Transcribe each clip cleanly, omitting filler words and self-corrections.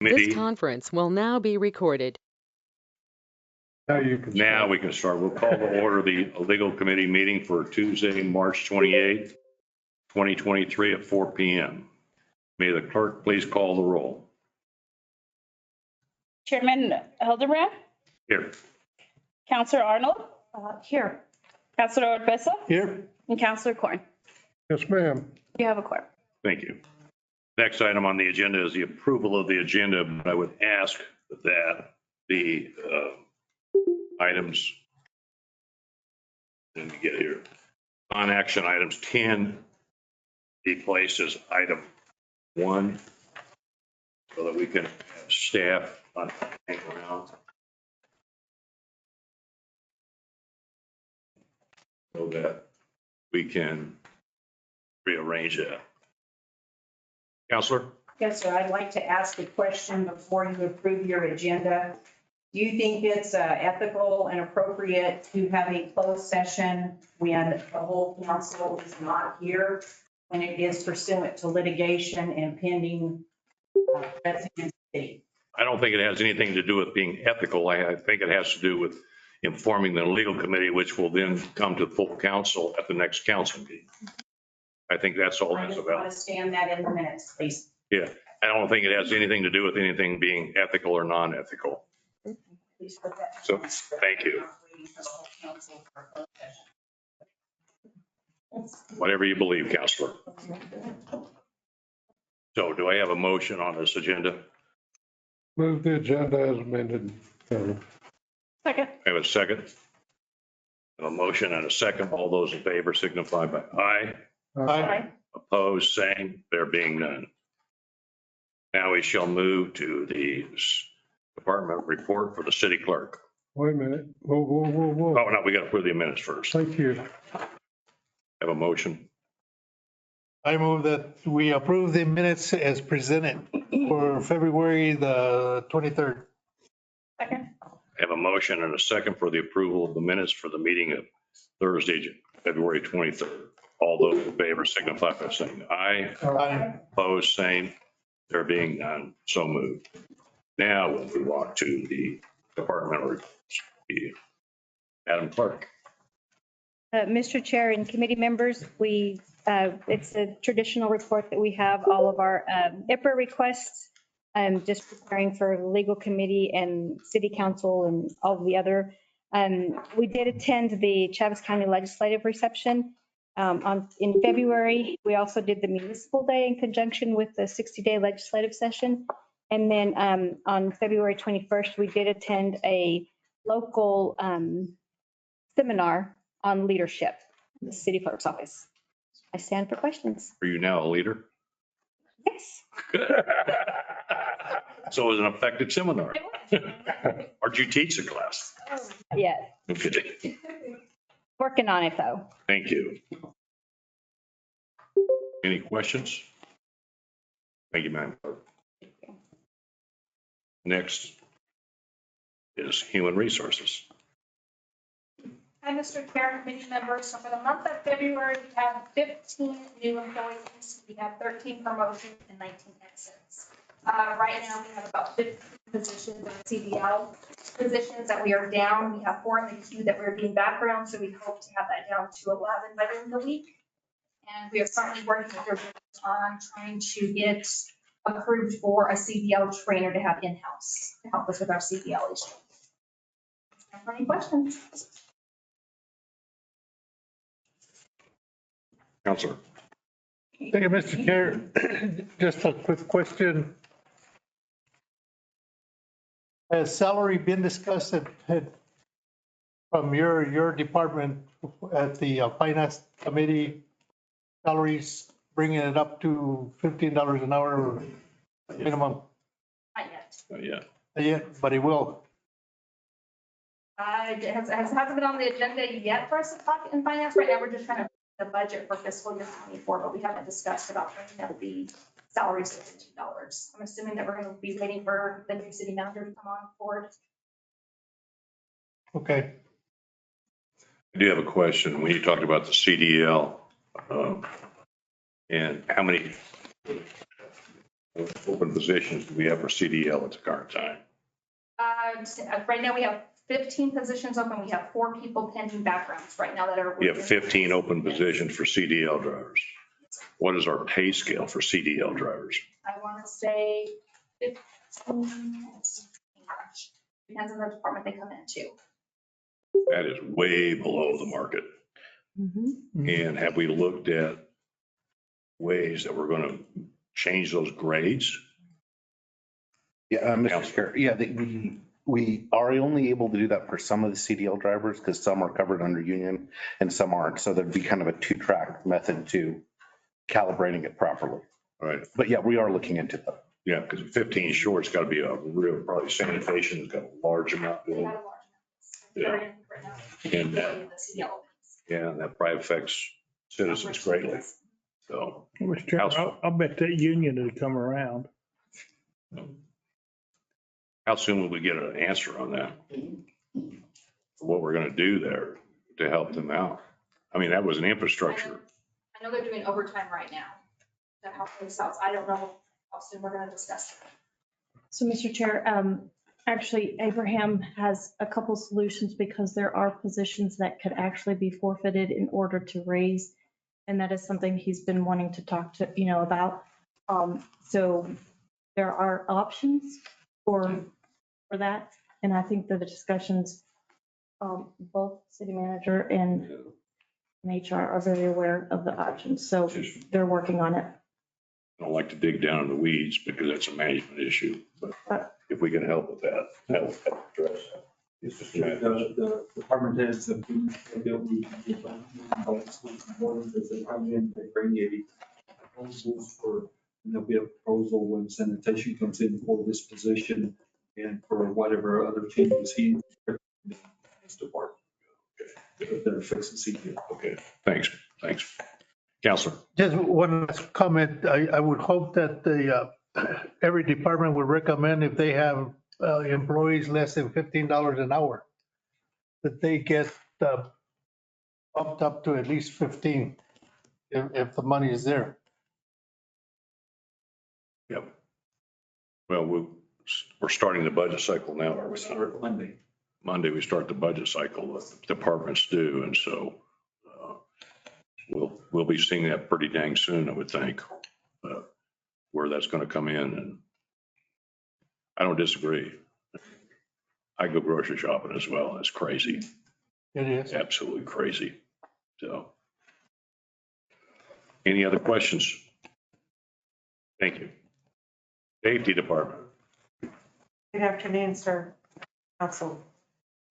This Committee. conference will now be recorded. Now we can start. We'll call to order the legal committee meeting for Tuesday, March 28th, 2023 at 4 p.m. May the clerk please call the roll. Chairman Hildebrand, Here. Councillor Arnold, Here. Councillor Ordesa, Here. and Councillor Corn. Yes, ma'am. You have a quorum. Thank you. Next item on the agenda is the approval of the agenda. But I would ask that the items, let me get here, on action items 10 be placed as item 1 so that we can have staff on hang around. So that we can rearrange that. Counselor? Yes, sir. I'd like to ask a question before you approve your agenda. Do you think it's ethical and appropriate to have a closed session when the whole council is not here, when it is pursuant to litigation and pending residency? I don't think it has anything to do with being ethical. I think it has to do with informing the legal committee, which will then come to full council at the next council meeting. I think that's all I that's just about. want to stand that in the minutes, please. Yeah, I don't think it has anything to do with anything being ethical or non-ethical. Please put that. So, thank you. Whatever you believe, Counselor. So do I have a motion on this agenda? Move the agenda as amended. Second. I have a second. I have a motion and a second. All those in favor signify by aye. Aye. Opposed, same. There being none. Now we shall move to the department report for the city clerk. Wait a minute. Whoa. Oh, no, we got to approve the minutes first. Thank you. Have a motion. I move that we approve the minutes as presented for February the 23rd. Second. I have a motion and a second for the approval of the minutes for the meeting of Thursday, February 23rd. All those in favor signify by saying aye. Aye. Opposed, same. There being none, so moved. Now we'll move on to the departmental reports. Madam Clerk. Mr. Chair and committee members, it's a traditional report that we have all of our IPRA requests. I'm just preparing for the legal committee and city council and all the other. We did attend the Chaves County Legislative reception in February. We also did the municipal day in conjunction with the 60-day legislative session. And then on February 21st, we did attend a local seminar on leadership in the city clerk's office. I stand for questions. Are you now a leader? Yes. So it was an effective seminar. Or did you teach the class? Yeah. Okay. Working on it though. Thank you. Any questions? Thank you, Madam Clerk. Next is Human Resources. Hi, Mr. Chair, committee members. So for the month of February, we have 15 new employees. We have 13 promotions and 19 exits. Right now, we have about 15 positions of CDL positions that we are down. We have 4 in the queue that we're doing background, so we hope to have that down to 11 by the end of the week. And we are currently working with their business on trying to get approved for a CDL trainer to have in-house to help us with our CDL issue. Any questions? Counselor. Thank you, Mr. Chair. Just a quick question. Has salary been discussed from your department at the finance committee? Salaries, bringing it up to $15 an hour minimum? Not yet. Yeah. Yeah, but it will. It hasn't been on the agenda yet for us to talk in finance. Right now, we're just trying to the budget for fiscal year 24, but we haven't discussed about bringing up the salaries to $15. I'm assuming that we're going to be waiting for the new city manager to come on board. Okay. I do have a question. When you talked about the CDL and how many open positions do we have for CDL at the current time? Right now, we have 15 positions open. We have 4 people pending backgrounds right now that are. We have 15 open positions for CDL drivers. What is our pay scale for CDL drivers? I want to say 15. Depends on the department they come into. That is way below the market. And have we looked at ways that we're going to change those grades? Yeah, Mr. Chair, yeah, we are only able to do that for some of the CDL drivers because some are covered under union and some aren't. So there'd be kind of a 2-track method to calibrating it properly. Right. But yeah, we are looking into that. Yeah, because 15 short's got to be a real, probably sanitation's got a large amount. We to have it. a large amount. They're in right now. And yeah, that probably affects citizens greatly. So Mr. Chairman, I'll bet that union will come around. how soon will we get an answer on that? What we're going to do there to help them out? I mean, that was an infrastructure. I know they're doing overtime right now to help themselves. I don't know how soon we're going to discuss that. So, Mr. Chair, actually, Abraham has a couple solutions because there are positions that could actually be forfeited in order to raise. And that is something he's been wanting to talk to, about. So there are options for that. And I think that the discussions, both city manager and HR are very aware of the options. So they're working on it. I don't like to dig down in the weeds because that's a management issue, but if we can help with that, that will help address that. The department heads have been able as they come in, they bring a proposals for, and there'll be a proposal when sanitation comes in for this position and for whatever other changes he recommends in his department. They're fixing CPI. Okay, thanks. Counselor. Just one last comment. I would hope that every department would recommend if they have employees less than $15 an hour, that they get bumped up to at least 15 if the money is there. Yep. Well, we're starting the budget cycle now, are we not? Start Monday. Monday, we start the budget cycle, departments do, and so we'll be seeing that pretty dang soon, I would think, where that's going to come in. And I don't disagree. I go grocery shopping as well. It's crazy. It is. Absolutely crazy. So, any other questions? Thank you. Safety Department. Good afternoon, sir. Council.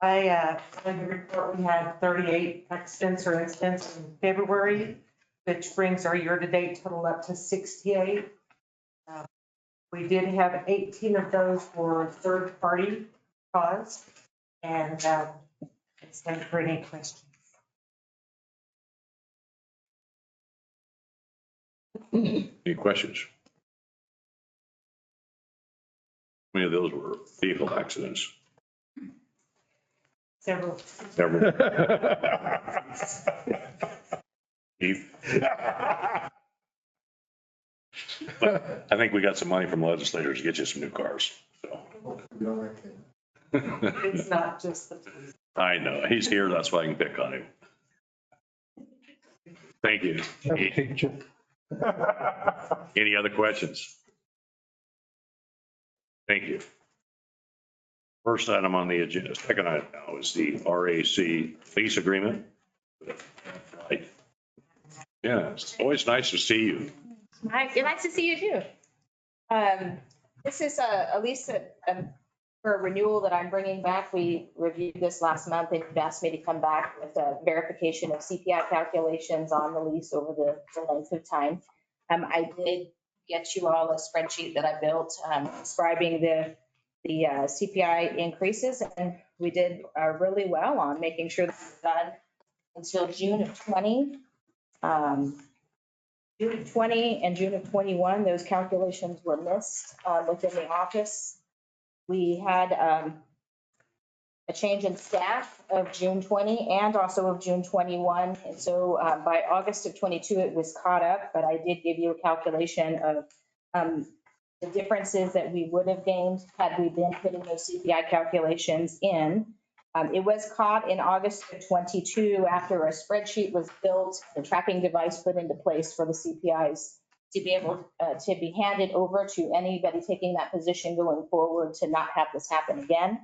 In the report, we had 38 accidents or incidents in February, which brings our year-to-date total up to 68. We did have 18 of those were third-party caused, and it's time for any questions. Any questions? How many of those were vehicle accidents? Several. Chief? I think we got some money from legislators to get you some new cars. So. It's not just the police. I know. He's here. That's why I can pick on him. Thank you. Any other questions? Thank you. First item on the agenda, second item now is the RAC lease agreement. Right. Yeah, it's always nice to see you. Nice to see you too. This is a lease that, for a renewal that I'm bringing back. We reviewed this last month and you've asked me to come back with a verification of CPI calculations on the lease over the length of time. I did get you all a spreadsheet that I built describing the CPI increases, and we did really well on making sure that it's done until June of 20. June of 20 and June of 21, those calculations were missed within the office. We had a change in staff of June 20 and also of June 21. And so by August of 22, it was caught up, but I did give you a calculation of the differences that we would have gained had we been putting those CPI calculations in. It was caught in August of 22 after a spreadsheet was built, the tracking device put into place for the CPIs to be able to be handed over to anybody taking that position going forward to not have this happen again.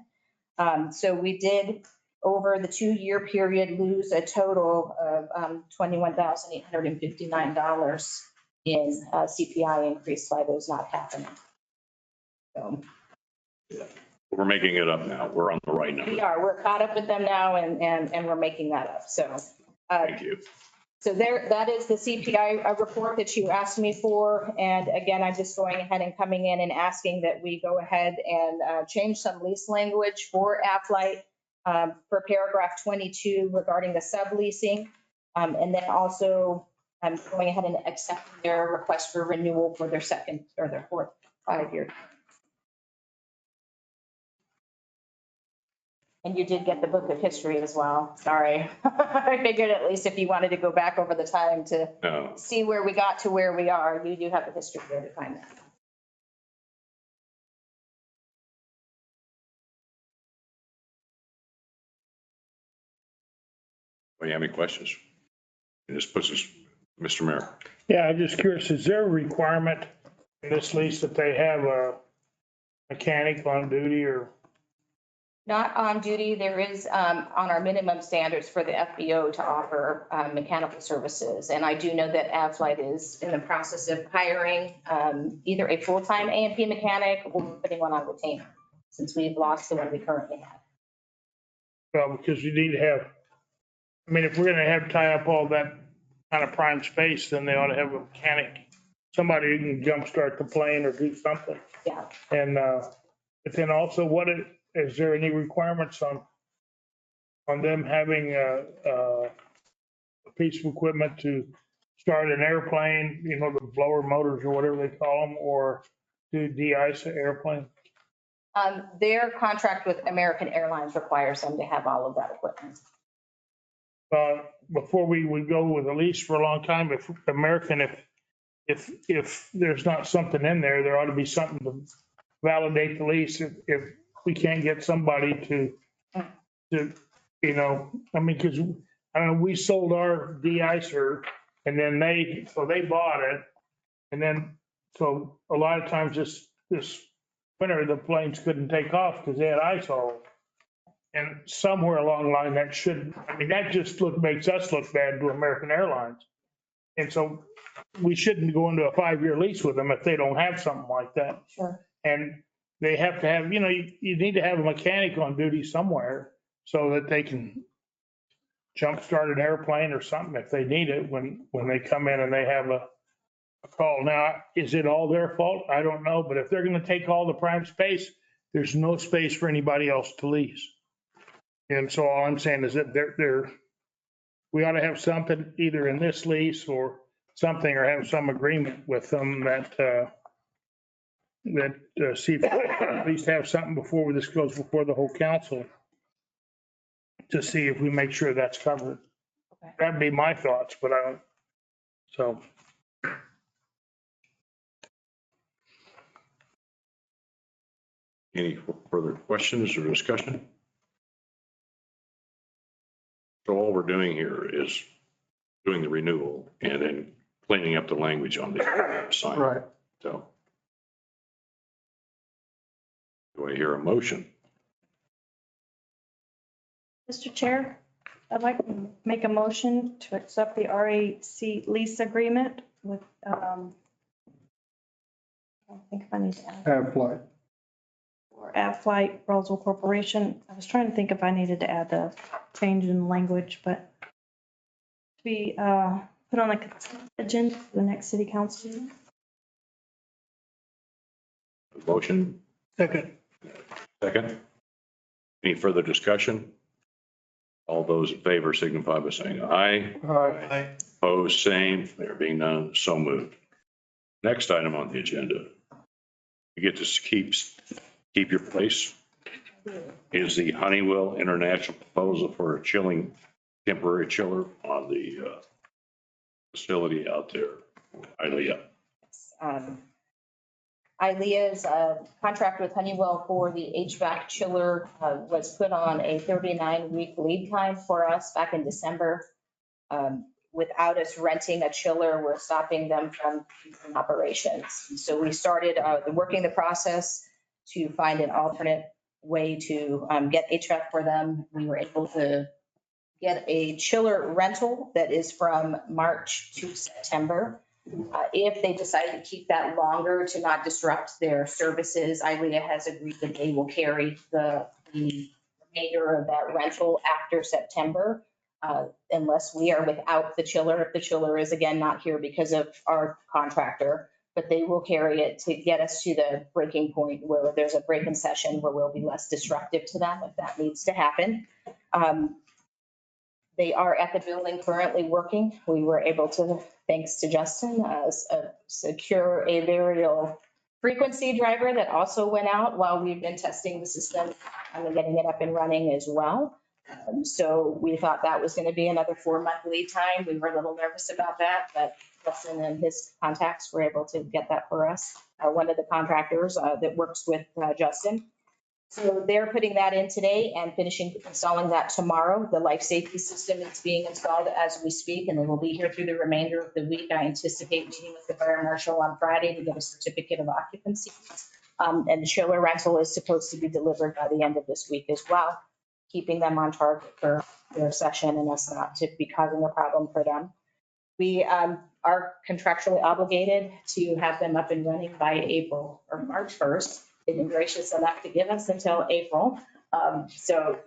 So we did, over the 2-year period, lose a total of $21,859 in CPI increase by those not happening. So We're making it up now. We're on the right number. we're caught up with them now and we're making that up. So. Thank you. So there, that is the CPI report that you asked me for. And again, I'm just going ahead and coming in and asking that we go ahead and change some lease language for Aflight for paragraph 22 regarding the subleasing. And then also I'm going ahead and accepting their request for renewal for their second or their fourth 5-year. And you did get the book of history as well. Sorry. I figured at least if you wanted to go back over the time to see where we got to where we are, you do have the history there to find that. Do you have any questions? This puts us, Mr. Mayor. Yeah, I'm just curious, is there a requirement in this lease that they have a mechanic on duty or? Not on duty. There is on our minimum standards for the FBO to offer mechanical services. And I do know that Aflight is in the process of hiring either a full-time A&P mechanic or putting one on retainer, since we've lost the one we currently have. Well, because you need to have, I mean, if we're going to have tie up all that kind of prime space, then they ought to have a mechanic, somebody who can jumpstart the plane or do something. Yeah. And, but then also is there any requirements on them having a piece of equipment to start an airplane, you know, the blower motors or whatever they call them, or to de-ice an airplane? Their contract with American Airlines requires them to have all of that equipment. Before we would go with a lease for a long time, if American, if there's not something in there, there ought to be something to validate the lease. If we can't get somebody to, you know, I mean, because I don't know, we sold our de-icer and then they bought it. And then, so a lot of times this winter, the planes couldn't take off because they had ice all over. And somewhere along the line that just makes us look bad to American Airlines. And so we shouldn't go into a 5-year lease with them if they don't have something like that. Sure. And they have to have, you know, you need to have a mechanic on duty somewhere so that they can jumpstart an airplane or something if they need it when they come in and they have a call. Now, is it all their fault? I don't know. But if they're going to take all the prime space, there's no space for anybody else to lease. And so all I'm saying is that we ought to have something either in this lease or something, or have some agreement with them that see if at least have something before this goes before the whole council to see if we make sure that's covered. Okay. That'd be my thoughts, but I don't, so. Any further questions or discussion? So all we're doing here is doing the renewal and then cleaning up the language on the sign. Right. So. Do I hear a motion? Mr. Chair, I'd like to make a motion to accept the RAC lease agreement with, I don't think if I need to add. Aflight. Or Aflight Roswell Corporation. I was trying to think if I needed to add the change in language, but to be put on the consent agenda for the next city council meeting. Motion? Second. Second. Any further discussion? All those in favor signify by saying aye. Aye. Opposed, same. There being none, so moved. Next item on the agenda. You get to keep your place. Is the Honeywell International proposal for a temporary chiller on the facility out there. Ilea. ILEA's contract with Honeywell for the HVAC chiller was put on a 39-week lead time for us back in December. Without us renting a chiller, we're stopping them from operations. So we started working the process to find an alternate way to get HVAC for them. We were able to get a chiller rental that is from March to September. If they decide to keep that longer to not disrupt their services, ILEA has agreed that they will carry the remainder of that rental after September, unless we are without the chiller. If the chiller is again not here because of our contractor, but they will carry it to get us to the breaking point where there's a break-in session where we'll be less disruptive to them if that needs to happen. They are at the building currently working. We were able to, thanks to Justin, secure a variable frequency driver that also went out while we've been testing the system and getting it up and running as well. So we thought that was going to be another 4-month lead time. We were a little nervous about that, but Justin and his contacts were able to get that for us. One of the contractors that works with Justin. So they're putting that in today and finishing installing that tomorrow. The life safety system is being installed as we speak, and they will be here through the remainder of the week. I anticipate meeting with the fire marshal on Friday to get a certificate of occupancy. And the chiller rental is supposed to be delivered by the end of this week as well, keeping them on target for their session and us not to be causing a problem for them. We are contractually obligated to have them up and running by April or March 1st. They've been gracious enough to give us until April. So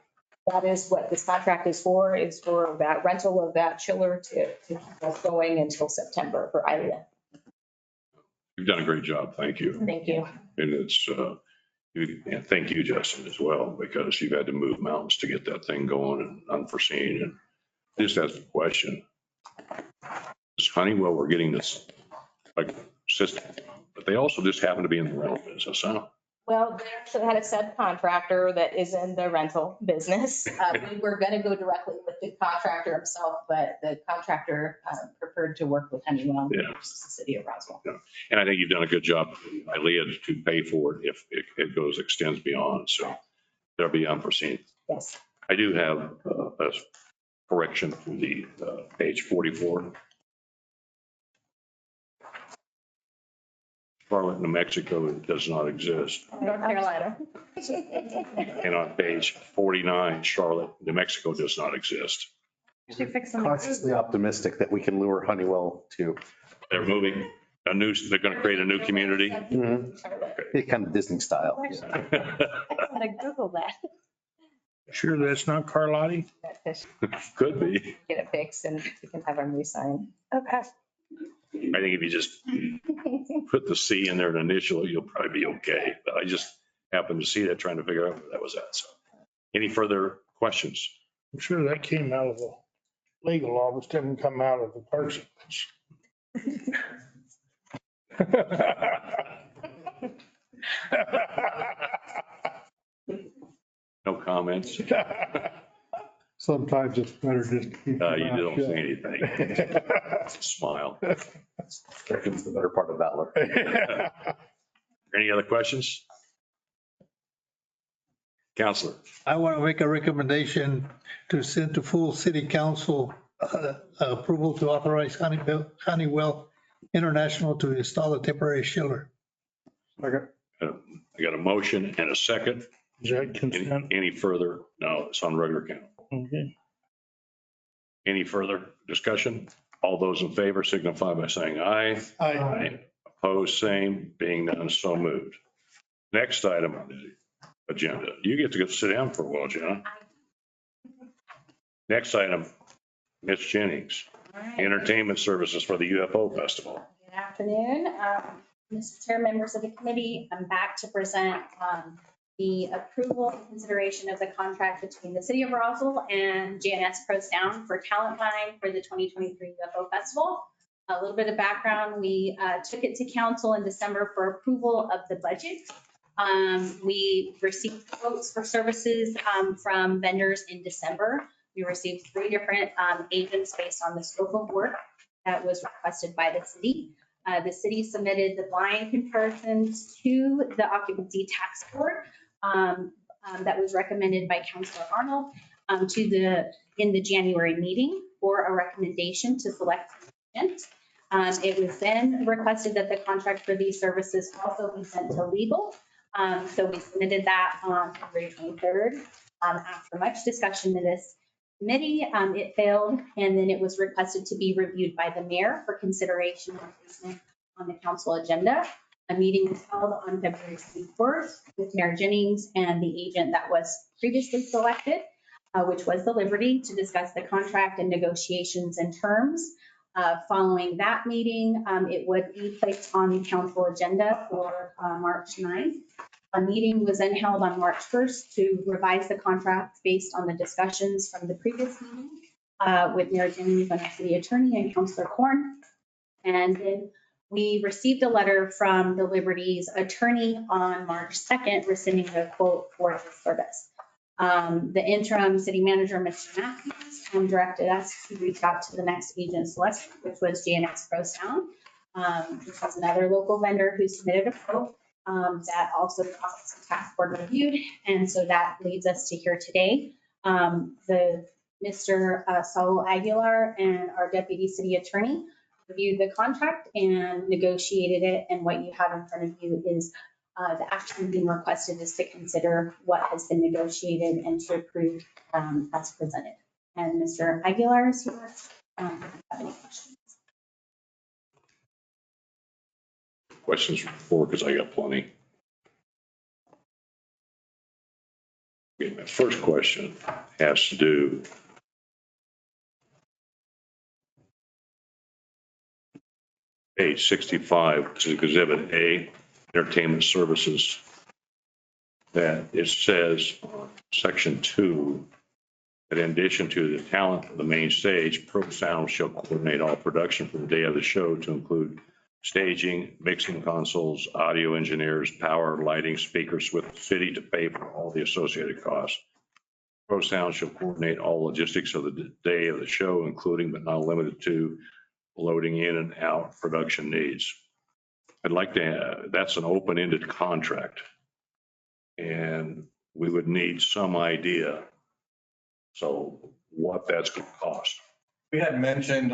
that is what this contract is for that rental of that chiller to keep us going until September for ILEA. You've done a great job. Thank you. Thank you. And it's, and thank you, Justin, as well, because you've had to move mountains to get that thing going and unforeseen. And just ask a question. Is Honeywell, we're getting this like system, but they also just happen to be in the rental business, huh? Well, they actually had a subcontractor that is in the rental business. We were going to go directly with the contractor himself, but the contractor preferred to work with Honeywell, versus the city of Roswell. Yeah. And I think you've done a good job, ILEA, to pay for it if it goes, extends beyond. So there'll be unforeseen. Yes. I do have a correction for the page 44. Charlotte, New Mexico does not exist. North Carolina. And on page 49, Charlotte, New Mexico does not exist. Cautiously optimistic that we can lure Honeywell to. They're moving they're going to create a new community. It's kind of Disney style. I'm gonna Google that. Sure, that's not Carlotti? Could be. Get it fixed and we can have them re-sign. Okay. I think if you just put the C in there and initial it, you'll probably be okay. But I just happened to see that, trying to figure out where that was at. So any further questions? I'm sure that came out of the legal office, didn't come out of the clerk's No comments? Sometimes it's better just to keep. You don't say anything. Smile. It's the better part of valor. Any other questions? Counselor. I want to make a recommendation to send to full city council approval to authorize Honeywell International to install a temporary chiller. I got a motion and a second. Is that consent? Any further? No, it's on regular count. Okay. Any further discussion? All those in favor signify by saying aye. Aye. Opposed, same. Being none, so moved. Next item on the agenda. You get to go sit down for a while, Jenna. Next item, Ms. Jennings, entertainment services for the UFO Festival. Good afternoon, Mr. Chair, members of the committee. I'm back to present the approval and consideration of the contract between the city of Roswell and JNS Pros Down for Talent Line for the 2023 UFO Festival. A little bit of background, we took it to council in December for approval of the budget. We received quotes for services from vendors in December. We received 3 different agents based on the scope of work that was requested by the city. The city submitted the blind comparisons to the occupancy tax board that was recommended by Councilor Arnold in the January meeting for a recommendation to select an agent. It was then requested that the contract for these services also be sent to legal. So we submitted that on February 23rd. After much discussion in this committee, it failed, and then it was requested to be reviewed by the mayor for consideration and placement on the council agenda. A meeting was held on February 24th with Mayor Jennings and the agent that was previously selected, which was the Liberty, to discuss the contract and negotiations and terms. Following that meeting, it would be placed on the council agenda for March 9th. A meeting was then held on March 1st to revise the contract based on the discussions from the previous meeting with Mayor Jennings and our city attorney and Councilor Korn. And then we received a letter from the Liberty's attorney on March 2nd, rescinding the quote for the service. The interim city manager, Mr. Matthews, directed us to reach out to the next agent selection, which was JNS Pro Sound, which was another local vendor who submitted a quote that also the Office of Tax Board reviewed. And so that leads us to here today. Mr. Saul Aguilar and our deputy city attorney reviewed the contract and negotiated it. And what you have in front of you is the action being requested is to consider what has been negotiated and to approve as presented. And Mr. Aguilar is here. Have any questions? Questions from the floor, because I got plenty. Okay, my first question has to do page 65, which is Exhibit A, entertainment services, that it says on section 2 that in addition to the talent of the main stage, Pro Sound shall coordinate all production for the day of the show to include staging, mixing consoles, audio engineers, power, lighting, speakers, with the city to pay for all the associated costs. Pro Sound shall coordinate all logistics of the day of the show, including but not limited to loading in and out production needs. I'd like to, that's an open-ended contract. And we would need some idea. So what that's going to cost. We had mentioned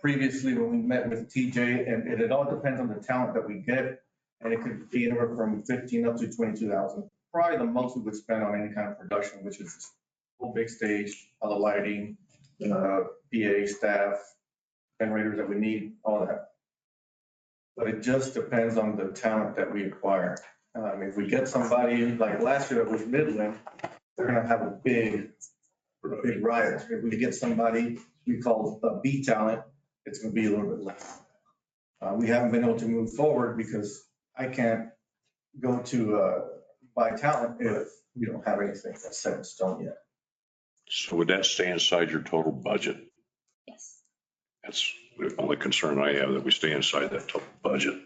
previously when we met with TJ, and it all depends on the talent that we get. And it could be anywhere from 15 up to 22,000. Probably the most we would spend on any kind of production, which is full big stage, all the lighting, PA staff, generators that we need, all that. But it just depends on the talent that we acquire. If we get somebody like last year that was Midland, they're going to have a big riot. If we get somebody we call B talent, it's going to be a little bit less. We haven't been able to move forward because I can't go to buy talent if we don't have anything that's set in stone yet. So would that stay inside your total budget? Yes. That's the only concern I have, that we stay inside that total budget.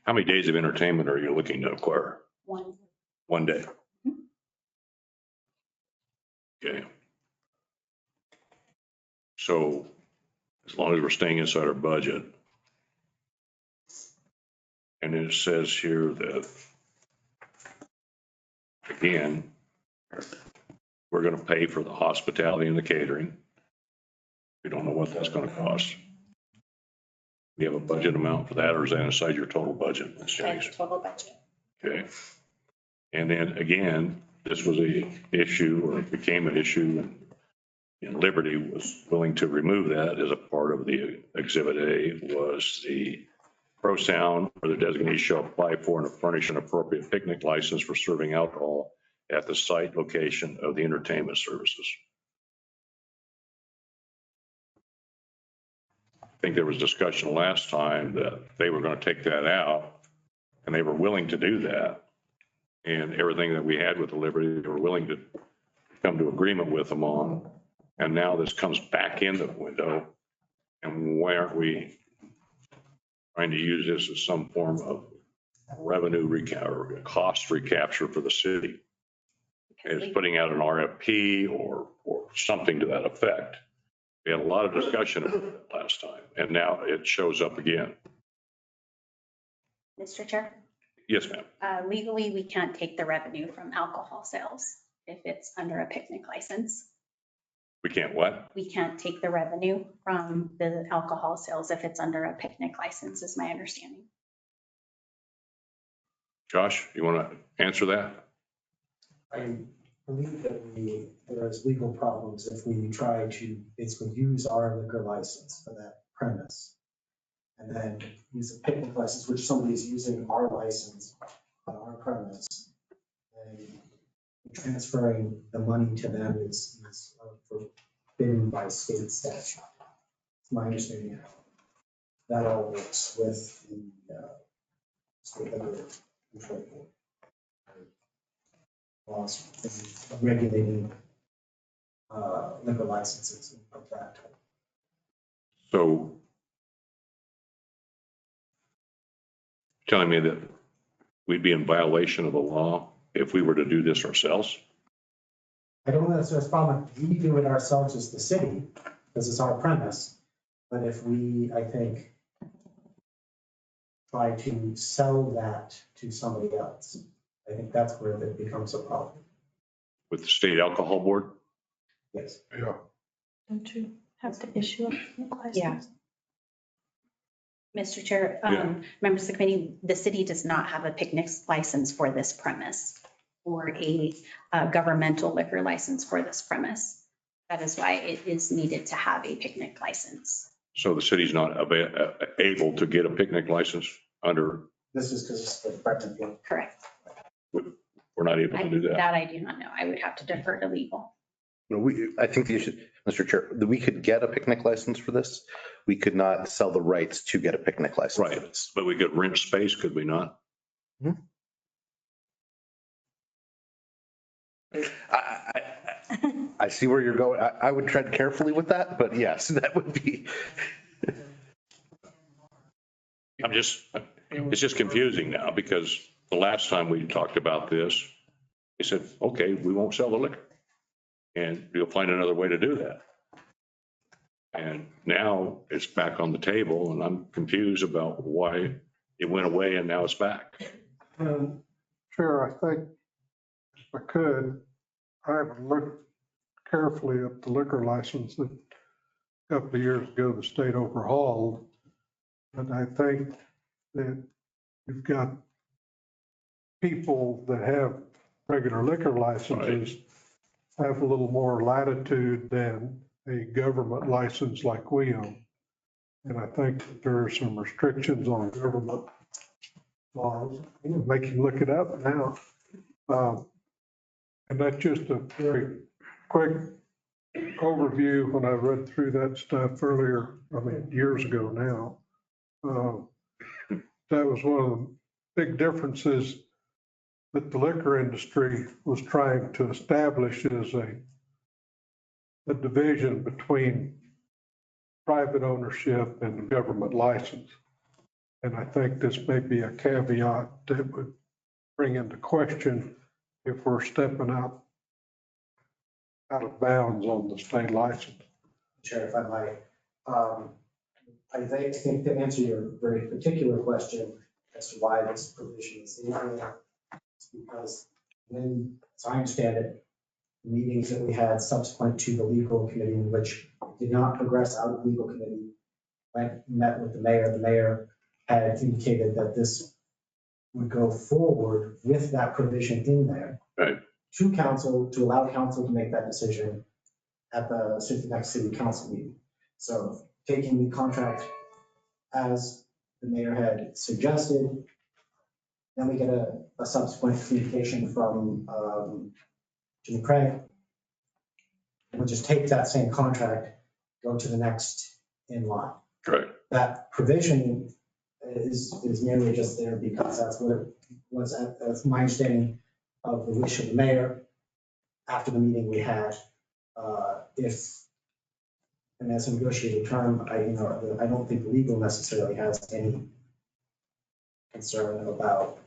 How many days of entertainment are you looking to acquire? One day. Okay. So as long as we're staying inside our budget. And it says here that, again, we're going to pay for the hospitality and the catering. We don't know what that's going to cost. We have a budget amount for that, or is that inside your total budget? Total budget. Okay. And then again, this was a issue, or it became an issue, and Liberty was willing to remove that as a part of the Exhibit A, was the Pro Sound or the designee shall apply for and furnish an appropriate picnic license for serving alcohol at the site location of the entertainment services. I think there was discussion last time that they were going to take that out, and they were willing to do that. And everything that we had with the Liberty, they were willing to come to agreement with them on. And now this comes back into the window. And why aren't we trying to use this as some form of revenue or cost recapture for the city? It's putting out an RFP or something to that effect. We had a lot of discussion about that last time, and now it shows up again. Mr. Chair, Yes, ma'am. legally, we can't take the revenue from alcohol sales if it's under a picnic license. We can't what? We can't take the revenue from the alcohol sales if it's under a picnic license, is my understanding. Josh, you want to answer that? I believe that there is legal problems if we try to basically use our liquor license for that premise. And then use a picnic license, which somebody is using our license on our premise. And transferring the money to them is forbidden by state statute. It's my understanding how that all works with the state liquor control board. Laws regulating liquor licenses of that type. So telling me that we'd be in violation of the law if we were to do this ourselves? I don't know if there's a problem if we do it ourselves as the city, because it's our premise. But if we, I think, try to sell that to somebody else, I think that's where it becomes a problem. With the state alcohol board? Yes. Yeah. Don't you have to issue a license? Yeah. Mr. Chair, Yeah. members of the committee, the city does not have a picnic license for this premise or a governmental liquor license for this premise. That is why it is needed to have a picnic license. So the city's not able to get a picnic license under, This is because it's the pregnant one. Correct. we're not able to do that. That I do not know. I would have to defer to legal. No, I think the issue, Mr. Chair, that we could get a picnic license for this. We could not sell the rights to get a picnic license. Right, but we could rent space, could we not? I see where you're going. I would tread carefully with that, but yes, that would be. It's just confusing now because the last time we talked about this, they said, okay, we won't sell the liquor. And you'll find another way to do that. And now it's back on the table and I'm confused about why it went away and now it's back. Chair, I think if I could, I haven't looked carefully at the liquor license that a couple of years ago the state overhauled. And I think that you've got people that have regular liquor licenses have a little more latitude than a government license like we own. And I think that there are some restrictions on government laws. Make you look it up now. And that's just a very quick overview when I read through that stuff earlier, years ago now. That was one of the big differences that the liquor industry was trying to establish is a division between private ownership and government license. And I think this may be a caveat that would bring into question if we're stepping out of bounds on the state license. Chair, if I might, I think to answer your very particular question as to why this provision is in there, it's because when, as I understand it, the meetings that we had subsequent to the legal committee, in which did not progress out of legal committee, met with the mayor had indicated that this would go forward with that provision in there. Right. To council, to allow council to make that decision at the next city council meeting. So taking the contract as the mayor had suggested, then we get a subsequent communication from Jimmy Craig. We'll just take that same contract, go to the next in line. Right. That provision is merely just there because that's what it was, that's my understanding of the wish of the mayor after the meeting we had. And as a negotiated term, I don't think legal necessarily has any concern about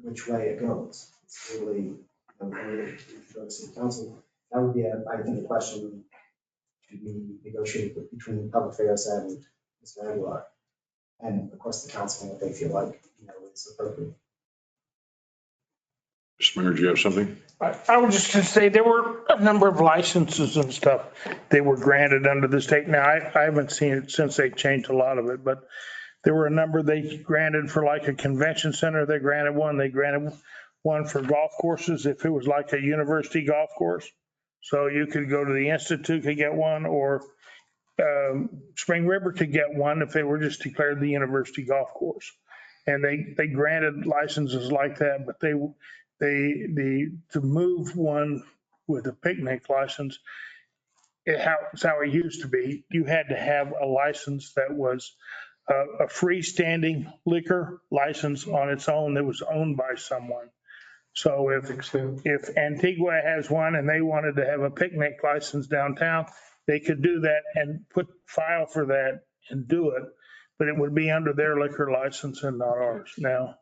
which way it goes. It's really, go to city council. That would be, I think, a question to be negotiated between public affairs and Mr. Aguilar. And of course, the council, what they feel like, it's appropriate. Mr. Mayor, do you have something? I was just gonna say, there were a number of licenses and stuff that were granted under the state. Now, I haven't seen it since they changed a lot of it, but there were a number they granted for like a convention center. They granted one. They granted one for golf courses if it was like a university golf course. So you could go to the Institute to get one, or Spring River could get one if they were just declared the university golf course. And they granted licenses like that, but to move one with a picnic license, it's how it used to be. You had to have a license that was a freestanding liquor license on its own that was owned by someone. So if Antigua has one and they wanted to have a picnic license downtown, they could do that and file for that and do it, but it would be under their liquor license and not ours now.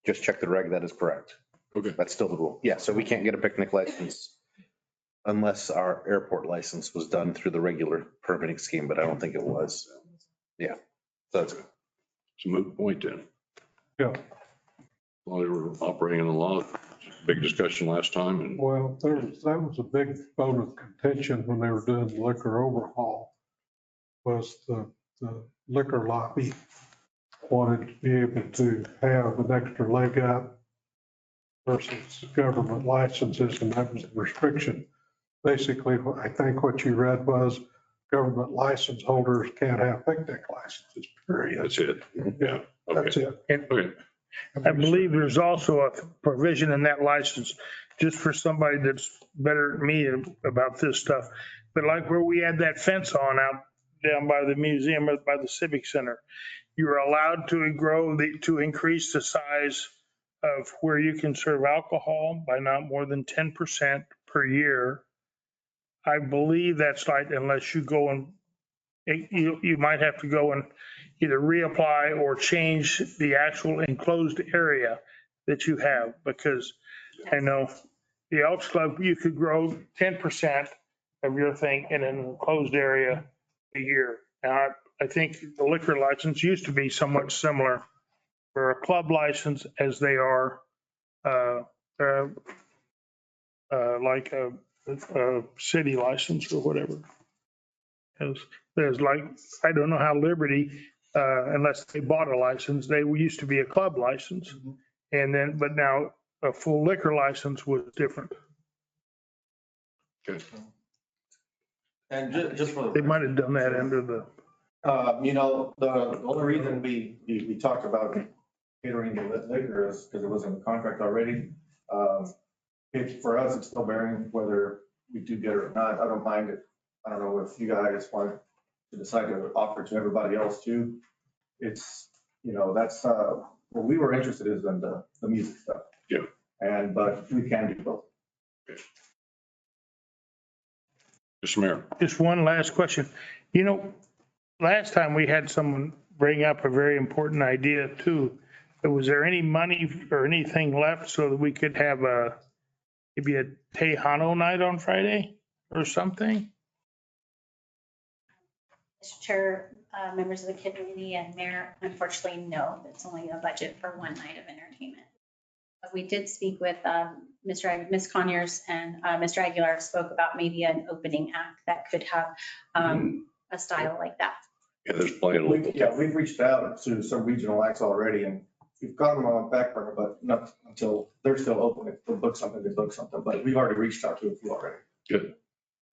Just check the reg, that is correct. Okay. That's still the rule. Yeah, so we can't get a picnic license unless our airport license was done through the regular permitting scheme, but I don't think it was. Yeah, so that's It's a moot point then. Yeah. While they were operating in the law, big discussion last time and Well, that was a big bone of contention when they were doing the liquor overhaul, was the liquor lobby wanted to be able to have an extra leg up versus government licenses, and that was the restriction. Basically, I think what you read was government license holders can't have picnic licenses, period. that's it. Yeah. That's Okay. it. Okay. I believe there's also a provision in that license, just for somebody that's better than me about this stuff. But like where we had that fence on out down by the museum or by the civic center, you're allowed to increase the size of where you can serve alcohol by not more than 10% per year. I believe that's like, unless you go and you might have to go and either reapply or change the actual enclosed area that you have, because I know the Elks Club, you could grow 10% of your thing in an enclosed area a year. Now, I think the liquor license used to be somewhat similar for a club license as they are like a city license or whatever. There's like, I don't know how Liberty, unless they bought a license, they used to be a club license. And then, but now a full liquor license was different. Good. And just for. They might have done that under the. The only reason we talked about catering to liquor is because it was in the contract already. For us, it's still bearing whether we do get it or not. I don't mind it. I don't know if you guys want to decide to offer to everybody else too. It's, that's, what we were interested in the music stuff. Yeah. But we can do both. Mr. Mayor. Just one last question. Last time we had someone bring up a very important idea too. Was there any money or anything left so that we could have maybe a Tejano night on Friday or something? Mr. Chair, members of the committee and mayor, unfortunately, no, it's only a budget for one night of entertainment. But we did speak with Ms. Conyers, and Mr. Aguilar spoke about maybe an opening act that could have a style like that. Yeah, there's plenty of local. Yeah, we've reached out to some regional acts already and we've got them on back burner, but not until they're still open. If they book something, they book something, but we've already reached out to a few already. Good.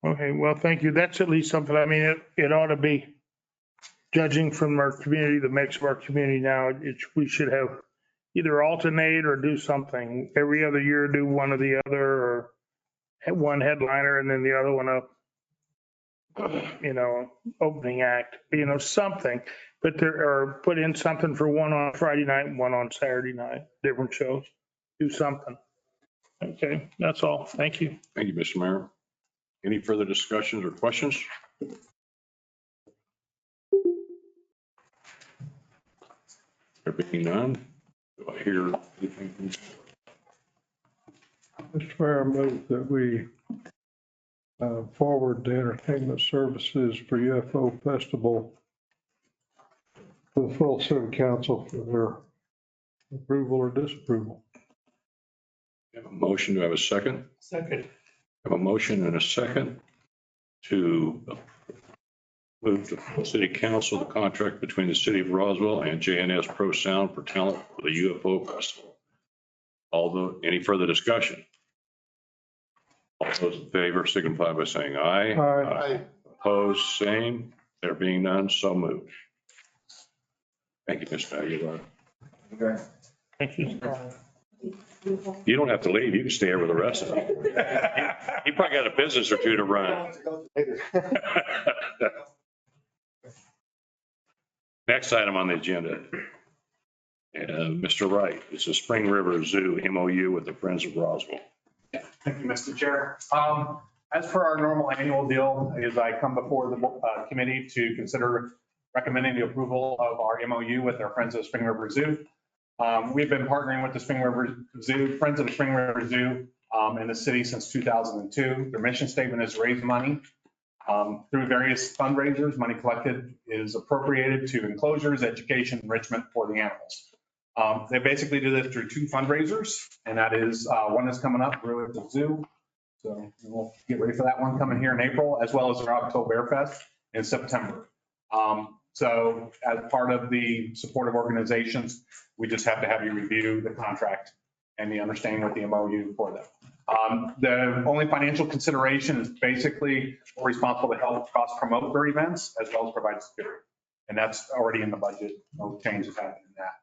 Okay, well, thank you. That's at least something. I mean, it ought to be, judging from our community, the mix of our community now, we should have either alternate or do something. Every other year, do one or the other, or have one headliner and then the other one up, opening act, something. But or put in something for one on Friday night and one on Saturday night, different shows. Do something. Okay, that's all. Thank you. Thank you, Mr. Mayor. Any further discussions or questions? There being none, do I hear anything from? Mr. Mayor, I move that we forward the entertainment services for UFO Festival to the full city council for approval or disapproval. Have a motion, do I have a second? Second. Have a motion and a second to move to full city council the contract between the city of Roswell and JNS Pro Sound for talent for the UFO festival. Any further discussion? All those in favor signify by saying aye. Aye. Opposed, same. There being none, so moved. Thank you, Mr. Aguilar. Thank you. You don't have to leave. You can stay here with the rest of them. He probably got a business or two to run. Next item on the agenda. Mr. Wright, it's a Spring River Zoo MOU with the Friends of Roswell. Thank you, Mr. Chair. As per our normal annual deal, is I come before the committee to consider recommending the approval of our MOU with our Friends of the Spring River Zoo. We've been partnering with the Spring River Zoo, Friends of the Spring River Zoo in the city since 2002. Their mission statement is raise money through various fundraisers. Money collected is appropriated to enclosures, education, enrichment for the animals. They basically do this through two fundraisers, and that is one is coming up, Brew at the Zoo. So we'll get ready for that one coming here in April, as well as our Oktoberfest in September. So as part of the supportive organizations, we just have to have you review the contract and the understanding with the MOU for them. The only financial consideration is basically we're responsible to help cross promote their events as well as provide security. And that's already in the budget. No changes happening in that.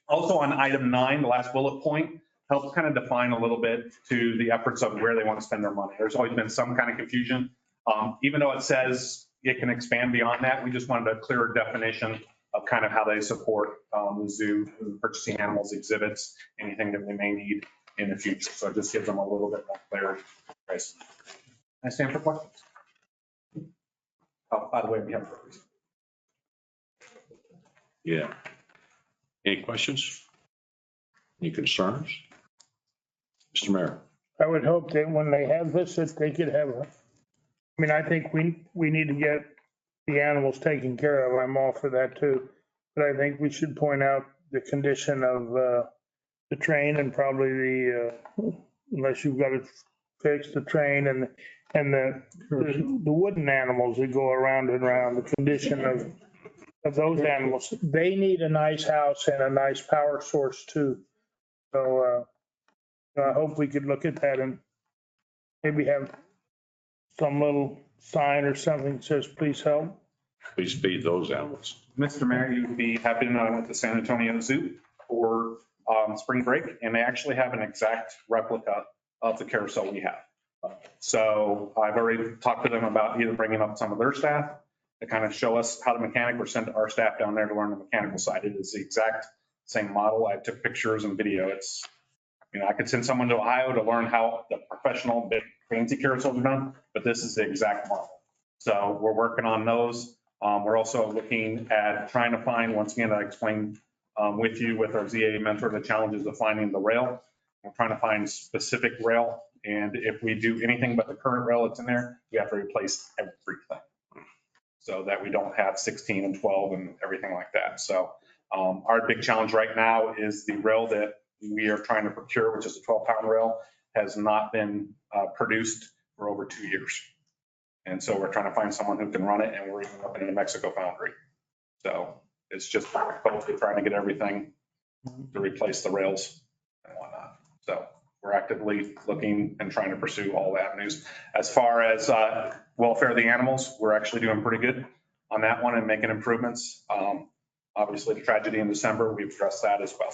Also on item 9, the last bullet point, helps kind of define a little bit to the efforts of where they want to spend their money. There's always been some kind of confusion. Even though it says it can expand beyond that, we just wanted a clearer definition of kind of how they support the zoo, purchasing animals, exhibits, anything that they may need in the future. So it just gives them a little bit more clarity. Can I stand for questions? Oh, by the way, we have. Yeah. Any questions? Any concerns? Mr. Mayor. I would hope that when they have this, that they could have I think we need to get the animals taken care of. I'm all for that too. But I think we should point out the condition of the train and probably unless you've got to fix the train and the wooden animals that go around and around, the condition of those animals. They need a nice house and a nice power source too. So I hope we could look at that and maybe have some little sign or something that says, please help. Please feed those animals. Mr. Mayor, you'd be happy to know I went to San Antonio Zoo for spring break, and they actually have an exact replica of the carousel we have. So I've already talked to them about either bringing up some of their staff to kind of show us how to mechanic, or send our staff down there to learn the mechanical side. It is the exact same model. I took pictures and video. I could send someone to Ohio to learn how the professional big fancy carousels are done, but this is the exact model. So we're working on those. We're also looking at trying to find, once again, I explained with you with our ZA mentor, the challenges of finding the rail. We're trying to find specific rail. And if we do anything but the current rail that's in there, we have to replace everything, so that we don't have 16 and 12 and everything like that. So our big challenge right now is the rail that we are trying to procure, which is a 12-pound rail, has not been produced for over 2 years. And so we're trying to find someone who can run it, and we're even looking in a Mexico foundry. So it's just hopefully trying to get everything to replace the rails and whatnot. So we're actively looking and trying to pursue all avenues. As far as welfare of the animals, we're actually doing pretty good on that one and making improvements. Obviously, the tragedy in December, we've addressed that as well.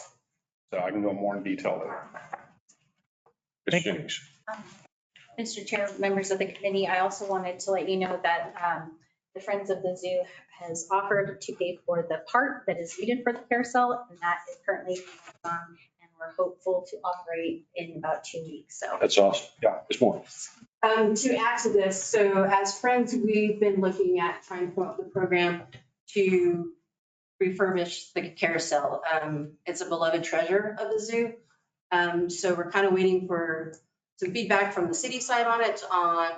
So I can go more in detail there. Ms. Jennings. Mr. Chair, members of the committee, I also wanted to let you know that the Friends of the Zoo has offered to pay for the part that is needed for the carousel, and that is currently on, and we're hopeful to operate in about 2 weeks. So That's awesome. Yeah, it's more. To add to this, so as Friends, we've been looking at trying to come up with a program to refurbish the carousel. It's a beloved treasure of the zoo. So we're kind of waiting for some feedback from the city side on it, on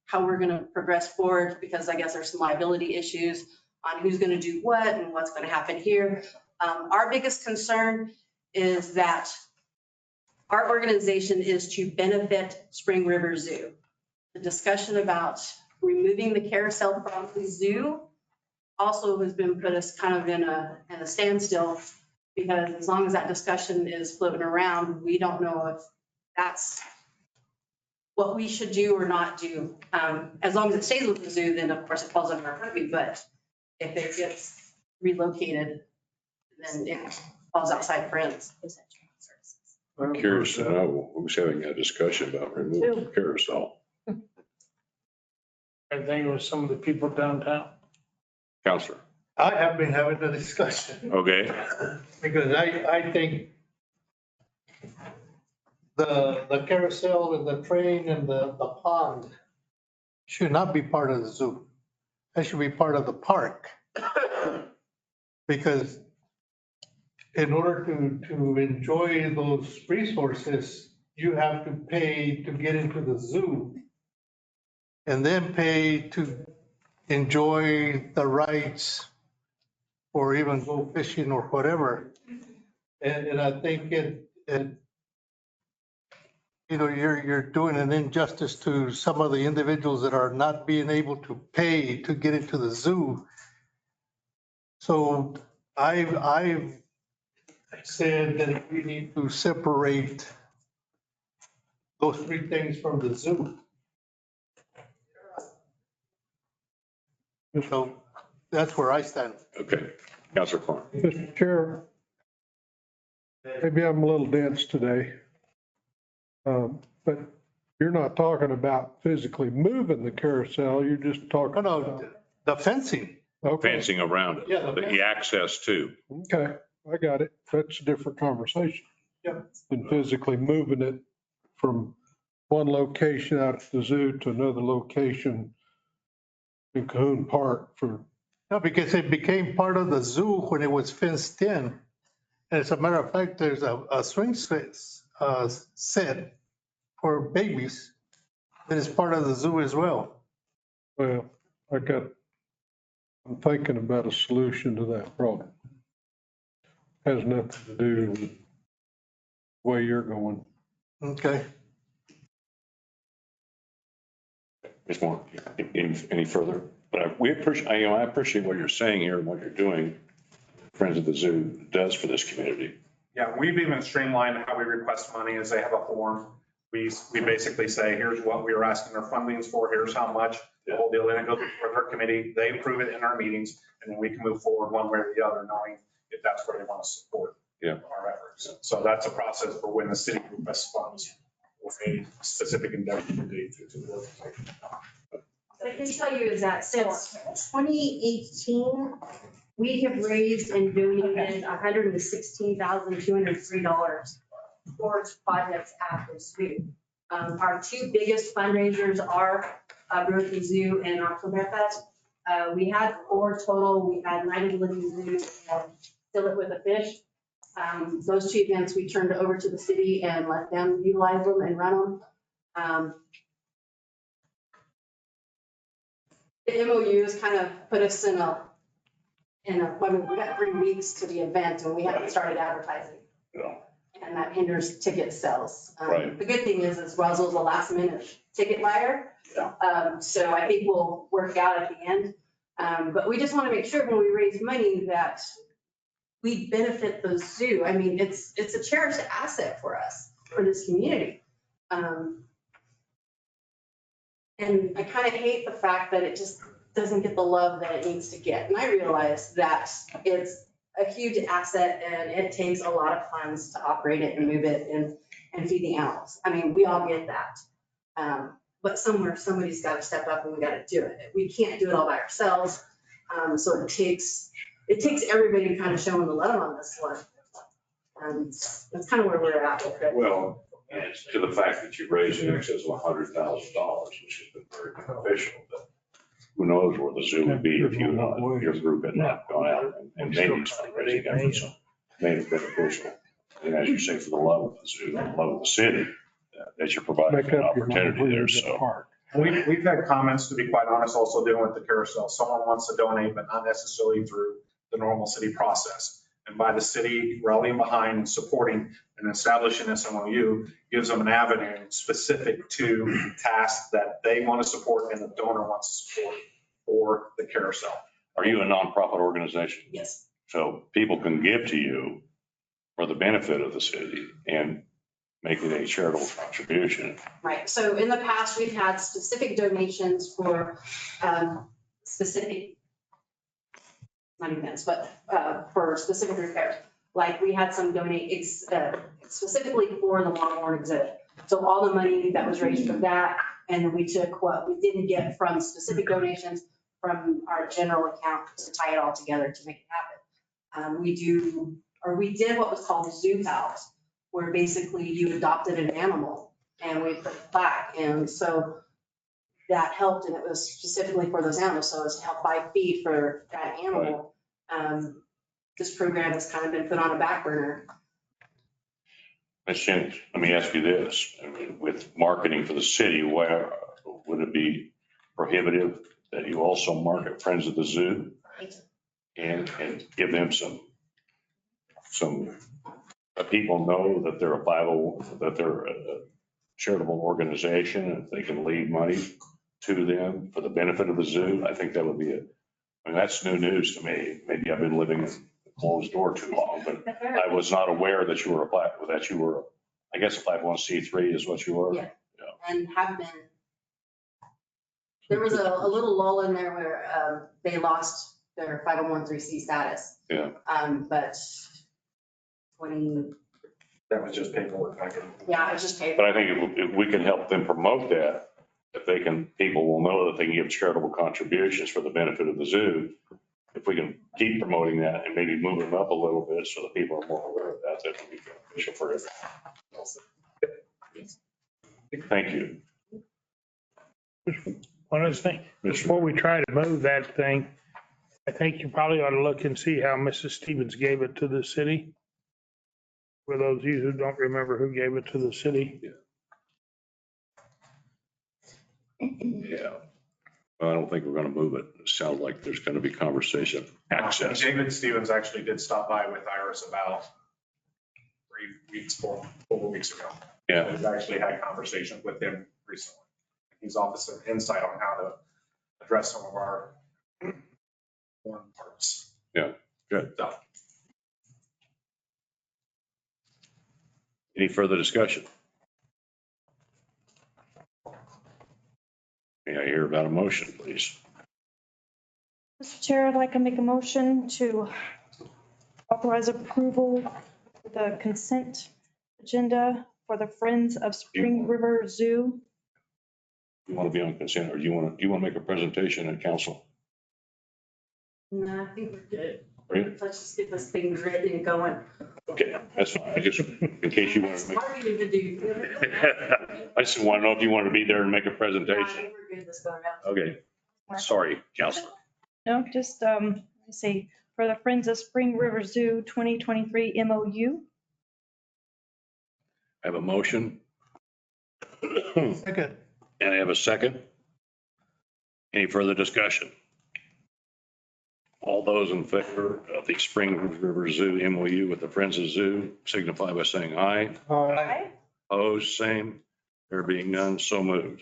how we're going to progress forward, because I guess there's some liability issues on who's going to do what and what's going to happen here. Our biggest concern is that our organization is to benefit Spring River Zoo. The discussion about removing the carousel from the zoo also has been put us kind of in a standstill, because as long as that discussion is floating around, we don't know if that's what we should do or not do. As long as it stays with the zoo, then of course it falls under our purview, but if it gets relocated, then it falls outside Friends. I'm curious to know who's having a discussion about removing the carousel. I think it was some of the people downtown. Counselor. I have been having a discussion. Okay. Because I think the carousel and the train and the pond should not be part of the zoo. That should be part of the park. Because in order to enjoy those resources, you have to pay to get into the zoo. And then pay to enjoy the rides or even go fishing or whatever. And I think you're doing an injustice to some of the individuals that are not being able to pay to get into the zoo. So I've said that we need to separate those three things from the zoo. So that's where I stand. Okay. Counselor Klein. Mr. Chair, maybe I'm a little dense today. But you're not talking about physically moving the carousel, you're just talking about the fencing. Okay. Fencing around it, Yeah, the access to. Okay, I got it. That's a different conversation. Yep. Than physically moving it from one location out at the zoo to another location in Cahoon Park for. No, because it became part of the zoo when it was fenced in. And as a matter of fact, there's a swing set for babies that is part of the zoo as well. Well, I'm thinking about a solution to that problem. Has nothing to do with the way you're going. Okay. Ms. Moore, any further? But I appreciate what you're saying here and what you're doing. Friends of the Zoo does for this community. Yeah, we've even streamlined how we request money as they have a form. We basically say, here's what we are asking their fundings for, here's how much, the whole deal. Then it goes before their committee, they approve it in our meetings, and then we can move forward one way or the other, knowing if that's where they want to support our efforts. So that's a process for when the city requests funds for a specific endeavor to the organization. What I can tell you is that since 2018, we have raised and donated $116,203 towards projects at the zoo. Our two biggest fundraisers are Broken Zoo and Oktoberfest. We had 4 total. We had Night of the Living Zoo and Fill It With a Fish. Those 2 events we turned over to the city and let them utilize them and run them. The MOUs kind of put us in a we got 3 weeks to the event and we haven't started advertising. Yeah. And that hinders ticket sales. Right. The good thing is Roswell's a last minute ticket buyer. Yeah. So I think we'll work out at the end. But we just want to make sure when we raise money that we benefit the zoo. I mean, it's a cherished asset for us, for this community. And I kind of hate the fact that it just doesn't get the love that it needs to get. And I realize that it's a huge asset and it takes a lot of funds to operate it and move it and feed the animals. I mean, we all get that. But somewhere, somebody's got to step up and we got to do it. We can't do it all by ourselves. So it takes everybody kind of showing the love on this one. That's kind of where we're at with it. Well, and it's to the fact that you raised in excess of $100,000, which has been very beneficial. But who knows where the zoo would be if your group had not gone out and made these fundraising efforts, made it beneficial. And as you say, for the love of the zoo, and the love of the city, that you're providing an opportunity there. So We've had comments, to be quite honest, also dealing with the carousel. Someone wants to donate, but not necessarily through the normal city process. And by the city rallying behind and supporting and establishing this MOU gives them an avenue specific to tasks that they want to support and the donor wants to support for the carousel. Are you a nonprofit organization? Yes. So people can give to you for the benefit of the city and make it a charitable contribution. Right. So in the past, we've had specific donations for specific, not events, but for specific repairs. Like we had some donate specifically for the Longhorn exhibit. So all the money that was raised for that, and we took what we didn't get from specific donations from our general account to tie it all together to make it happen. We did what was called Zoo Pals, where basically you adopted an animal and we put it back. And so that helped, and it was specifically for those animals. So it was to help buy feed for that animal. This program has kind of been put on a back burner. Ms. Jennings, let me ask you this. I mean, with marketing for the city, where would it be prohibitive that you also market Friends of the Zoo and give them some people know that they're that they're a charitable organization, and they can leave money to them for the benefit of the zoo? I think that would be that's new news to me. Maybe I've been living in a closed door too long, but I was not aware that you were, I guess a 501c3 is what you were. Yeah. And have been. There was a little lull in there where they lost their 501c status. Yeah. But that was just paperwork. Yeah, it was just paperwork. But I think if we can help them promote that, people will know that they can give charitable contributions for the benefit of the zoo. If we can keep promoting that and maybe move them up a little bit so that people are more aware of that, that would be beneficial for everyone. Thank you. One other thing, before we try to move that thing, I think you probably ought to look and see how Mrs. Stevens gave it to the city. For those of you who don't remember who gave it to the city. Yeah. Well, I don't think we're going to move it. It sounds like there's going to be conversation. Access. David Stevens actually did stop by with Iris about 4 weeks ago. Yeah. We've actually had conversations with him recently. He's offered some insight on how to address some of our foreign parts. Yeah, good. So. Any further discussion? May I hear about a motion, please? Mr. Chair, I'd like to make a motion to authorize approval of the consent agenda for the Friends of Spring River Zoo. You want to be on consent, or do you want to make a presentation at council? No, I think we're good. Really? Let's just get this thing ready and going. Okay, that's fine. I just, in case you want to make. Smart you to do. I just want to know if you wanted to be there and make a presentation. We're good this go around. Okay, sorry, Counselor. No, just, let's see, for the Friends of Spring River Zoo 2023 MOU. I have a motion. Second. And I have a second. Any further discussion? All those in favor of the Spring River Zoo MOU with the Friends of Zoo signify by saying aye. Aye. Opposed, same. There being none, so moved.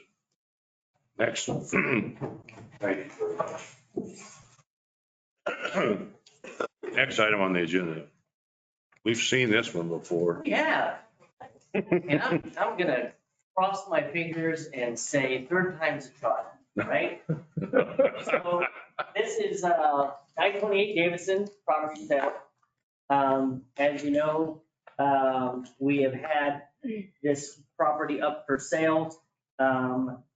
Next. Thank you very much. Next item on the agenda. We've seen this one before. Yeah. And I'm gonna cross my fingers and say third time's a charm, right? So this is 928 Davidson property sale. As you know, we have had this property up for sale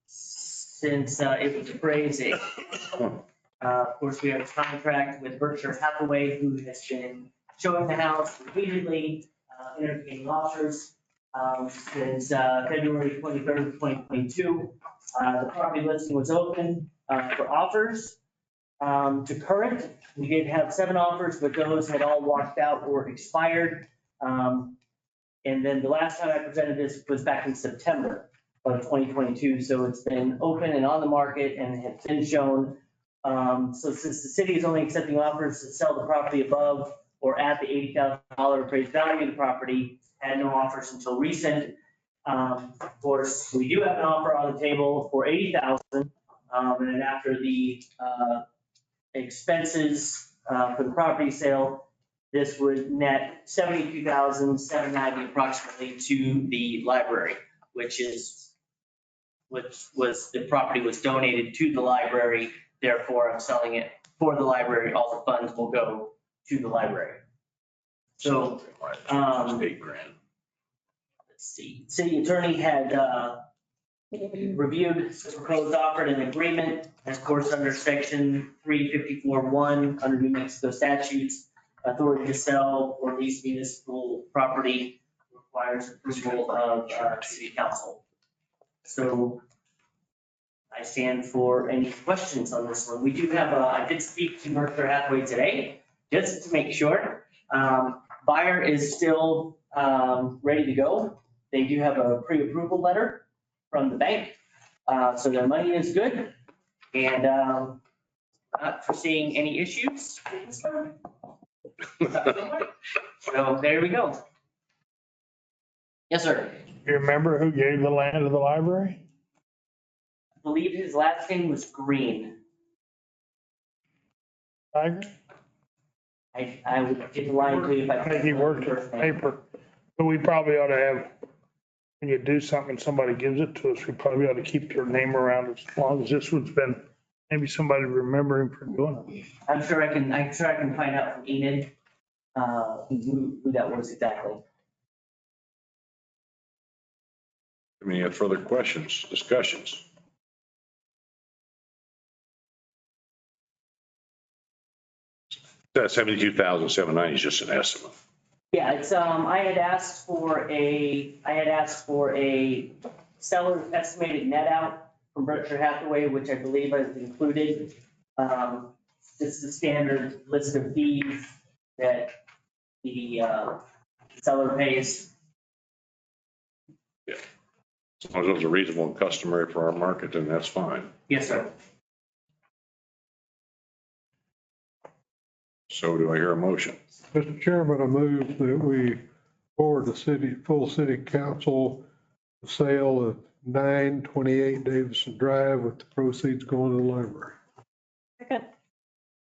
since it was appraised. Of course, we have a contract with Berkshire Hathaway, who has been showing the house repeatedly, entertaining offers since February 23rd, 2022. The property listing was open for offers. To current, we did have 7 offers, but those had all walked out or expired. And then the last time I presented this was back in September of 2022. So it's been open and on the market and has been shown. So since the city is only accepting offers to sell the property above or at the $80,000 appraised value of the property. Had no offers until recent. Of course, we do have an offer on the table for $80,000. And then after the expenses for the property sale, this would net $72,790 approximately to the library, which was, the property was donated to the library. Therefore, I'm selling it for the library. All the funds will go to the library. So, $8,000. let's see, city attorney had reviewed the proposed offer and agreement. Of course, under section 354-1, under New Mexico statutes, authority to sell or lease municipal property requires approval of city council. So I stand for any questions on this one. We do have, I did speak to Berkshire Hathaway today, just to make sure. Buyer is still ready to go. They do have a pre-approval letter from the bank. So their money is good. And not foreseeing any issues. So there we go. Yes, sir. You remember who gave the land to the library? I believe his last name was Green. Tiger? I would get the line to you if I. I think he worked at the paper. But we probably ought to have, when you do something, somebody gives it to us, we probably ought to keep their name around as long as this one's been, maybe somebody remember him for doing it. I'm sure I can find out from Enid, who that was exactly. Any further questions, discussions? That 72,790 is just an estimate. Yeah, it's, I had asked for a seller's estimated net out from Berkshire Hathaway, which I believe is included. Just the standard list of fees that the seller pays. Yeah. As long as those are reasonable and customary for our market, then that's fine. Yes, sir. So do I hear a motion? Mr. Chairman, I move that we forward the full city council the sale of 928 Davidson Drive with the proceeds going to the library. Second.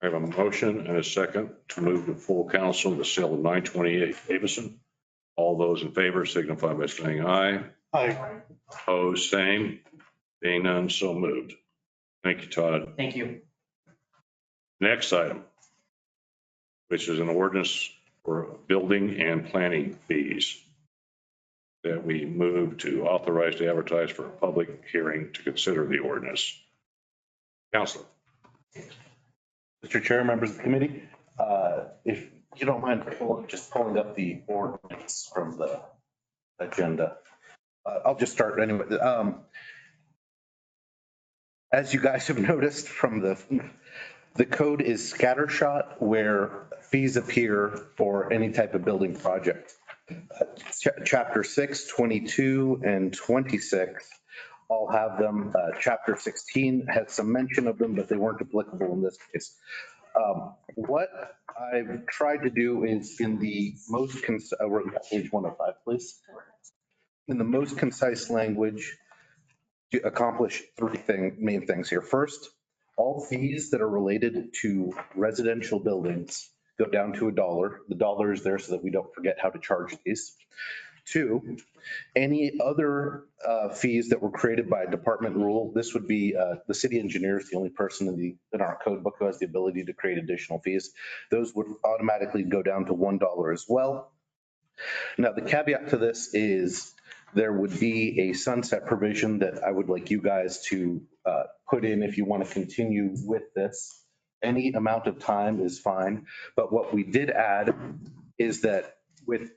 I have a motion and a second to move to full council the sale of 928 Davison. All those in favor signify by saying aye. Aye. Opposed, same. Being none, so moved. Thank you, Todd. Thank you. Next item, which is an ordinance for building and planning fees that we move to authorize to advertise for a public hearing to consider the ordinance. Counselor. Mr. Chair, members of the committee, if you don't mind just pulling up the ordinance from the agenda. I'll just start anyway. As you guys have noticed from the code is scattershot where fees appear for any type of building project. Chapter 6, 22, and 26 all have them. Chapter 16 had some mention of them, but they weren't applicable in this case. What I've tried to do is in the most, page 105, please. In the most concise language to accomplish three main things here. First, all fees that are related to residential buildings go down to $1. The dollar is there so that we don't forget how to charge these. Two, any other fees that were created by a department rule, this would be the city engineer is the only person in our code book who has the ability to create additional fees. Those would automatically go down to $1 as well. Now, the caveat to this is there would be a sunset provision that I would like you guys to put in if you want to continue with this. Any amount of time is fine. But what we did add is that with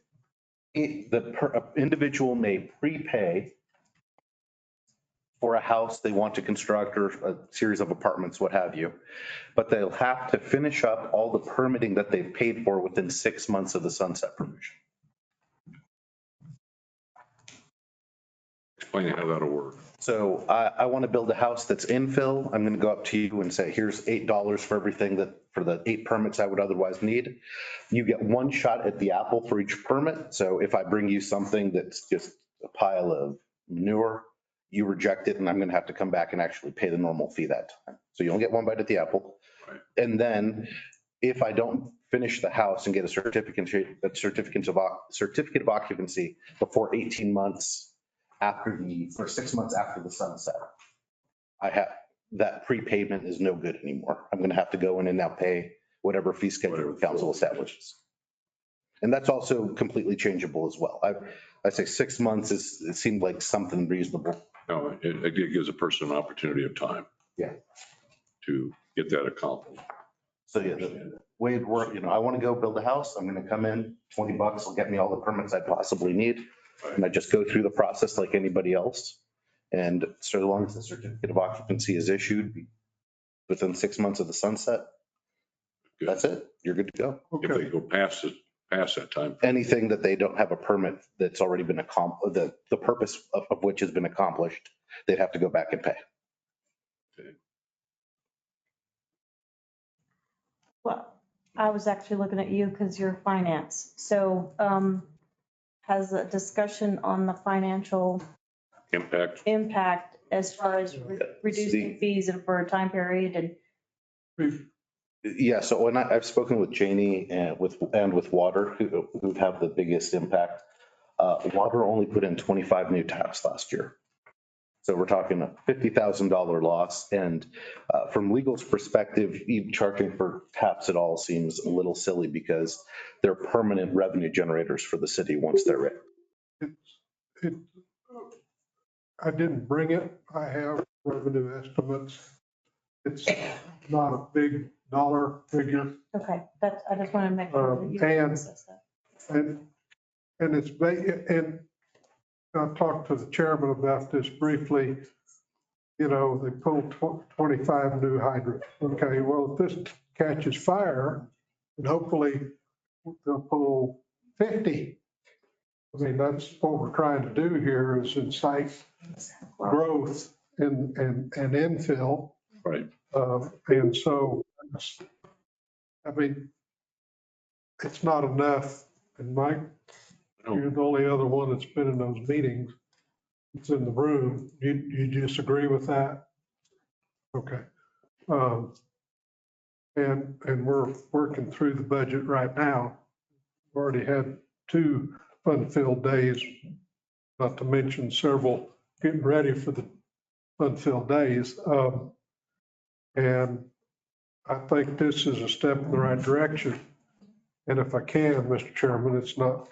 the individual may prepay for a house they want to construct or a series of apartments, what have you. But they'll have to finish up all the permitting that they've paid for within 6 months of the sunset provision. Explain how that'll work. So I want to build a house that's infill. I'm going to go up to you and say, here's $8 for everything for the 8 permits I would otherwise need. You get one shot at the apple for each permit. So if I bring you something that's just a pile of manure, you reject it and I'm going to have to come back and actually pay the normal fee that time. So you only get one bite at the apple. Right. And then if I don't finish the house and get a certificate of occupancy before 18 months for 6 months after the sunset, that prepayment is no good anymore. I'm going to have to go in and now pay whatever fee schedule the council establishes. And that's also completely changeable as well. I say 6 months it seemed like something reasonable. No, it gives a person an opportunity of time. Yeah. To get that accomplished. So yeah, the way it works, I want to go build a house. I'm going to come in, $20 will get me all the permits I possibly need. And I just go through the process like anybody else. And so long as the certificate of occupancy is issued within 6 months of the sunset, that's it. You're good to go. If they go past that time. Anything that they don't have a permit that's already been accomplished, the purpose of which has been accomplished, they'd have to go back and pay. Well, I was actually looking at you because you're finance. So has a discussion on the financial impact as far as reducing fees and for a time period and. Yeah, so when I've spoken with Janie and with Water, who have the biggest impact, Water only put in 25 new taps last year. So we're talking a $50,000 loss. And from legal's perspective, even charging for taps at all seems a little silly because they're permanent revenue generators for the city once they're in. I didn't bring it. I have revenue estimates. It's not a big dollar figure. Okay, I just want to make sure that you assess that. And it's, and I talked to the chairman about this briefly. They pulled 25 new hydrants. Okay, well, if this catches fire, and hopefully they'll pull 50. I mean, that's what we're trying to do here is incite growth and infill. Right. And so, I mean, it's not enough. And Mike, you're the only other one that's been in those meetings. It's in the room. You disagree with that? Okay. And we're working through the budget right now. We've already had 2 unfilled days, not to mention several getting ready for the unfilled days. And I think this is a step in the right direction. And if I can, Mr. Chairman, it's not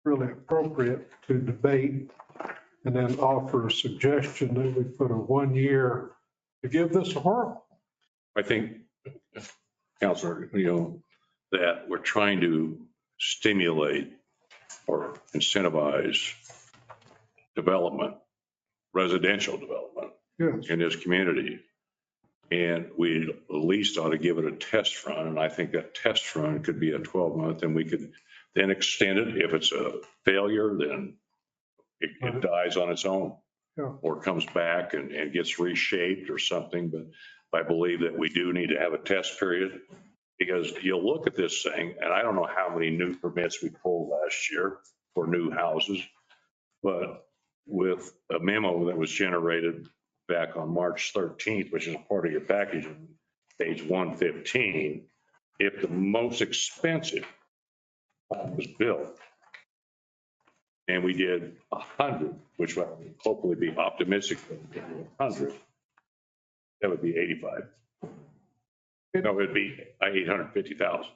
really appropriate to debate and then offer a suggestion that we put a 1 year to give this a whirl. I think, Counselor, that we're trying to stimulate or incentivize development, residential development in this community. And we at least ought to give it a test run. And I think that test run could be a 12-month and we could then extend it. If it's a failure, then it dies on its own or comes back and gets reshaped or something. But I believe that we do need to have a test period because you'll look at this thing and I don't know how many new permits we pulled last year for new houses, but with a memo that was generated back on March 13th, which is a part of your package, page 115, if the most expensive home was built and we did 100, which would hopefully be optimistic, 100, that would be 85. No, it'd be 850,000.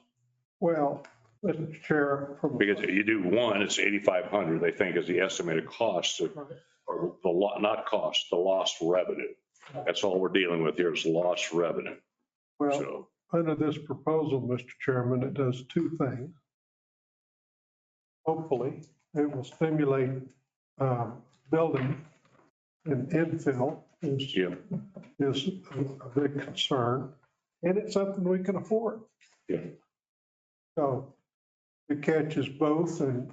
Well, Mr. Chair. Because if you do one, it's 8,500, they think is the estimated cost or not cost, the lost revenue. That's all we're dealing with here is lost revenue. Well, under this proposal, Mr. Chairman, it does 2 things. Hopefully, it will stimulate building and infill is a big concern. And it's something we can afford. Yeah. So it catches both and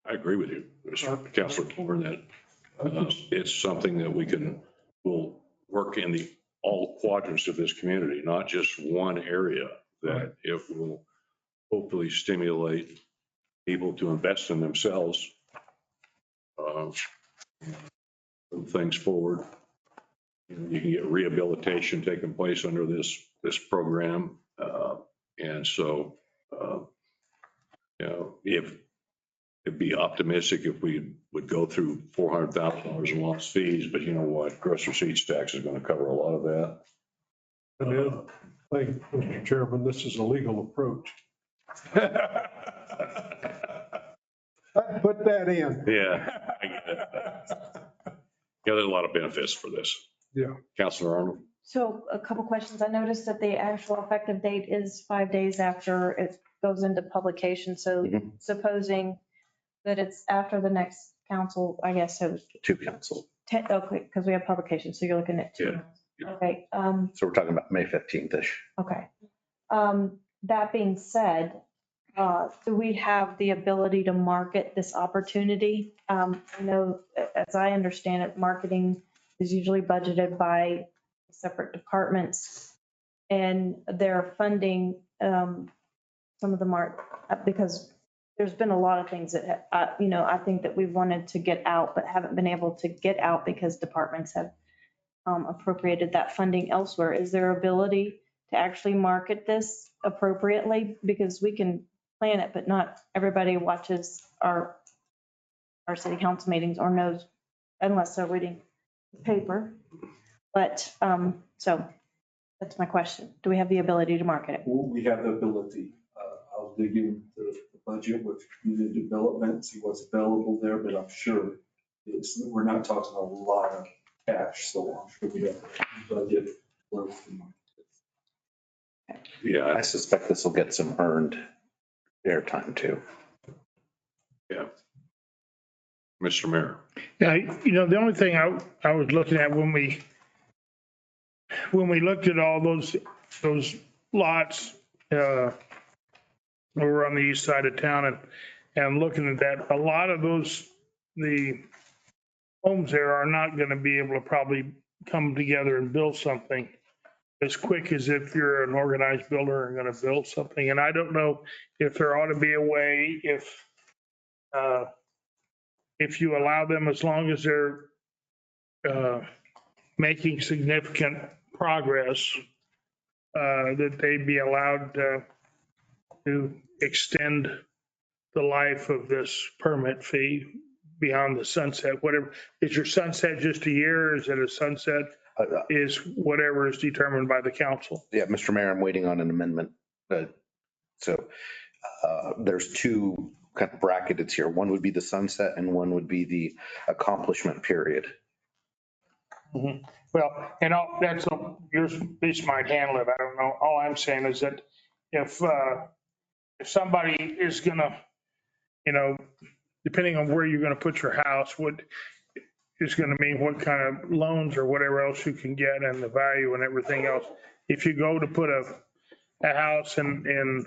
I agree with you, Mr. Councilor Corn, that it's something that will work in all quadrants of this community, not just one area, that it will hopefully stimulate people to invest in themselves, move things forward. You can get rehabilitation taking place under this program. And so, if it'd be optimistic if we would go through $400,000 in lost fees, but you know what? Gross receipts tax is going to cover a lot of that. And then, I think, Mr. Chairman, this is a legal approach. I'd put that in. Yeah. I get it. Yeah, there's a lot of benefits for this. Yeah. Councilor Arnold? So a couple questions. I noticed that the actual effective date is 5 days after it goes into publication. So supposing that it's after the next council, I guess, so Two council. okay, because we have publication, so you're looking at 2 months. Okay. So we're talking about May 15th-ish. Okay. That being said, do we have the ability to market this opportunity? I know, as I understand it, marketing is usually budgeted by separate departments, and they're funding some of the because there's been a lot of things that, I think that we've wanted to get out, but haven't been able to get out because departments have appropriated that funding elsewhere. Is there ability to actually market this appropriately? Because we can plan it, but not everybody watches our city council meetings or knows unless they're reading the paper. But, so that's my question. Do we have the ability to market it? We have the ability. I'll dig into the budget with community development, see what's available there, but I'm sure we're not talking a lot of cash, so I'm sure we have a budget. Yeah. I suspect this will get some earned airtime too. Yeah. Mr. Mayor. Yeah, the only thing I was looking at when we looked at all those lots over on the east side of town and looking at that, a lot of the homes there are not going to be able to probably come together and build something as quick as if you're an organized builder and going to build something. And I don't know if there ought to be a way if you allow them, as long as they're making significant progress, that they'd be allowed to extend the life of this permit fee beyond the sunset. Whatever, is your sunset just a year? Is it a sunset? Is whatever is determined by the council? Yeah, Mr. Mayor, I'm waiting on an amendment. So there's two kind of bracketed here. One would be the sunset and one would be the accomplishment period. Mm-hmm. Well, and that's your piece might handle it. I don't know. All I'm saying is that if somebody is gonna, depending on where you're gonna put your house, what is gonna mean what kind of loans or whatever else you can get and the value and everything else. If you go to put a house in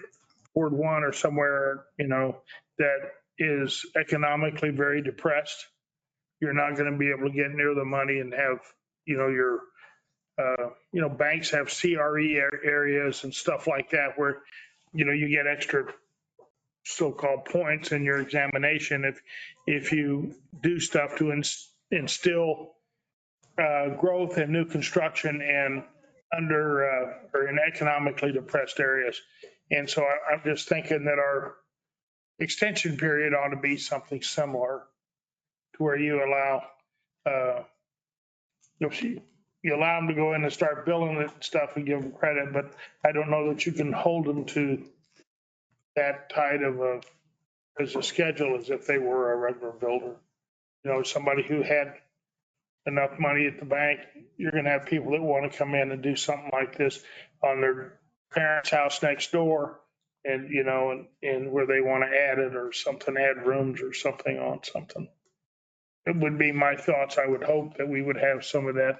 Ward 1 or somewhere, that is economically very depressed, you're not going to be able to get near the money and have, your, banks have CRE areas and stuff like that where, you get extra so-called points in your examination if you do stuff to instill growth and new construction and or in economically depressed areas. And so I'm just thinking that our extension period ought to be something similar to where you allow, you allow them to go in and start building it and stuff and give them credit, but I don't know that you can hold them to that tight of a schedule as if they were a regular builder. Somebody who had enough money at the bank, you're going to have people that want to come in and do something like this on their parents' house next door and, and where they want to add it or something, add rooms or something on something. It would be my thoughts. I would hope that we would have some of that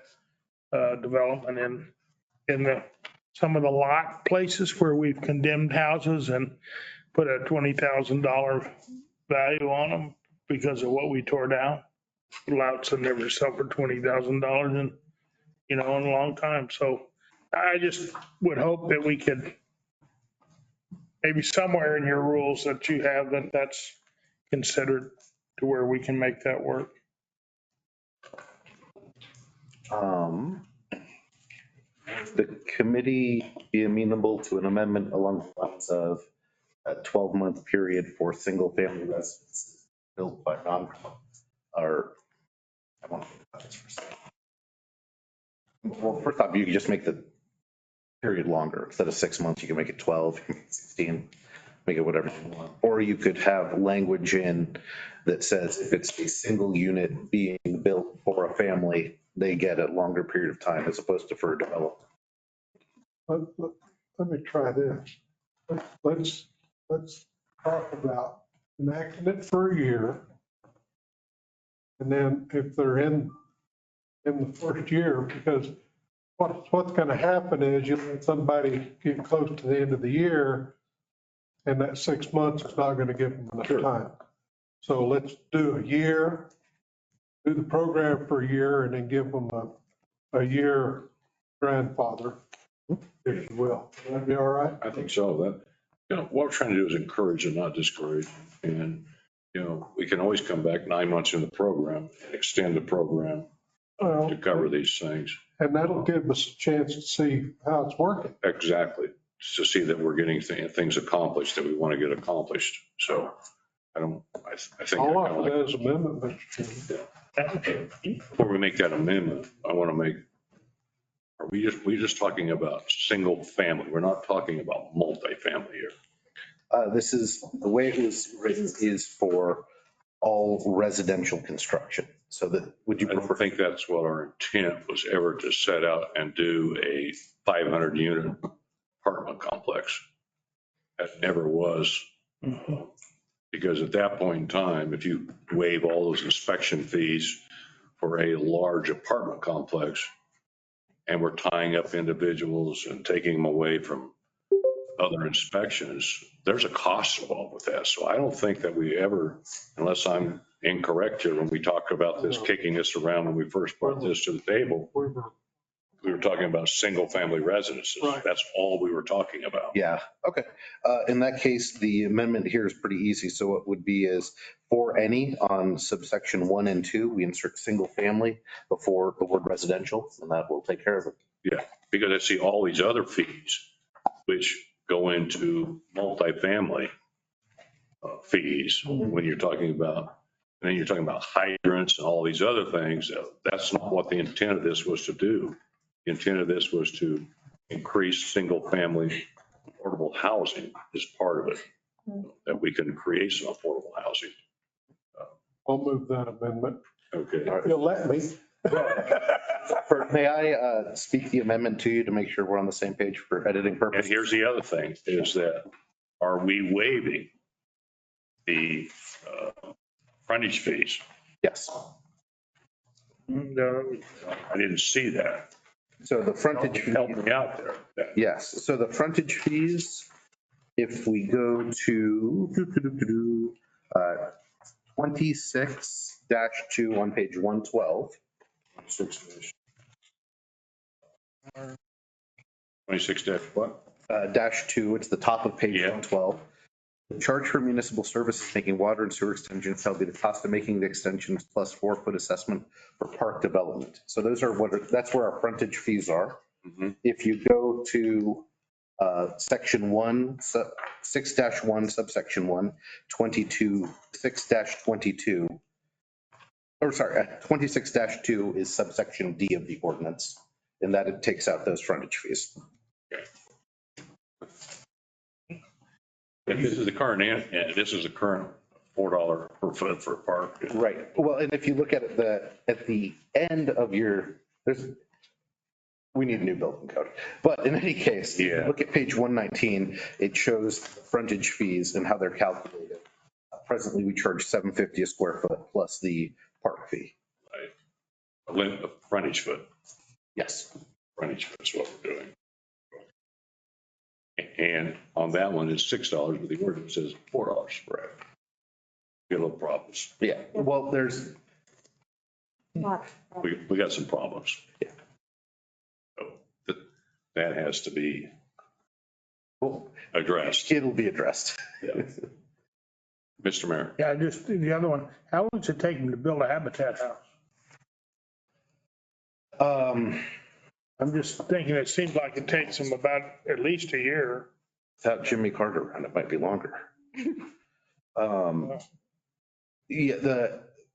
development in some of the lot places where we've condemned houses and put a $20,000 value on them because of what we tore down. Lots have never sell for $20,000 in, in a long time. So I just would hope that we could, maybe somewhere in your rules that you have that's considered to where we can make that work. The committee be amenable to an amendment along the lines of a 12-month period for single-family residences built by non, or, I want to think about this for a second. Well, first off, you can just make the period longer. Instead of 6 months, you can make it 12, you can make it 16, make it whatever you want. Or you could have language in that says if it's a single unit being built for a family, they get a longer period of time as opposed to for a development. Let me try this. Let's talk about enacting it for a year. And then if they're in the first year, because what's going to happen is you'll let somebody get close to the end of the year, and that 6 months is not going to give them enough time. So let's do a year, do the program for a year, and then give them a year grandfather, if you will. Would that be all right? I think so. What we're trying to do is encourage and not discourage. And, we can always come back 9 months in the program and extend the program to cover these things. And that'll give us a chance to see how it's working. Exactly. To see that we're getting things accomplished that we want to get accomplished. So I think. I'll offer that as an amendment, Mr. Chairman. Before we make that amendment, I want to make, are we just talking about single family? We're not talking about multifamily here. This is, the way it was written is for all residential construction. So that, would you I prefer? don't think that's what our intent was ever to set out and do a 500 unit apartment complex. That never was. Because at that point in time, if you waive all those inspection fees for a large apartment complex, and we're tying up individuals and taking them away from other inspections, there's a cost involved with that. So I don't think that we ever, unless I'm incorrect here, when we talk about this, kicking this around when we first brought this to the table, we were talking about single family residences. Right. That's all we were talking about. Yeah, okay. In that case, the amendment here is pretty easy. So what would be is for any on subsection 1 and 2, we insert single family before the word residential, and that will take care of it. Yeah, because I see all these other fees, which go into multifamily fees when you're talking about, and then you're talking about hydrants and all these other things. That's not what the intent of this was to do. The intent of this was to increase single family affordable housing as part of it, that we can create some affordable housing. I'll move that amendment. Okay. You'll let me. May I speak the amendment to you to make sure we're on the same page for editing purposes? And here's the other thing is that, are we waiving the frontage fees? Yes. No, I didn't see that. So the frontage. Help me out there. Yes, so the frontage fees, if we go to 26-2 on page 112. 26 what? -2, it's the top of page 112. The charge for municipal services making water and sewer extensions shall be the cost of making the extensions plus 4-foot assessment for park development. So those are that's where our frontage fees are. If you go to section 1, 6-1, subsection 1, 6-22, or sorry, 26-2 is subsection D of the ordinance, and that it takes out those frontage fees. And this is the current, and this is the current $4 per foot for a park. Right. Well, and if you look at it, at the end of your, we need a new building code. But in any case, look at page 119. It shows frontage fees and how they're calculated. Presently, we charge $7.50 a square foot plus the park fee. Right. A frontage foot. Yes. Frontage foot is what we're doing. And on that one, it's $6, but the ordinance says $4. Right. Get a little problems. Yeah, well, there's, We got some problems. Yeah. So that has to be well, addressed. it'll be addressed. Yeah. Mr. Mayor. Yeah, just the other one, how long does it take them to build a Habitat house? I'm just thinking, it seems like it takes them about at least a year. Without Jimmy Carter around, it might be longer. Yeah,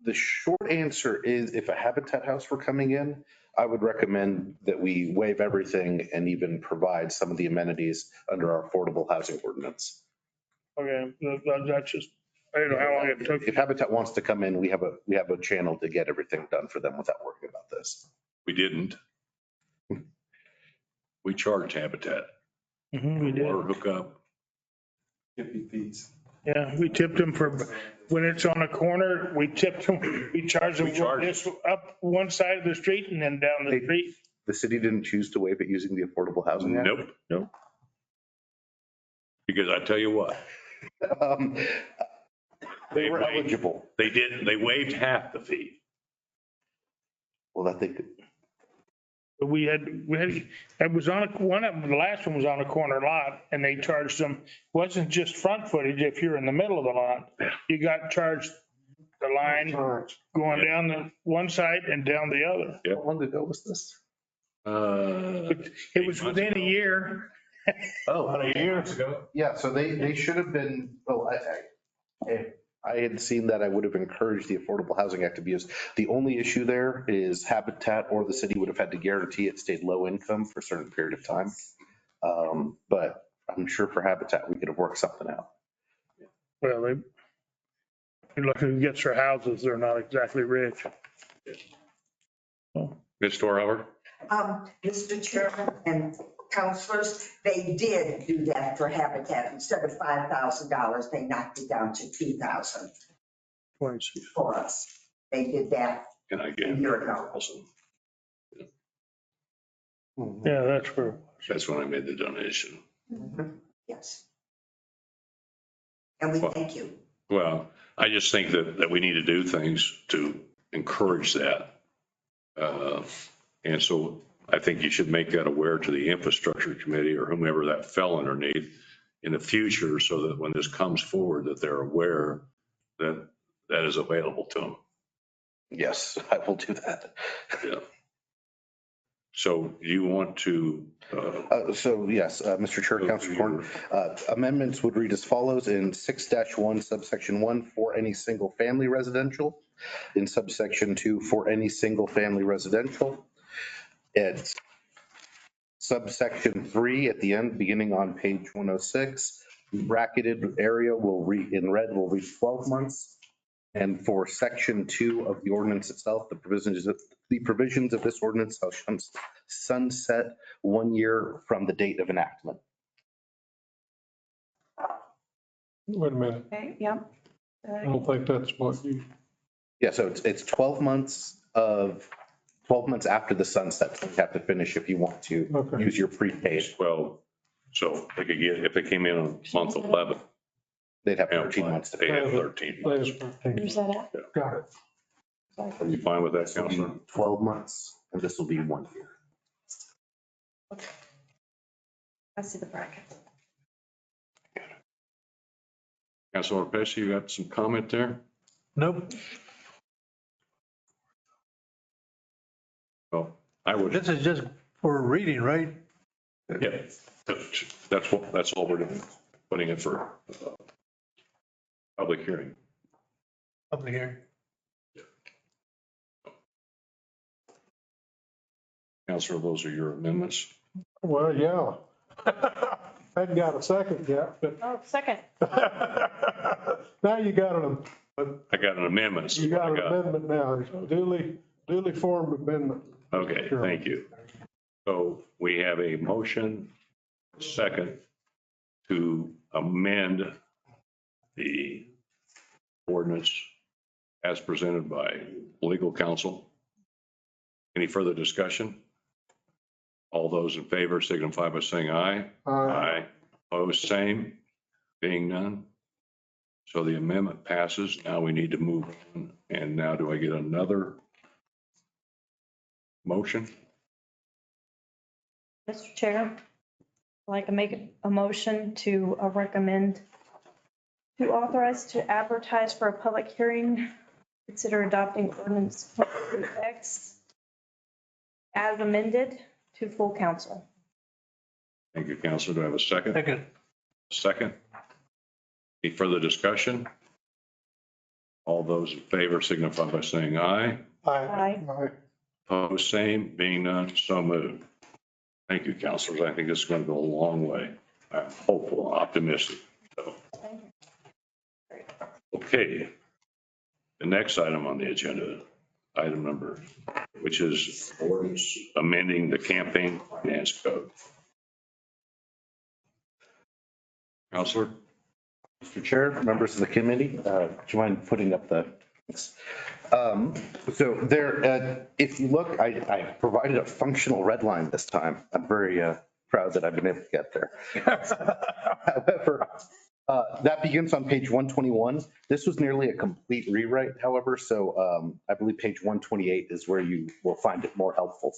the short answer is if a Habitat house were coming in, I would recommend that we waive everything and even provide some of the amenities under our affordable housing ordinance. Okay, that's just, I don't know how long it took. If Habitat wants to come in, we have a channel to get everything done for them without worrying about this. We didn't. We charged Habitat. We did. Water hookup. Yeah, we tipped them for, when it's on a corner, we tipped them, we charged them We charged just up one side of the street and then down the street. The city didn't choose to waive it using the Affordable Housing Act? Nope. Because I tell you what, They were eligible. they waived half the fee. Well, that they could. But we had, it was on one of them, the last one was on a corner lot and they charged them, wasn't just front footage. If you're in the middle of the lot, you got charged the line going down the one side and down the other. How long ago was this? It was within a year. Oh, About a year ago. Yeah, so they should have been, well, if I had seen that, I would have encouraged the Affordable Housing Act to be used. The only issue there is Habitat or the city would have had to guarantee it stayed low income for a certain period of time. But I'm sure for Habitat, we could have worked something out. Well, you look who gets their houses, they're not exactly rich. Ms. Storhour? Mr. Chairman and councilors, they did do that for Habitat. Instead of $5,000, they knocked it down to $2,000 for us. They did that Can I a get year ago. Yeah, that's where. That's when I made the donation. Yes. And we thank you. Well, I just think that we need to do things to encourage that. And so I think you should make that aware to the infrastructure committee or whomever that fell underneath in the future so that when this comes forward, that they're aware that that is available to them. Yes, I will do that. Yeah. So you want to? So yes, Mr. Chair, Councilor Horn, amendments would read as follows in 6-1 subsection 1 for any single family residential, in subsection 2 for any single family residential. It's subsection 3 at the end, beginning on page 106, bracketed area will read in red will read 12 months. And for section 2 of the ordinance itself, the provisions of this ordinance shall sunset 1 year from the date of enactment. Wait a minute. Okay, yep. I don't think that's what you, Yeah, so it's 12 months after the sunset. So you have to finish if you want to use your prepaid. Well, so they could get, if they came in on month 11. They'd have 13 months to They pay. have 13 months. Where's that at? got it. Are you fine with that, Councilor? 12 months, and this will be 1 year. I see the bracket. Councilor Pesci, you got some comment there? Nope. Well, I would. This is just for reading, right? Yeah, that's all we're doing, putting it for public hearing. Public hearing. Councilor, those are your amendments. Well, yeah. Hadn't got a second yet, but Oh, second. now you got I got an amendment. you got an amendment now. Duly formed amendment. Okay, thank you. So we have a motion, second, to amend the ordinance as presented by legal counsel. Any further discussion? All those in favor signify by saying aye. Aye. Opposed, same. Being none. So the amendment passes. Now we need to move on. And now do I get another motion? Mr. Chair, I'd like to make a motion to recommend to authorize to advertise for a public hearing, consider adopting ordinance X as amended to full council. Thank you, Counselor. Do I have a second? Second. Second. Any further discussion? All those in favor signify by saying aye. Aye. Opposed, same. Being none, so moved. Thank you, councilors. I think this is going to go a long way. I'm hopeful, optimistic. So, okay. The next item on the agenda, item number, which is ordinance amending the campaign finance code. Counselor? Mr. Chair, members of the committee, do you mind putting up the, so there, if you look, I provided a functional red line this time. I'm very proud that I've been able to get there. However, that begins on page 121. This was nearly a complete rewrite, however, so I believe page 128 is where you will find it more helpful.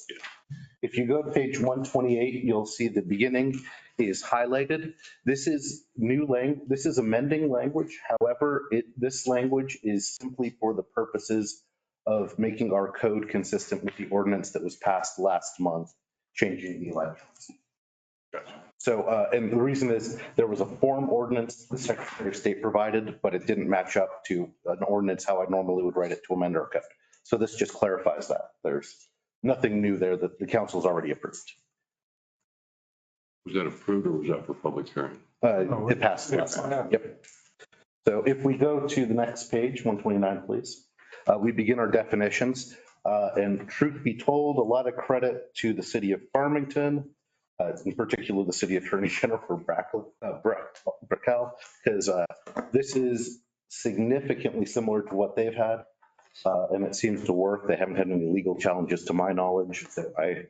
If you go to page 128, you'll see the beginning is highlighted. This is this is amending language. However, this language is simply for the purposes of making our code consistent with the ordinance that was passed last month, changing the elections. So, and the reason is there was a form ordinance the Secretary of State provided, but it didn't match up to an ordinance how I normally would write it to amend our code. So this just clarifies that. There's nothing new there that the council's already approved. Was that approved or was that for public hearing? It passed last month. Yep. So if we go to the next page, 129, please. We begin our definitions. And truth be told, a lot of credit to the city of Farmington, in particular the city attorney Jennifer Brackel, because this is significantly similar to what they've had. And it seems to work. They haven't had any legal challenges to my knowledge. So I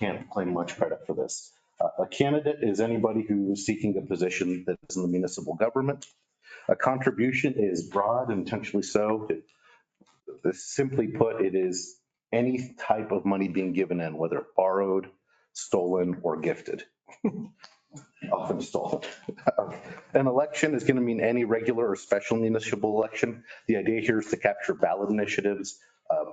can't claim much credit for this. A candidate is anybody who is seeking a position that is in the municipal government. A contribution is broad, intentionally so. Simply put, it is any type of money being given in, whether borrowed, stolen, or gifted. Often stolen. An election is going to mean any regular or special municipal election. The idea here is to capture ballot initiatives.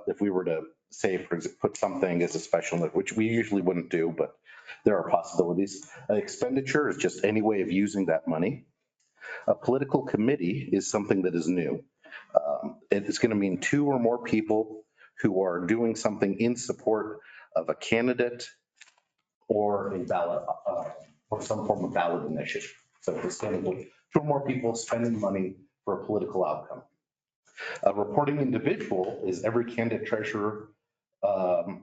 If we were to say, for example, put something as a special, which we usually wouldn't do, but there are possibilities. An expenditure is just any way of using that money. A political committee is something that is new. It's going to mean two or more people who are doing something in support of a candidate or a ballot or some form of ballot initiative. So it's going to be two or more people spending money for a political outcome. A reporting individual is every candidate treasurer of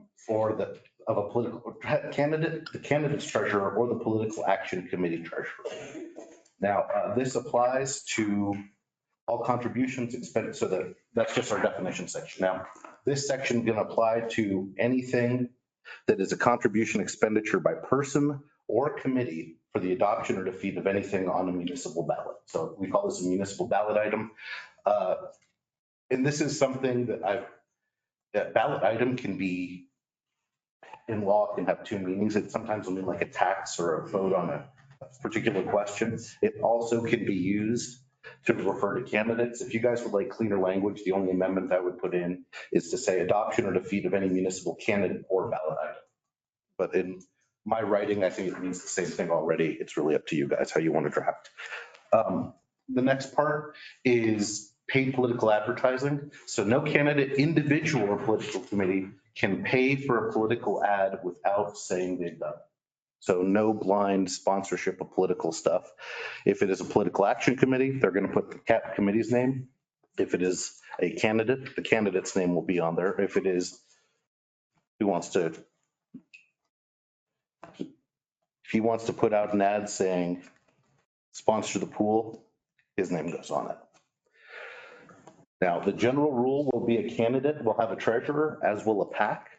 a political candidate, the candidate's treasurer, or the political action committee treasurer. Now, this applies to all contributions expended. So that's just our definition section. Now, this section is going to apply to anything that is a contribution expenditure by person or committee for the adoption or defeat of anything on a municipal ballot. So we call this a municipal ballot item. And this is something that ballot item can be, in law, can have two meanings. It sometimes will mean like a tax or a vote on a particular question. It also can be used to refer to candidates. If you guys would like cleaner language, the only amendment I would put in is to say adoption or defeat of any municipal candidate or ballot item. But in my writing, I think it means the same thing already. It's really up to you guys how you want to draft. The next part is paid political advertising. So no candidate, individual, or political committee can pay for a political ad without saying they've done it. So no blind sponsorship of political stuff. If it is a political action committee, they're going to put the committee's name. If it is a candidate, the candidate's name will be on there. If it is, if he wants to put out an ad saying sponsor the pool, his name goes on it. Now, the general rule will be a candidate will have a treasurer, as will a PAC.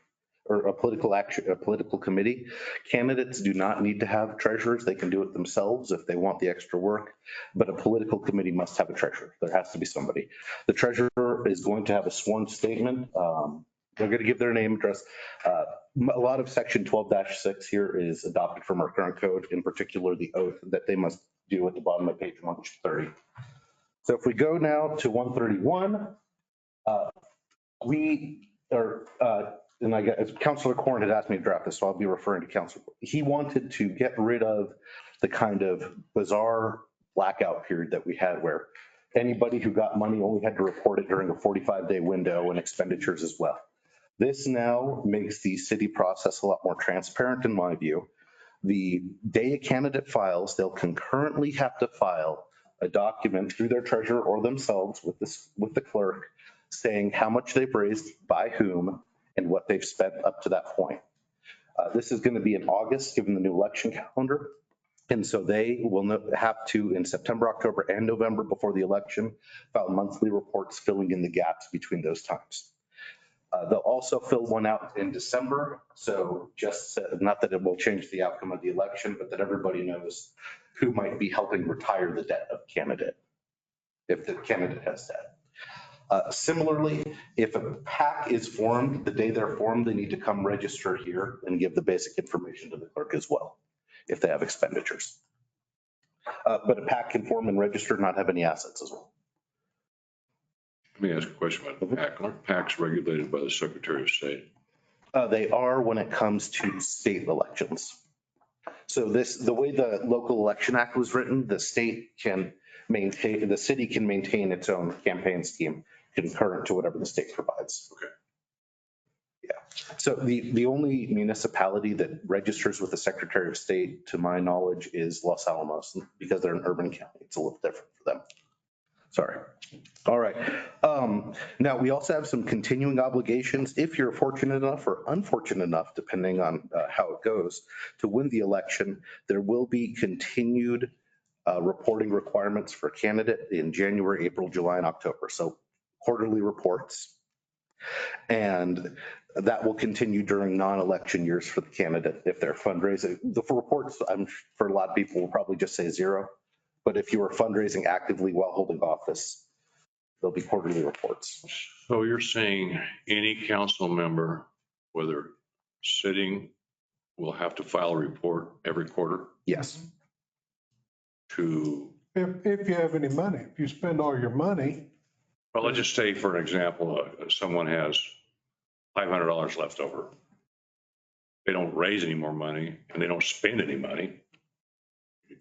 or a political committee. Candidates do not need to have treasurers. They can do it themselves if they want the extra work. But a political committee must have a treasurer. There has to be somebody. The treasurer is going to have a sworn statement. They're going to give their name, address. A lot of section 12-6 here is adopted from our current code, in particular the oath that they must do at the bottom of page 130. So if we go now to 131, and I guess Councilor Corn had asked me to draft this, so I'll be referring to Councilor. He wanted to get rid of the kind of bizarre blackout period that we had where anybody who got money only had to report it during a 45-day window and expenditures as well. This now makes the city process a lot more transparent in my view. The day a candidate files, they'll concurrently have to file a document through their treasurer or themselves with the clerk saying how much they've raised, by whom, and what they've spent up to that point. This is going to be in August, given the new election calendar. And so they will have to, in September, October, and November before the election, file monthly reports filling in the gaps between those times. They'll also fill one out in December. So just not that it will change the outcome of the election, but that everybody knows who might be helping retire the debt of candidate, if the candidate has debt. Similarly, if a PAC is formed, the day they're formed, they need to come register here and give the basic information to the clerk as well, if they have expenditures. But a PAC can form and register, not have any assets as well. Let me ask a question about the PAC. Aren't PACs regulated by the Secretary of State? They are when it comes to state elections. So the way the Local Election Act was written, the city can maintain its own campaign scheme concurrent to whatever the state provides. Okay. Yeah. So the only municipality that registers with the Secretary of State, to my knowledge, is Los Alamos, because they're an urban county. It's a little different for them. Sorry. All right. Now, we also have some continuing obligations. If you're fortunate enough or unfortunate enough, depending on how it goes, to win the election, there will be continued reporting requirements for candidate in January, April, July, and October. So quarterly reports. And that will continue during non-election years for the candidate if they're fundraising. The reports, for a lot of people, will probably just say zero. But if you are fundraising actively while holding office, there'll be quarterly reports. So you're saying any council member, whether sitting, will have to file a report every quarter? Yes. If you have any money, if you spend all your money. Well, let's just say, for an example, someone has $500 left over. They don't raise any more money and they don't spend any money.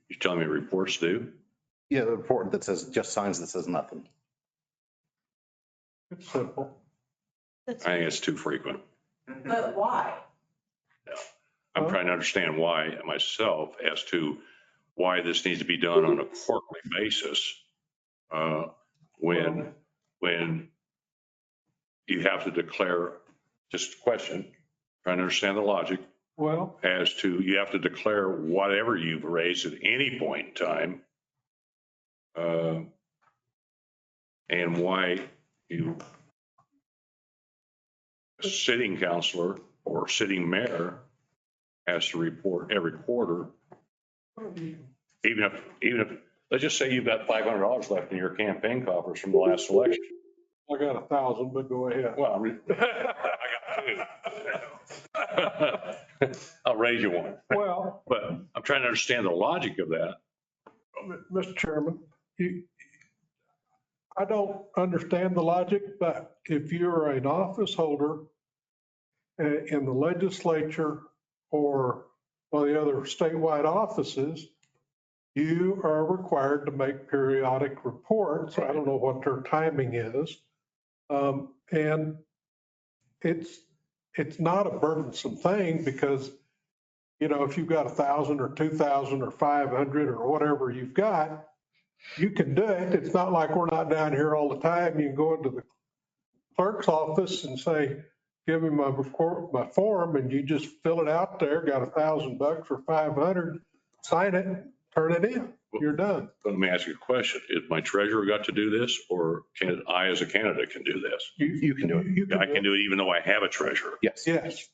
You're telling me reports do? Yeah, the report that says, just signs that says nothing. It's simple. I think it's too frequent. But why? I'm trying to understand why myself as to why this needs to be done on a quarterly basis when you have to declare, just a question, trying to understand the logic. Well, as to you have to declare whatever you've raised at any point in time, and why a sitting councilor or sitting mayor has to report every quarter, even if let's just say you've got $500 left in your campaign coffers from the last election. I got 1,000, but go ahead. Well, I got 2. I'll raise you one. Well, but I'm trying to understand the logic of that. Mr. Chairman, I don't understand the logic, but if you're an office holder in the legislature or one of the other statewide offices, you are required to make periodic reports. I don't know what their timing is. And it's not a burdensome thing because, you know, if you've got 1,000 or 2,000 or 500 or whatever you've got, you can do it. It's not like we're not down here all the time. You can go into the clerk's office and say, give me my form, and you just fill it out there, got $1,000 or 500, sign it, turn it in. You're done. But let me ask you a question. Is my treasurer got to do this, or can I as a candidate can do this? You can do it. I can do it even though I have a treasurer. Yes. Yes.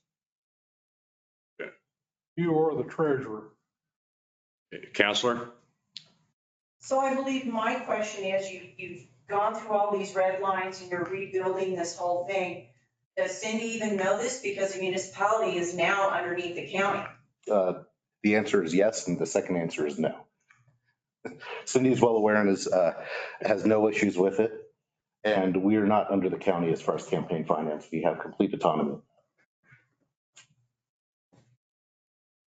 You or the treasurer. Counselor? So I believe my question is, you've gone through all these red lines and you're rebuilding this whole thing. Does Cindy even know this? Because the municipality is now underneath the county. The answer is yes, and the second answer is no. Cindy is well aware and has no issues with it. And we are not under the county as far as campaign finance. We have complete autonomy.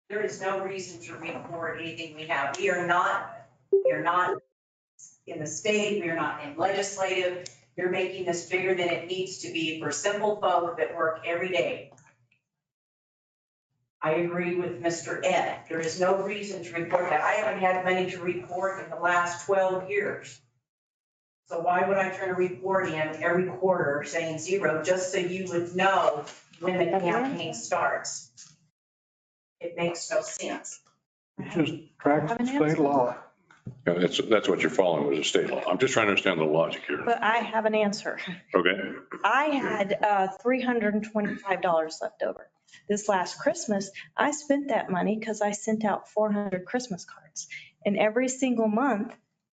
There is no reason to report anything we have. We are not in the state, we are not in legislative. You're making this bigger than it needs to be for simple folk that work every day. I agree with Mr. Ed. There is no reason to report that. I haven't had money to report in the last 12 years. So why would I turn a report in every quarter saying zero, just so you would know when the campaign starts? It makes no sense. It just tracks the state law. Yeah, that's what you're following with the state law. I'm just trying to understand the logic here. But I have an answer. Okay. I had $325 left over. This last Christmas, I spent that money because I sent out 400 Christmas cards. And every single month,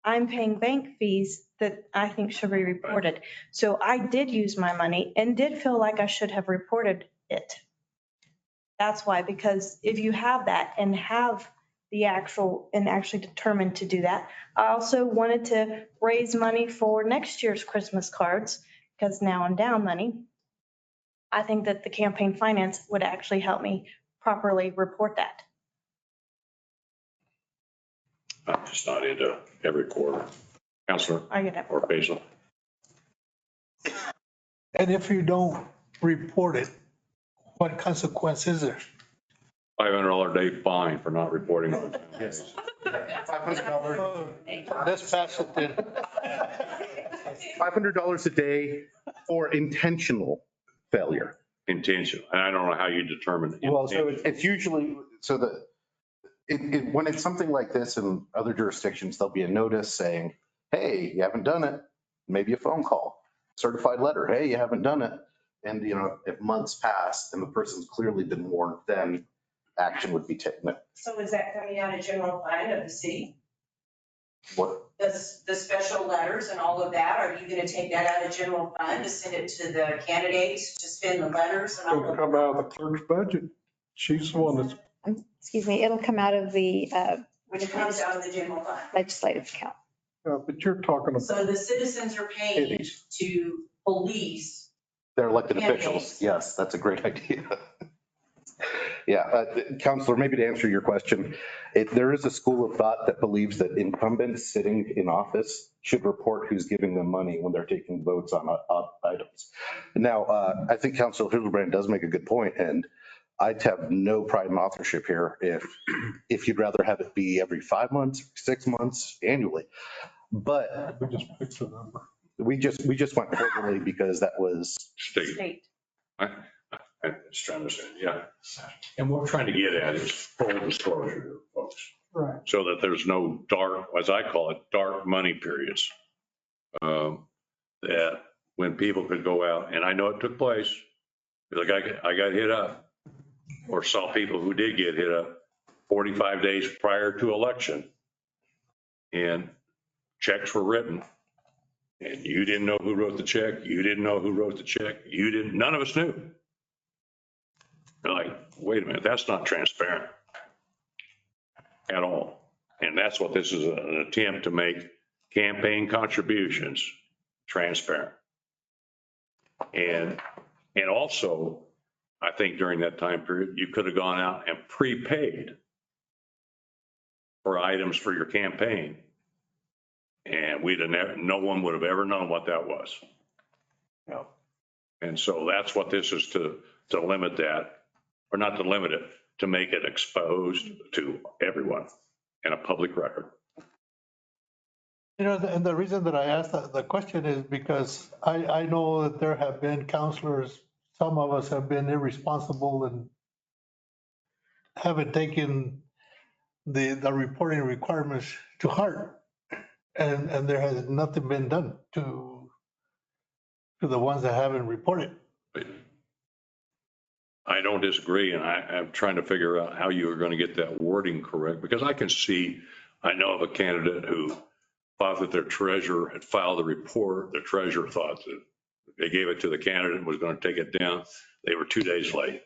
I'm paying bank fees that I think should be reported. So I did use my money and did feel like I should have reported it. That's why, because if you have that and have the actually determined to do that. I also wanted to raise money for next year's Christmas cards because now I'm down money. I think that the campaign finance would actually help me properly report that. I'm just not into every quarter. Counselor I get it. or Basil? And if you don't report it, what consequence is there? $500 day fine for not reporting on it. Yes. $500. Let's pass it then. $500 a day for intentional failure. Intentional. And I don't know how you determine. Well, so it's usually, so when it's something like this in other jurisdictions, there'll be a notice saying, hey, you haven't done it. Maybe a phone call, certified letter. Hey, you haven't done it. And, if months pass and the person's clearly been warned, then action would be taken. So is that coming out of general fund of the city? What? The special letters and all of that, are you going to take that out of general fund to send it to the candidates to spend the letters and all It'll of come out of the clerk's budget. She's the one that's, Excuse me, it'll come out of the which comes out of the general fund? legislative account. but you're talking about. So the citizens are paying to police. They're elected officials. Yes, that's a great idea. Yeah, Counselor, maybe to answer your question, there is a school of thought that believes that incumbents sitting in office should report who's giving them money when they're taking votes on items. Now, I think Counselor Hildebrand does make a good point, and I'd have no pride in authorship here if you'd rather have it be every 5 months, 6 months, annually. But we just picked a number. We just went quarterly because that was state. I'm just trying to say, yeah. And what we're trying to get at is full disclosure, folks. Right. So that there's no dark, as I call it, dark money periods. That when people could go out, and I know it took place, like I got hit up or saw people who did get hit up 45 days prior to election and checks were written and you didn't know who wrote the check. You didn't know who wrote the check. None of us knew. They're like, wait a minute, that's not transparent at all. And that's what this is, an attempt to make campaign contributions transparent. And also, I think during that time period, you could have gone out and prepaid for items for your campaign. And no one would have ever known what that was. No. And so that's what this is to limit that, or not to limit it, to make it exposed to everyone in a public record. And the reason that I asked the question is because I know that there have been counselors, some of us have been irresponsible and haven't taken the reporting requirements to heart. And there has nothing been done to the ones that haven't reported. I don't disagree, and I'm trying to figure out how you are going to get that wording correct, because I know of a candidate who thought that their treasurer had filed the report. The treasurer thought that they gave it to the candidate and was going to take it down. They were 2 days late.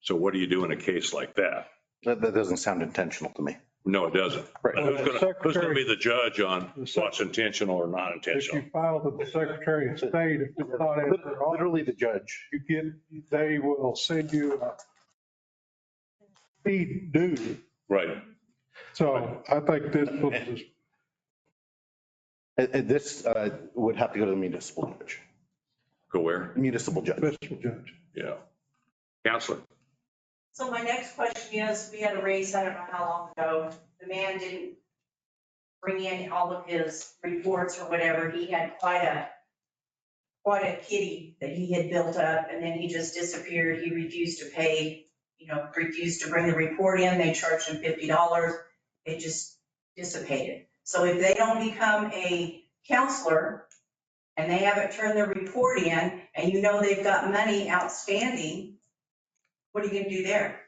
So what do you do in a case like that? That doesn't sound intentional to me. No, it doesn't. Right. But who's going to be the judge on what's intentional or not If intentional? you file with the Secretary of State, if it's not in their office, Literally the judge. they will send you a fee due. Right. So I think this was just This would have to go to the municipal judge. Go where? Municipal judge. municipal judge. Yeah. Counselor? So my next question is, we had a race, I don't know how long ago, the man didn't bring in all of his reports or whatever. He had quite a kitty that he had built up, and then he just disappeared. He refused to pay, refused to bring the report in. They charged him $50. It just dissipated. So if they don't become a counselor and they haven't turned their report in, and they've got money outstanding, what are you gonna do there?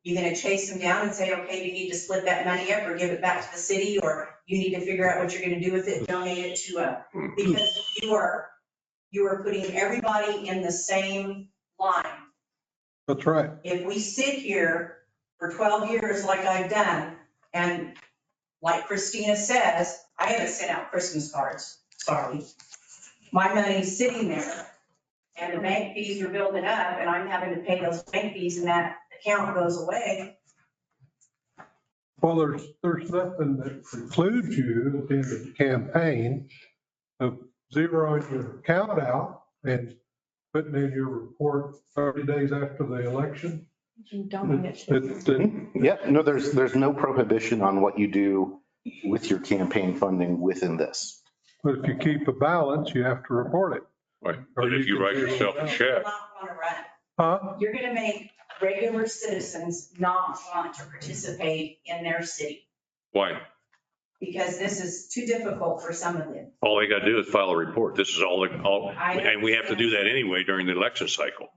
You gonna chase them down and say, okay, you need to split that money up or give it back to the city, or you need to figure out what you're gonna do with it, donate it to because you are putting everybody in the same line. That's right. If we sit here for 12 years like I've done, and like Christina says, I haven't sent out Christmas cards, sorry. My money's sitting there and the bank fees are building up and I'm having to pay those bank fees and that account goes away. Well, there's nothing that precludes you at the end of the campaign of zeroing your account out and putting in your report 30 days after the election. Yeah, no, there's no prohibition on what you do with your campaign funding within this. But if you keep a balance, you have to report it. Right. But if you write yourself a check. You're gonna make regular citizens not want to participate in their city Why? because this is too difficult for some of them. All they got to do is file a report. This is and we have to do that anyway during the election cycle.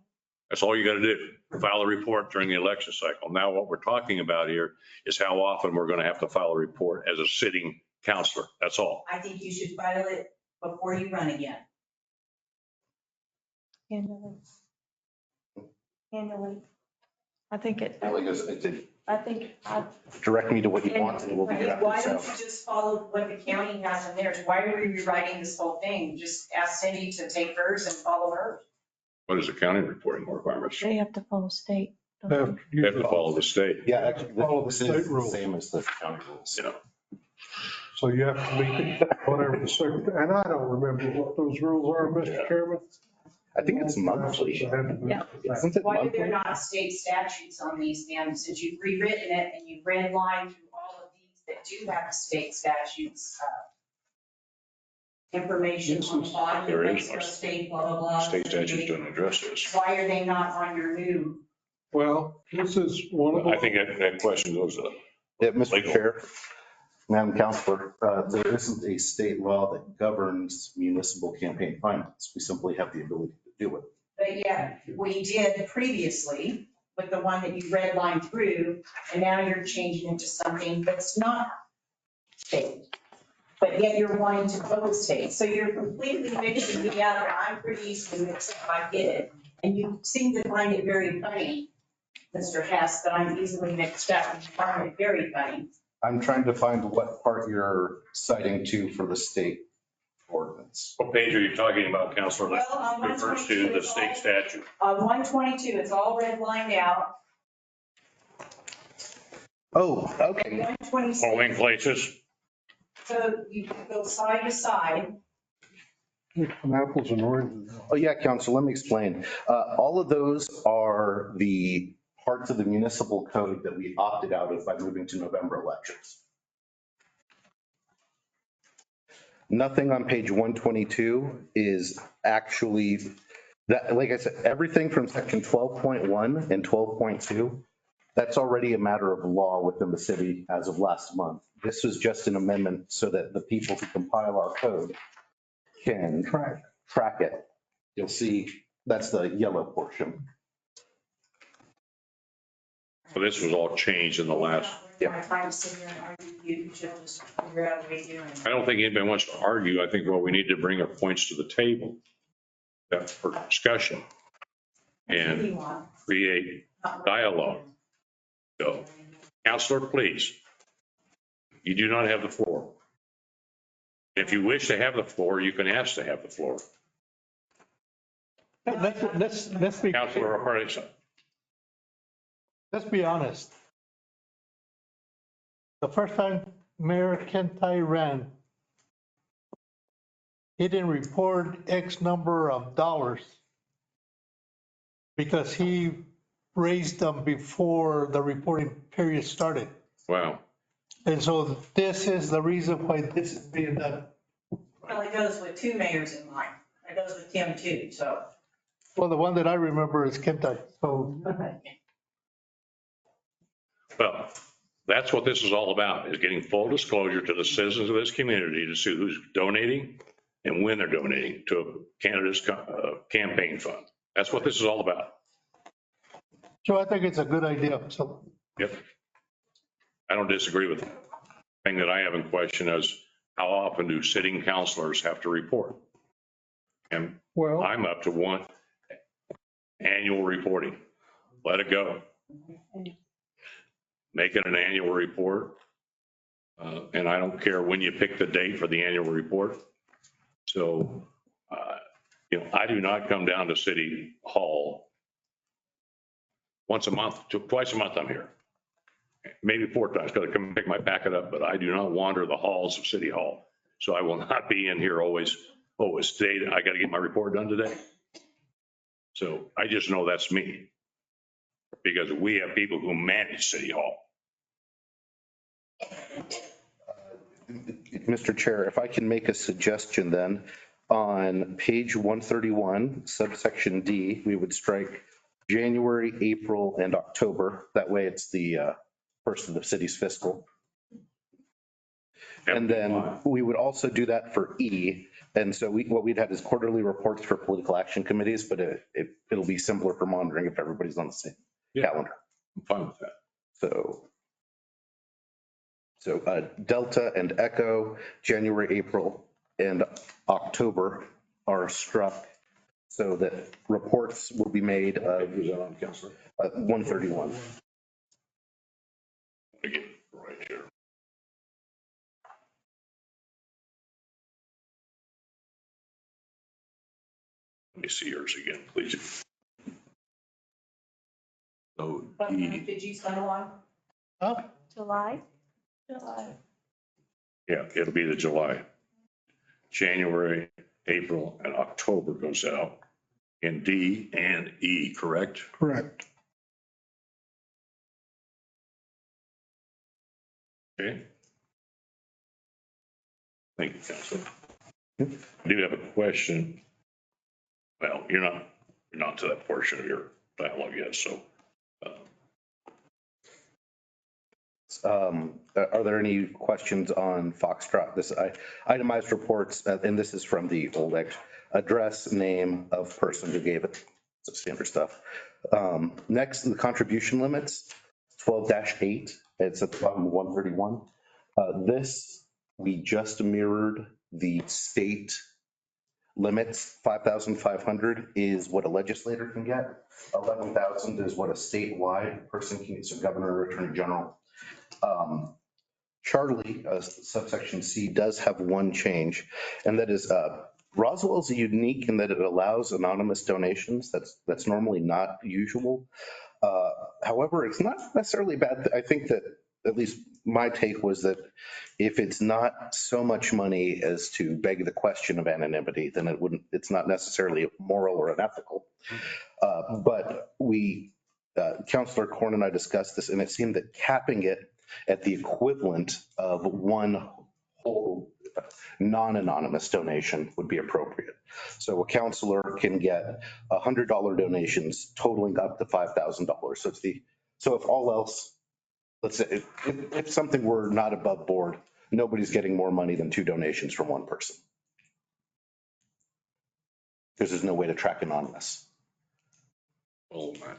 That's all you got to do. File a report during the election cycle. Now, what we're talking about here is how often we're going to have to file a report as a sitting counselor. That's all. I think you should file it before you run again. Annually. I think it, Direct me to what you want and we'll be happy Why to don't sell. you just follow what the county has in theirs? Why are we rewriting this whole thing? Just ask Cindy to take hers and follow hers. What is the county reporting requirements? they have to follow state. They have to follow the state. Yeah, actually, Follow the this state is the rules. same as the county rules. So you have to meet whatever the secretary, and I don't remember what those rules are, Mr. Chairman. I think it's monthly. Yeah. Isn't it Why are monthly? there not state statutes on these, Dan, since you've rewritten it and you've redlined through all of these that do have state statutes? Information on the bottom, There is Mexico no State, blah, blah, blah. State statutes don't address this. Why are they not on your new? Well, this is one of the. I think that question goes up. Yeah, Mr. Legal. Chair, Madam Counselor, there isn't a state law that governs municipal campaign finance. We simply have the ability to do it. But yeah, we did previously with the one that you redlined through, and now you're changing it to something that's not state. But yet you're wanting to go to state. So you're completely mixing together. I'm pretty easy to mix up, I get it. And you seem to find it very funny, Mr. Hess, that I'm easily mixed up. You find it very funny. I'm trying to find what part you're citing to for the state ordinance. What page are you talking about, Counselor? Well, on That refers to the 122, state statute. On 122, it's all redlined out. Oh, okay. 126. Polling places. So you can go side to side. Apples and oranges. Oh, yeah, Council, let me explain. All of those are the parts of the municipal code that we opted out of by moving to November elections. Nothing on page 122 is actually, that, like I said, everything from section 12.1 and 12.2, that's already a matter of law within the city as of last month. This was just an amendment so that the people who compile our code can track it. You'll see that's the yellow portion. So this was all changed in the last, My time sitting here and argue, you should just figure out a way to. I don't think anybody wants to argue. I think what we need to bring are points to the table that for discussion and create dialogue. So, Counselor, please, you do not have the floor. If you wish to have the floor, you can ask to have the floor. Let's be, Counselor Apartheid. let's be honest. The first time Mayor Kentai ran, he didn't report X number of dollars because he raised them before the reporting period started. Wow. And so this is the reason why this is being done. Well, it goes with two mayors in mind. It goes with Tim too, so. Well, the one that I remember is Kentai, so. Well, that's what this is all about, is getting full disclosure to the citizens of this community to see who's donating and when they're donating to a candidate's campaign fund. That's what this is all about. So I think it's a good idea, so. Yep. I don't disagree with that. Thing that I have in question is how often do sitting councilors have to report? And Well, I'm up to one annual reporting. Let it go. Make it an annual report. And I don't care when you pick the date for the annual report. So, I do not come down to City Hall once a month, twice a month I'm here. Maybe 4 times, because I come pick my packet up, but I do not wander the halls of City Hall. So I will not be in here always, today, I got to get my report done today. So I just know that's me. Because we have people who manage City Hall. Mr. Chair, if I can make a suggestion then, on page 131, subsection D, we would strike January, April, and October. That way it's the first of the city's fiscal. And then we would also do that for E. And so what we'd have is quarterly reports for political action committees, but it'll be simpler for monitoring if everybody's on the same calendar. I'm fine with that. So Delta and Echo, January, April, and October are struck so that reports will be made of 131. Again, right here. Let me see yours again, please. So Did you send along? July? Yeah, it'll be the July. January, April, and October goes out in D and E, correct? correct. Okay. Thank you, Councilor. I do have a question. Well, you're not to that portion of your dialogue yet, so. Are there any questions on Foxtrot? This itemized reports, and this is from the old address, name of person who gave it. It's standard stuff. Next, the contribution limits, 12-8. It's at the bottom 131. This, we just mirrored the state limits. 5,500 is what a legislator can get. 11,000 is what a statewide person can get, so governor or attorney general. Charlie, subsection C, does have one change, and that is Roswell's unique in that it allows anonymous donations. That's normally not usual. However, it's not necessarily bad. I think that at least my take was that if it's not so much money as to beg the question of anonymity, then it's not necessarily moral or unethical. But Councilor Corn and I discussed this, and it seemed that capping it at the equivalent of one whole non-anonymous donation would be appropriate. So a councilor can get $100 donations totaling up to $5,000. So if all else, let's say if something were not above board, nobody's getting more money than 2 donations from one person. Because there's no way to track anonymous. Oh, man.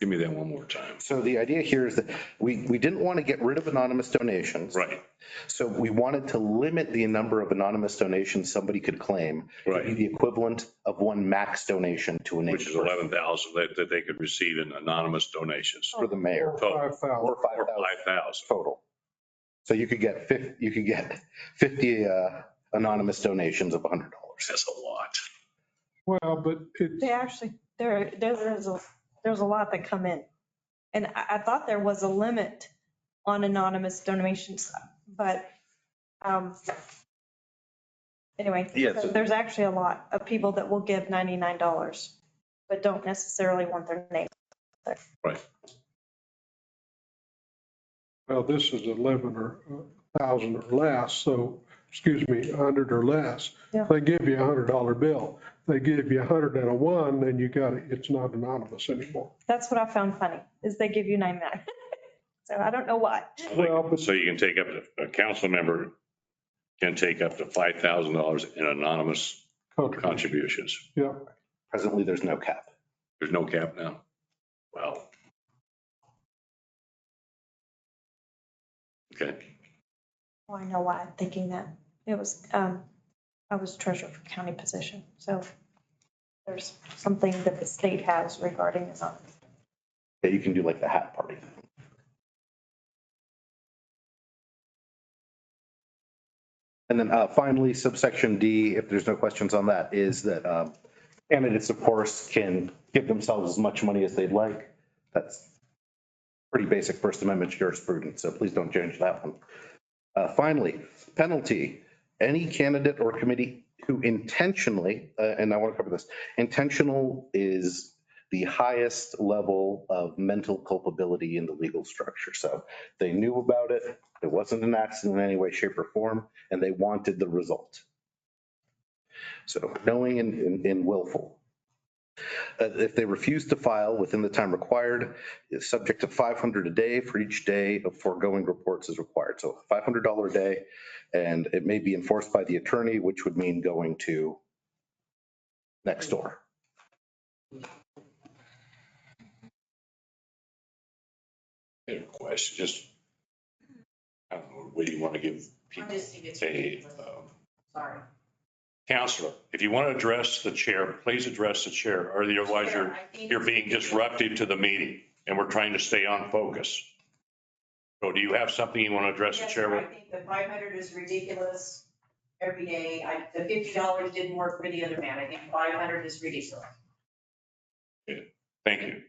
Give me that one more time. So the idea here is that we didn't want to get rid of anonymous donations. Right. So we wanted to limit the number of anonymous donations somebody could claim. To be the equivalent of one max donation to a named Which is person. 11,000 that they could receive in anonymous donations. For the mayor. Total. Or 5,000 total. So you could get 50 anonymous donations of $100. That's a lot. Well, but it's, They actually, there's a lot that come in. And I thought there was a limit on anonymous donations, but anyway, Yeah, so- there's actually a lot of people that will give $99, but don't necessarily want their name. Right. well, this is 11 or 1,000 or less, so, excuse me, 100 or less. Yeah. They give you a $100 bill. They give you 101, then you got it, it's not anonymous anymore. That's what I found funny, is they give you 99. So I don't know why. So you can take up to, a council member can take up to $5,000 in anonymous contributions. Yeah. Presently, there's no cap. There's no cap now. Wow. Okay. Well, I know why I'm thinking that. It was, I was treasurer for county position, so there's something that the state has regarding anonymous. That you can do like the hat party. And then finally, subsection D, if there's no questions on that, is that candidates, of course, can give themselves as much money as they'd like. That's pretty basic First Amendment jurisprudence, so please don't change that one. Finally, penalty. Any candidate or committee who intentionally, and I want to cover this, intentional is the highest level of mental culpability in the legal structure. So they knew about it, it wasn't an accident in any way, shape, or form, and they wanted the result. So knowing and willful. If they refuse to file within the time required, it's subject to $500 a day for each day of foregoing reports is required. So $500 a day, and it may be enforced by the attorney, which would mean going to next door. I have a question, just, I don't know, what do you want to give people? Sorry. Counselor, if you want to address the chair, please address the chair, or otherwise you're being disruptive to the meeting, and we're trying to stay on focus. So do you have something you want to address the chair I with? think the 500 is ridiculous every day. The $50 didn't work for the other man. I think 500 is ridiculous. Thank you.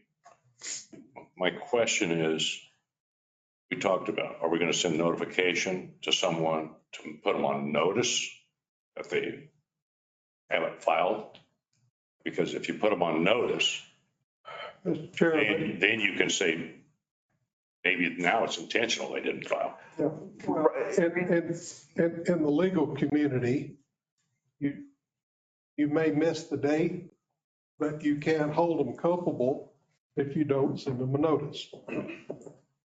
My question is, we talked about, are we going to send notification to someone to put them on notice that they haven't filed? Because if you put them on notice, Mr. Chairman. then you can say, maybe now it's intentional, they didn't file. Yeah. Well, in the legal community, you may miss the date, but you can't hold them culpable if you don't send them a notice.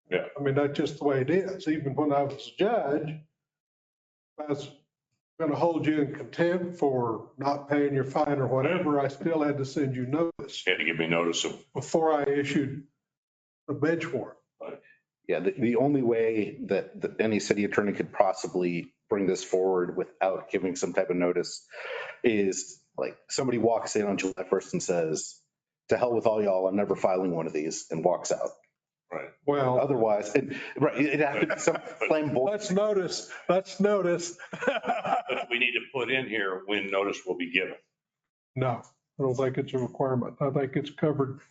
Yeah. I mean, that's just the way it is. Even when I was a judge, if I was going to hold you in contempt for not paying your fine or whatever, I still had to send you notice. You had to give me notice of. Before I issued a bench warrant. Yeah, the only way that any city attorney could possibly bring this forward without giving some type of notice is like somebody walks in on July 1st and says, to hell with all y'all, I'm never filing one of these, and walks out. Right. Well, otherwise, right, it'd have to be some plain bull. Let's notice. But we need to put in here when notice will be given. No, I don't think it's a requirement. I think it's covered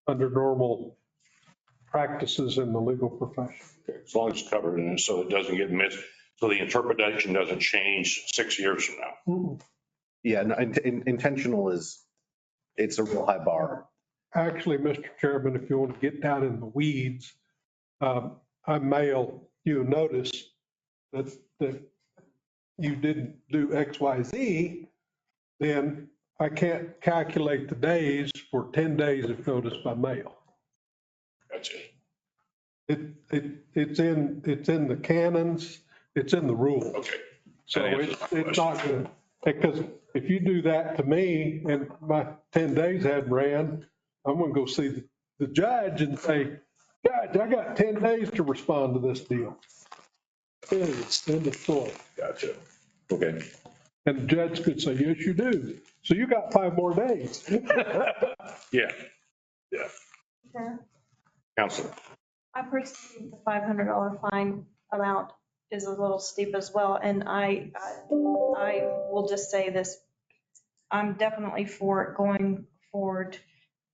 under normal practices in the legal profession. Okay, as long as it's covered and so it doesn't get missed, so the interpretation doesn't change 6 years from now. Yeah, no, intentional is, it's a real high bar. Actually, Mr. Chairman, if you want to get down in the weeds, I mail you a notice that you didn't do X, Y, Z, then I can't calculate the days for 10 days of notice by mail. Gotcha. It's in the canons, it's in the rules. Okay. So it's not good, because if you do that to me and my 10 days hadn't ran, I'm gonna go see the judge and say, Judge, I got 10 days to respond to this deal. End of story. Gotcha. Okay. And the judge could say, yes, you do. So you got 5 more days. Yeah. Yeah. Counselor. I personally think the $500 fine amount is a little steep as well. And I will just say this, I'm definitely for it going forward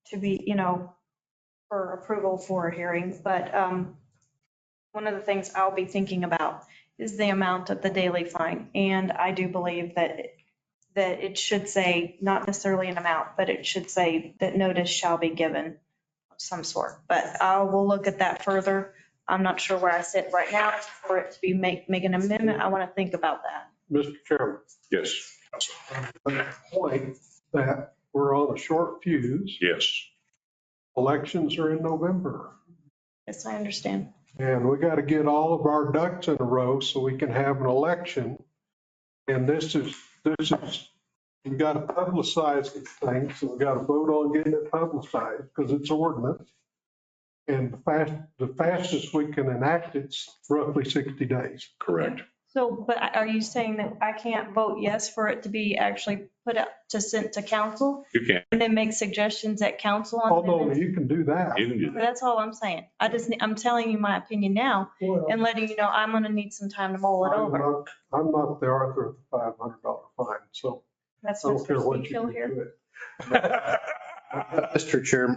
to be, for approval for a hearing. But one of the things I'll be thinking about is the amount of the daily fine. And I do believe that it should say, not necessarily an amount, but it should say that notice shall be given of some sort. But I will look at that further. I'm not sure where I sit right now for it to be make an amendment. I want to think about that. Mr. Chairman. Yes. The point that we're on a short fuse. Yes. Elections are in November. Yes, I understand. And we got to get all of our ducks in a row so we can have an election. And this is, you got to publicize the thing. So we got to vote on getting it publicized because it's ordinance. And the fastest we can enact it's roughly 60 days. Correct. So, but are you saying that I can't vote yes for it to be actually put up to sent to council? You can. And then make suggestions at council on Although amendments? you can do that. You can do that. That's all I'm saying. I'm telling you my opinion now and letting you know I'm going to need some time to mull it over. I'm not the author of the $500 fine, so I That's don't care what you feel do here. to it. Mr. Chair,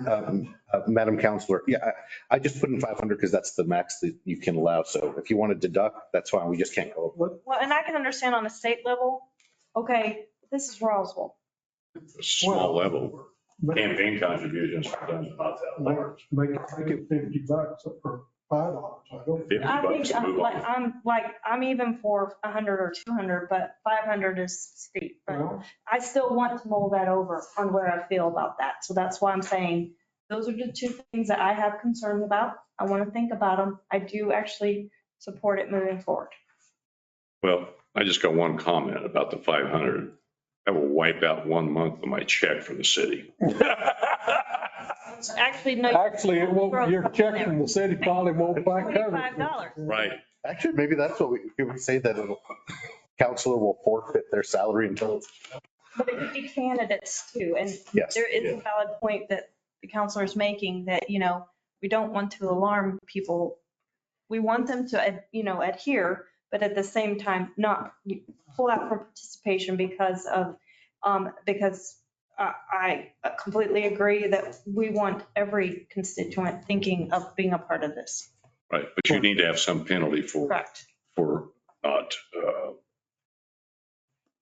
Madam Counselor, yeah, I just put in 500 because that's the max that you can allow. So if you want to deduct, that's fine. We just can't go over it. Well, and I can understand on a state level, okay, this is Roswell. A small level. Campaign contributions are done about that large. Make it $50 for $5. I don't. $50 I think to move on. I'm even for 100 or 200, but 500 is steep. But Well, I still want to mull that over on where I feel about that. So that's why I'm saying those are the two things that I have concerns about. I want to think about them. I do actually support it moving forward. Well, I just got one comment about the 500. I will wipe out 1 month of my check for the city. Actually, no. Actually, it won't, your check from the city probably won't quite cover it. $25. Right. Actually, maybe that's what we would say, that a counselor will forfeit their salary until it's. But it could be candidates too. And Yes. there is a valid point that the counselor is making that, we don't want to alarm people. We want them to, adhere, but at the same time, not pull out from participation because I completely agree that we want every constituent thinking of being a part of this. Right. But you need to have some penalty Correct. for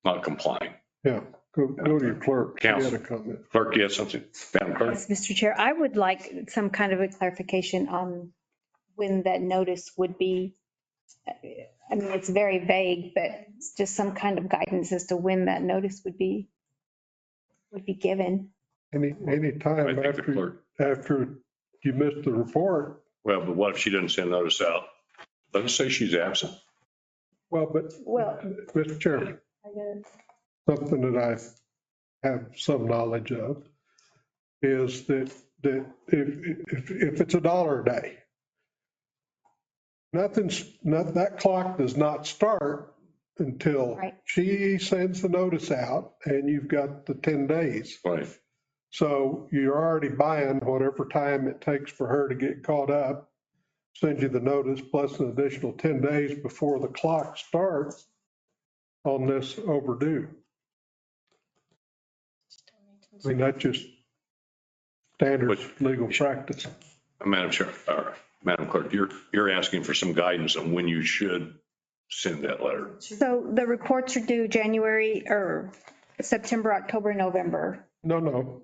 not complying. Yeah, go to your clerk. She had Counsel. a comment. Clerk, you have something? Madam Clerk? Yes, Mr. Chair, I would like some kind of a clarification on when that notice would be. I mean, it's very vague, but just some kind of guidance as to when that notice would be given. Any time I think the clerk. after you missed the report. Well, but what if she doesn't send notice out? Let us say she's absent. Well, Mr. Chairman, something that I have some knowledge of is that if it's $1 a day, that clock does not start until she sends the notice out and you've got the 10 days. Right. So you're already buying whatever time it takes for her to get caught up, send you the notice plus an additional 10 days before the clock starts on this overdue. I mean, that's just standard legal practice. Madam Chair, Madam Clerk, you're asking for some guidance on when you should send that letter. So the reports are due January or September, October, November. No.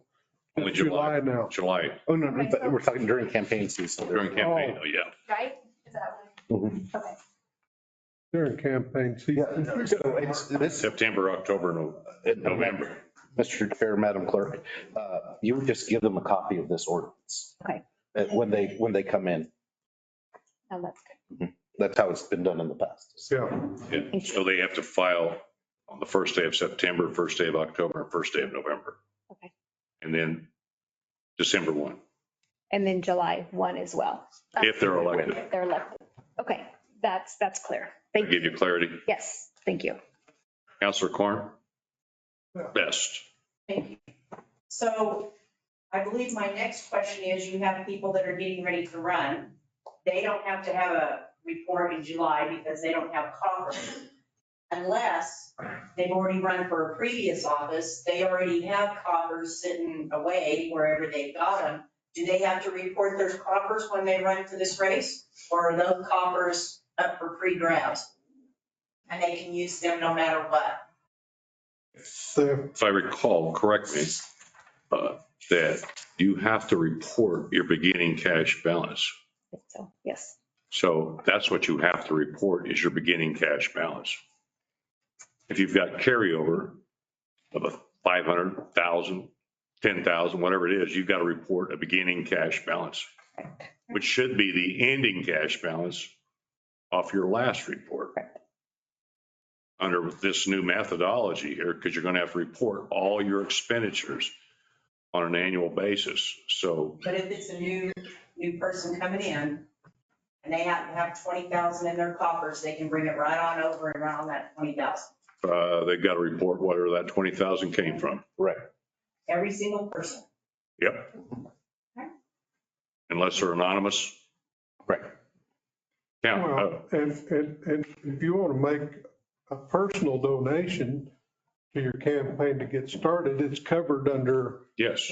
Only July now. July. Oh, no, we're talking during campaign season. During campaign, oh, yeah. Right? Is that what? Okay. During campaign season. September, October, November. Mr. Chair, Madam Clerk, you would just give them a copy of this ordinance. Okay. When they come in. Oh, that's good. That's how it's been done in the past. Yeah. So they have to file on the first day of September, first day of October, and first day of November. Okay. And then December 1. and then July 1 as well. If they're elected. If they're elected. Okay, that's clear. Thank you. Give you clarity. Yes, thank you. Counselor Corn? Best. Thank you. So I believe my next question is, you have people that are getting ready to run. They don't have to have a report in July because they don't have coffers. Unless they've already run for a previous office, they already have coffers sitting away wherever they've got them. Do they have to report their coffers when they run for this race? Or are those coffers up for free grabs? And they can use them no matter what? If I recall correctly, that you have to report your beginning cash balance. So, yes. So that's what you have to report is your beginning cash balance. If you've got carryover of a 500,000, 10,000, whatever it is, you've got to report a beginning cash balance, which should be the ending cash balance off your last report. Under this new methodology here, because you're going to have to report all your expenditures on an annual basis. So, But if it's a new person coming in and they happen to have 20,000 in their coffers, they can bring it right on over and around that 20,000. they've got to report whatever that 20,000 came from. Right. Every single person. Yep. Unless they're anonymous. Right. Yeah. Well, and if you want to make a personal donation to your campaign to get started, it's covered under Yes.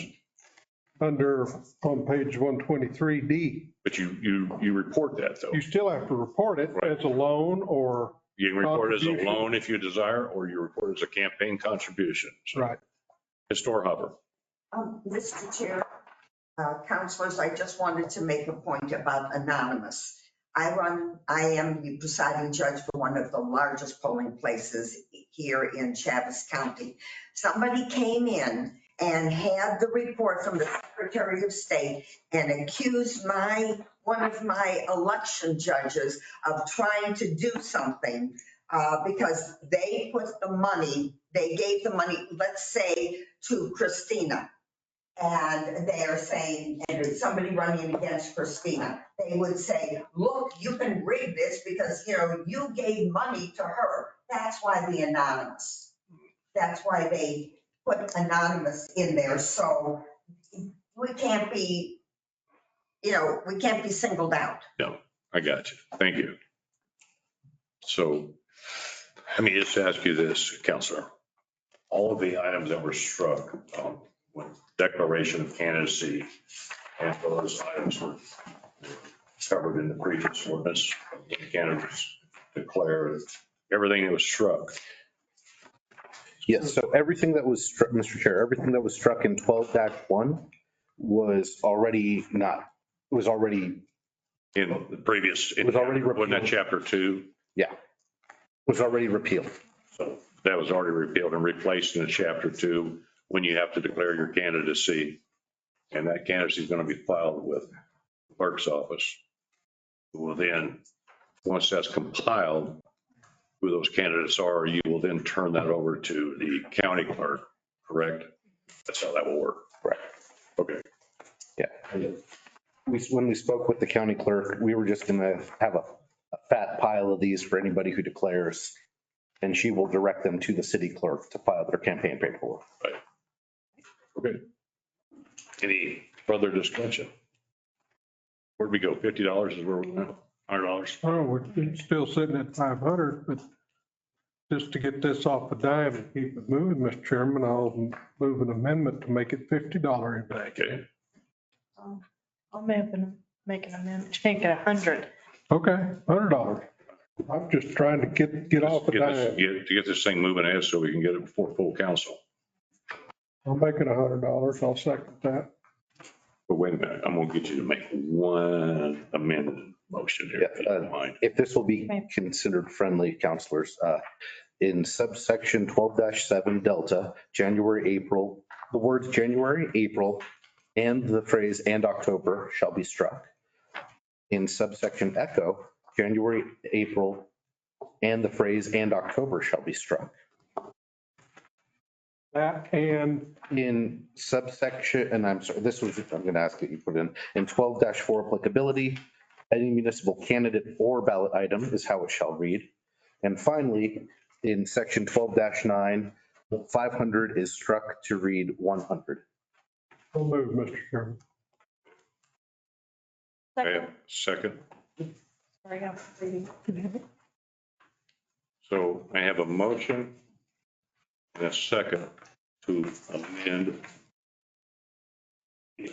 on page 123D. But you report that though. You still have to report it as a loan or. You can report it as a contribution. loan if you desire, or you report it as a campaign contribution. So, Right. Ms. Dorhopper. Mr. Chair, councilors, I just wanted to make a point about anonymous. I am the presiding judge for one of the largest polling places here in Chaves County. Somebody came in and had the report from the Secretary of State and accused one of my election judges of trying to do something because they gave the money, let's say, to Christina. And they are saying, and there's somebody running against Christina, they would say, look, you can rig this because, you gave money to her. That's why the anonymous. That's why they put anonymous in there. So we can't be, we can't be singled out. No, I got you. Thank you. So let me just ask you this, Counselor. All of the items that were struck, with declaration of candidacy and those items were covered in the previous ordinance, the candidates declared, everything that was struck. Yes, so everything that was struck, Mr. Chair, everything that was struck in 12-1 was already In the previous. It was already Wasn't that repealed. chapter 2? Yeah, was already repealed. So that was already repealed and replaced in chapter 2 when you have to declare your candidacy. And that candidacy is going to be filed with the clerk's office. Well, then, once that's compiled, who those candidates are, you will then turn that over to the county clerk, correct? That's how that will work. Right. Okay. Yeah. When we spoke with the county clerk, we were just going to have a fat pile of these for anybody who declares, and she will direct them to the city clerk to file their campaign paperwork. Right. Okay. Any further discussion? Where'd we go? $50 is where we went? $100? Oh, we're still sitting at 500, but just to get this off the dime and keep it moving, Mr. Chairman, I'll move an amendment to make it $50 a day. Okay. I'll make an amendment, to make it 100. Okay, $100. I'm just trying to get off the dime. Get this thing moving ahead so we can get it before full council. I'll make it $100. I'll second that. But wait a minute, I'm gonna get you to make one amended motion here. if you don't mind. If this will be considered friendly, counselors, in subsection 12-7 Delta, January, April, the words January, April, and the phrase and October shall be struck. In subsection Echo, January, April, and the phrase and October shall be struck. That and In subsection, and I'm sorry, this was, I'm going to ask that you put in 12-4 applicability, any municipal candidate or ballot item is how it shall read. And finally, in section 12-9, 500 is struck to read 100. so move, Mr. Chairman. Okay, second. Sorry, I'm reading. So I have a motion and a second to amend the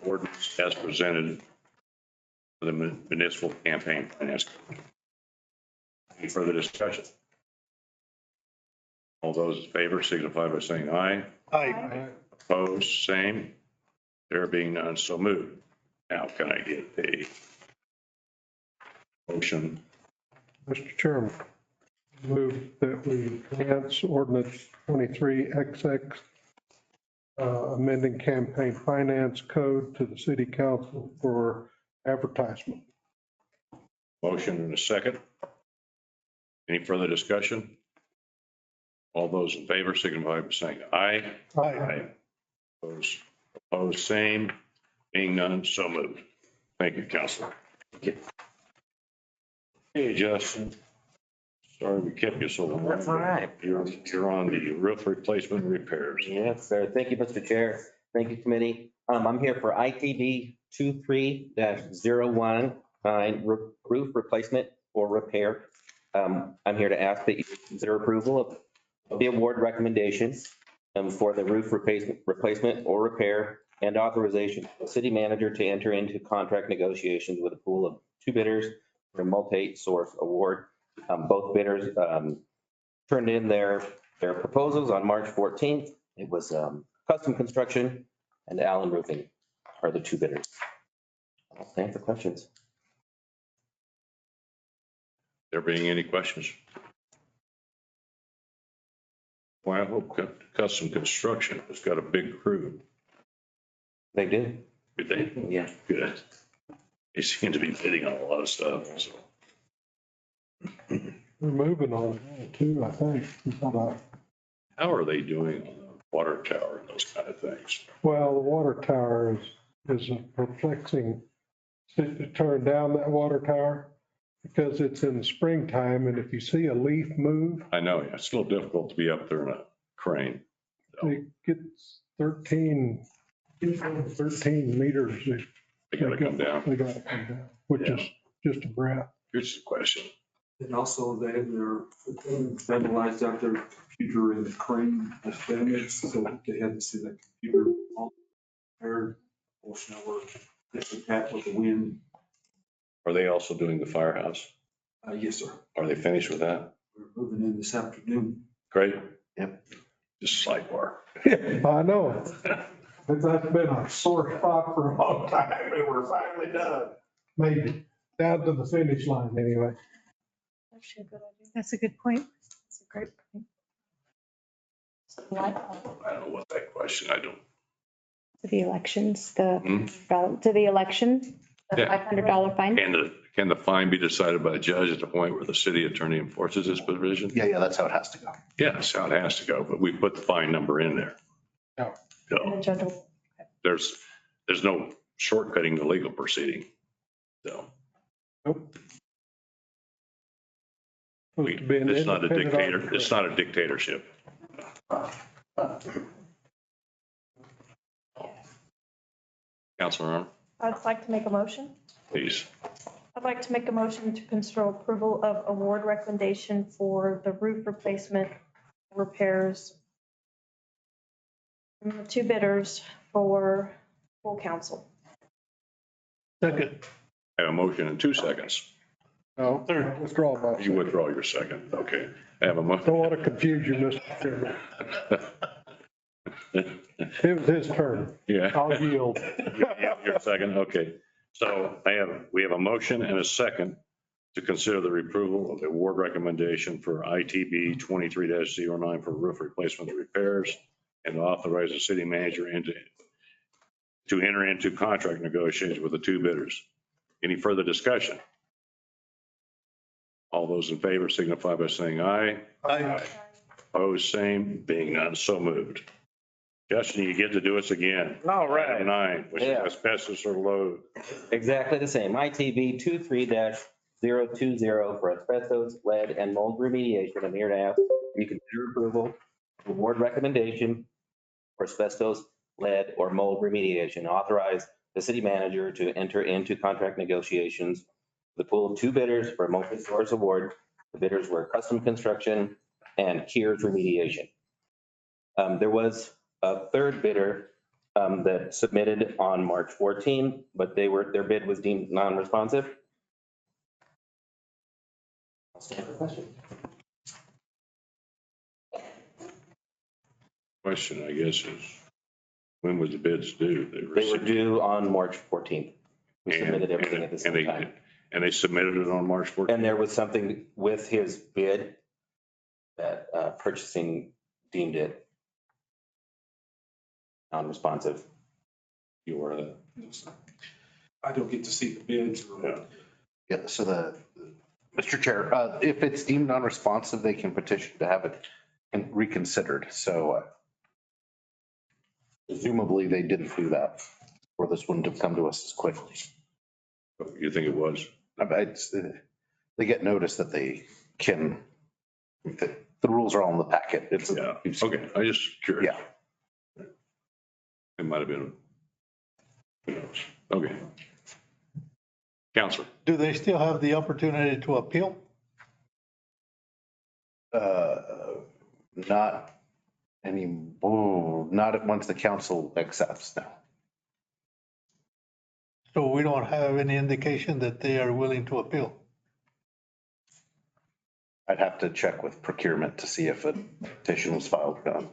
ordinance as presented for the municipal campaign finance. Any further discussion? All those in favor signify by saying aye. Aye. Opposed, same. There being none, so moved. Now can I get a motion? Mr. Chairman, move that we advance ordinance 23XX, amending campaign finance code to the city council for advertisement. Motion and a second. Any further discussion? All those in favor signify by saying aye. Aye. Opposed, same. Being none, so moved. Thank you, Counselor. Hey, Justin. Sorry we kept you so long. That's all right. You're on the roof replacement repairs. Yes, sir. Thank you, Mr. Chair. Thank you, committee. I'm here for ITB 23-019 roof replacement or repair. I'm here to ask that you consider approval of the award recommendations for the roof replacement or repair and authorization for the city manager to enter into contract negotiations with a pool of 2 bidders for a multi-source award. Both bidders turned in their proposals on March 14th. It was Custom Construction and Allen Roofing are the 2 bidders. I'll stand for questions. There being any questions? Well, I hope Custom Construction has got a big crew. They do. Good day. Yeah. Good. They seem to be bidding on a lot of stuff, so. We're moving on it too, I think. How are they doing on the water tower and those kind of things? Well, the water tower is a perplexing, to turn down that water tower because it's in the springtime and if you see a leaf move, I know, yeah, it's a little difficult to be up there in a crane. it gets 13 meters. They gotta come down. They gotta come down, which is just a breath. Here's the question. And also they're vandalized out their computer in the crane was damaged, so they had to see that computer all repaired. Also, now we're fixing that with the wind. Are they also doing the firehouse? Yes, sir. Are they finished with that? We're moving in this afternoon. Great. Yep. Just sidebar. I know. That's been a sore spot for a long time and we're finally done. Maybe, down to the finish line anyway. That's a good point. That's a great point. I don't know what that question, I don't. To the elections, to the election, the Yeah. $500 fine. Can the fine be decided by a judge at the point where the city attorney enforces this provision? Yeah, that's how it has to go. Yeah, that's how it has to go, but we put the fine number in there. Yeah. So there's no shortcutting the legal proceeding. So. Nope. Supposed to be an It's not a independent dictator, arbitrator. it's not a dictatorship. Councilor Armour, I'd like to make a motion. please. I'd like to make a motion to consider approval of award recommendation for the roof replacement repairs. 2 bidders for full council. Second. I have a motion in 2 seconds. No, withdraw my. You withdraw your second. Okay. I have a motion. Don't want to confuse you, Mr. Chairman. It was his turn. Yeah. I'll yield. Your second, okay. So we have a motion and a second to consider the approval of the award recommendation for ITB 23-09 for roof replacement and repairs and authorize the city manager to enter into contract negotiations with the 2 bidders. Any further discussion? All those in favor signify by saying aye. Aye. Opposed, same. Being none, so moved. Justin, you get to do us again. All right. Item 9, which is Yeah. asbestos or load. Exactly the same. ITB 23-020 for asbestos, lead, and mold remediation. I'm here to ask you consider approval of award recommendation for asbestos, lead, or mold remediation. Authorize the city manager to enter into contract negotiations with a pool of 2 bidders for a multi-source award. The bidders were Custom Construction and Kiers Remediation. There was a third bidder that submitted on March 14, but their bid was deemed non-responsive. Question, I guess, is when was the bids due? They were due on March 14th. We submitted everything at the And same time. they submitted it on March 14th? And there was something with his bid that purchasing deemed it non-responsive. You were I don't get to see the bids or. Yeah, so Mr. Chair, if it's deemed non-responsive, they can petition to have it reconsidered. So presumably they didn't do that, or this wouldn't have come to us as quickly. You think it was? They get notice that they can, the rules are all in the packet. Yeah, okay, I just curious. Yeah. It might have been. Who knows? Okay. Counselor. Do they still have the opportunity to appeal? Not not once the council accepts now. So we don't have any indication that they are willing to appeal? I'd have to check with procurement to see if a petition was filed or not.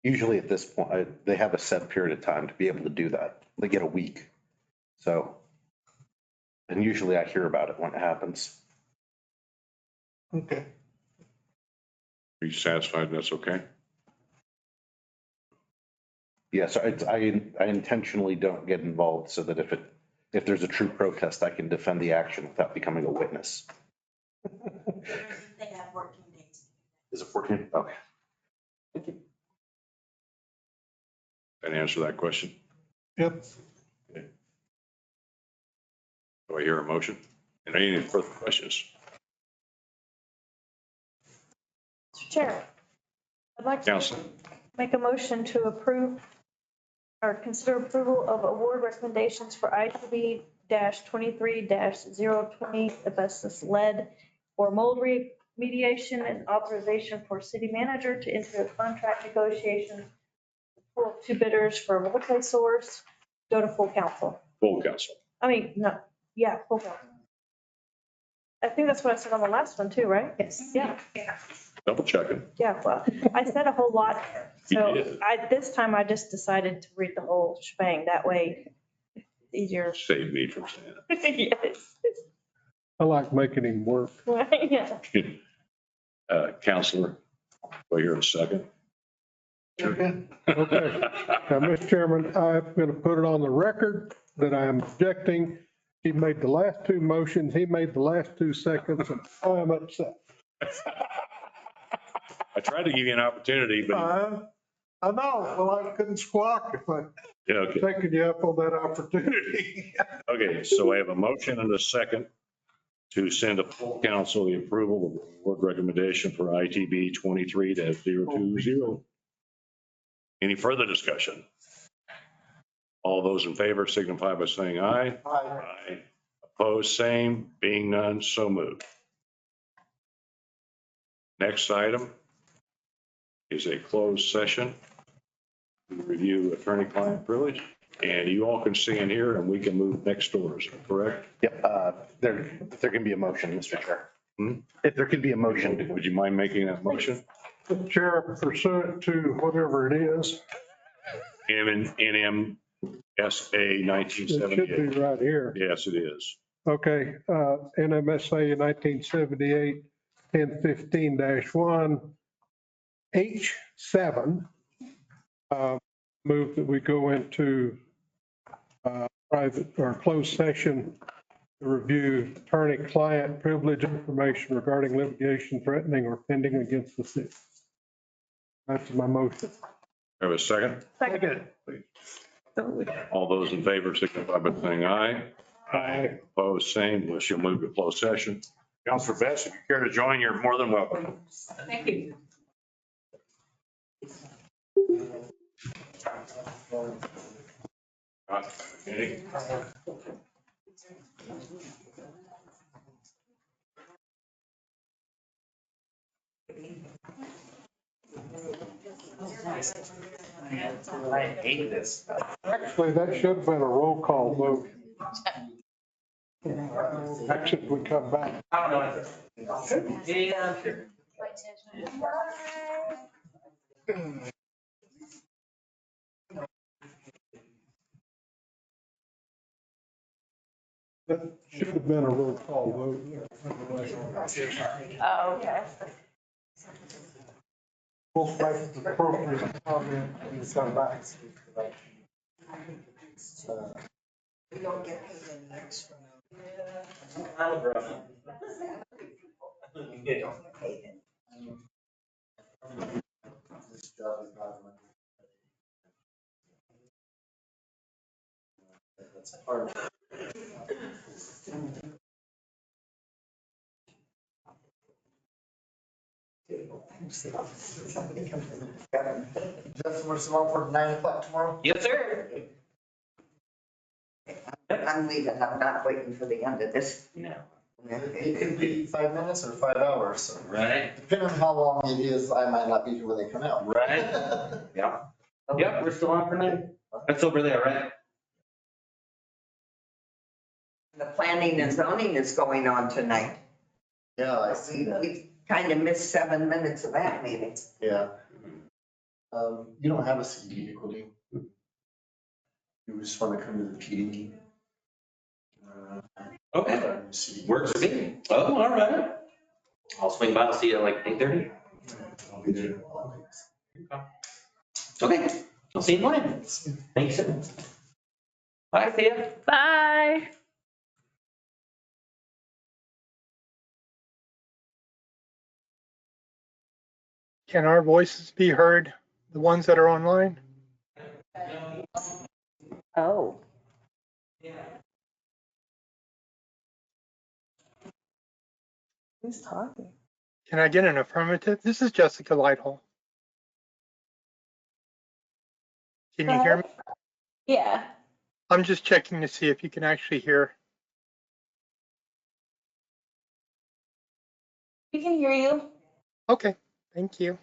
Usually at this point, they have a set period of time to be able to do that. They get a week. So, and usually I hear about it when it happens. Okay. Are you satisfied that's okay? Yes, I intentionally don't get involved so that if there's a true protest, I can defend the action without becoming a witness. They have 14 days. Is it 14? Okay. Can I answer that question? Yep. Do I hear a motion? And any further questions? Mr. Chair, I'd like to Counselor. make a motion to approve or consider approval of award recommendations for ITB 23-020 asbestos, lead, or mold remediation, and authorization for city manager to enter a contract negotiations for 2 bidders for a multi-source, go to full council. Full council. I mean, no, yeah, full council. I think that's what I said on the last one too, right? Yes. Yeah. Double checking. Yeah, well, I said a whole lot there. So You did. this time I just decided to read the whole shebang. That way it's easier. Save me from saying Yes. I like making him work. Yeah. it. Counselor, do I hear a second? Okay. Now, Mr. Chairman, I'm going to put it on the record that I am objecting. He made the last 2 motions. He made the last 2 seconds, and I'm upset. I tried to give you an opportunity, but I know. Well, I couldn't squawk if I yeah, okay. taken you up on that opportunity. Okay, so I have a motion and a second to send to full council the approval of the award recommendation for ITB 23-020. Any further discussion? All those in favor signify by saying aye. Aye. Opposed, same. Being none, so moved. Next item is a closed session to review attorney-client privilege. And you all can see in here and we can move next door, is that correct? Yep, there can be a motion, Mr. Chair. If there could be a motion. Would you mind making that motion? Mr. Chair, pursuant to whatever it is, NMSA it should 1978. be right here. Yes, it is. Okay, NMSA 1978, 1015-1, H7, move that we go into private or closed session to review attorney-client privilege information regarding litigation threatening or pending against the city. That's my motion. Have a second? Second. All those in favor, signify by saying aye. Aye. Opposed, same. Unless you'll move to closed session. Counselor Best, if you care to join, you're more than welcome. Thank you. Okay. I hate this. Actually, that should have been a roll call vote. Actually, we come back. I don't know. Yeah, I'm sure. That should have been a roll call vote. Oh, okay. We'll make the appropriate comment and come back. We don't get paid any extra. I'm a grumpy. We don't get paid any. This job is not my. That's part of it. Justin, we're still on for 9 o'clock tomorrow? Yes, sir. I'm leaving. I'm not waiting for the end of this. No. It could be 5 minutes or 5 hours. So Right. depending on how long it is, I might not be here when they come out. Right. Yeah. Yep, we're still on for 9. That's over there, right? The planning and zoning is going on tonight. Yeah, I see that. We kind of missed 7 minutes of that meeting. Yeah. You don't have a CD vehicle, do you? You just want to come to the PD? Okay, works for me. Oh, all right. I'll swing by, see you at like 8:30. I'll be there. Okay, I'll see you in the morning. Thanks. Bye, see ya. Bye. Can our voices be heard, the ones that are online? Oh. Who's talking? Can I get an affirmative? This is Jessica Lighthall. Can you hear me? Yeah. I'm just checking to see if you can actually hear. We can hear you. Okay, thank you.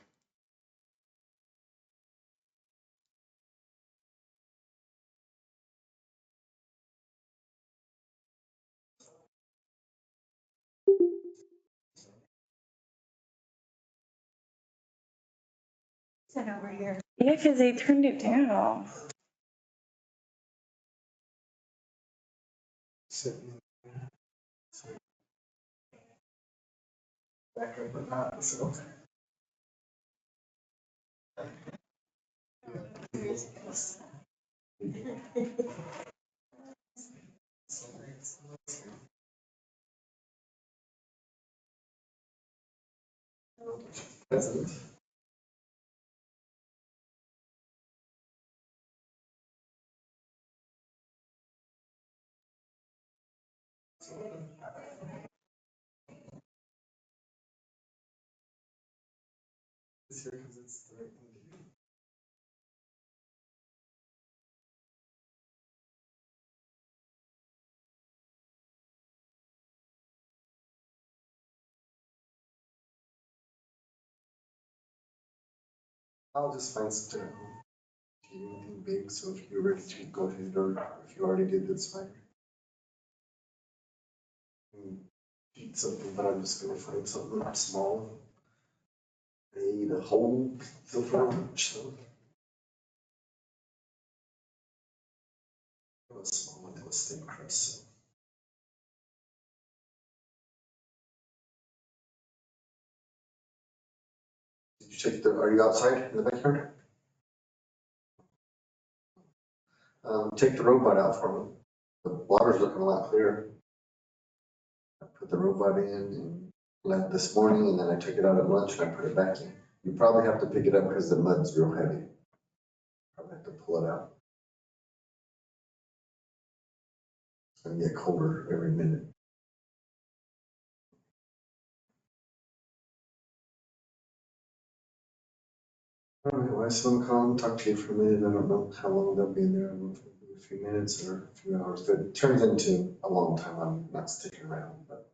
Over here. Yeah, because they turned it down. Back but not, so. President. It's here because it's the right thing to do. I'll just find something at home. Anything big, so if you're ready to go ahead, or if you already did, that's fine. Eat something, but I'm just gonna find something small. I eat a whole pizza for lunch, so. A small one, a steak crust. Did you check are you outside in the backyard? Take the robot out for me. The water's looking a lot clearer. I put the robot in and left this morning, and then I took it out at lunch and I put it back in. You probably have to pick it up because the mud's real heavy. Probably have to pull it out. It's gonna get colder every minute. All right, well, I saw them call and talk to you for a minute. I don't know how long they'll be in there. I don't know if it'll be a few minutes or a few hours, but it turns into a long time. I'm not sticking around, but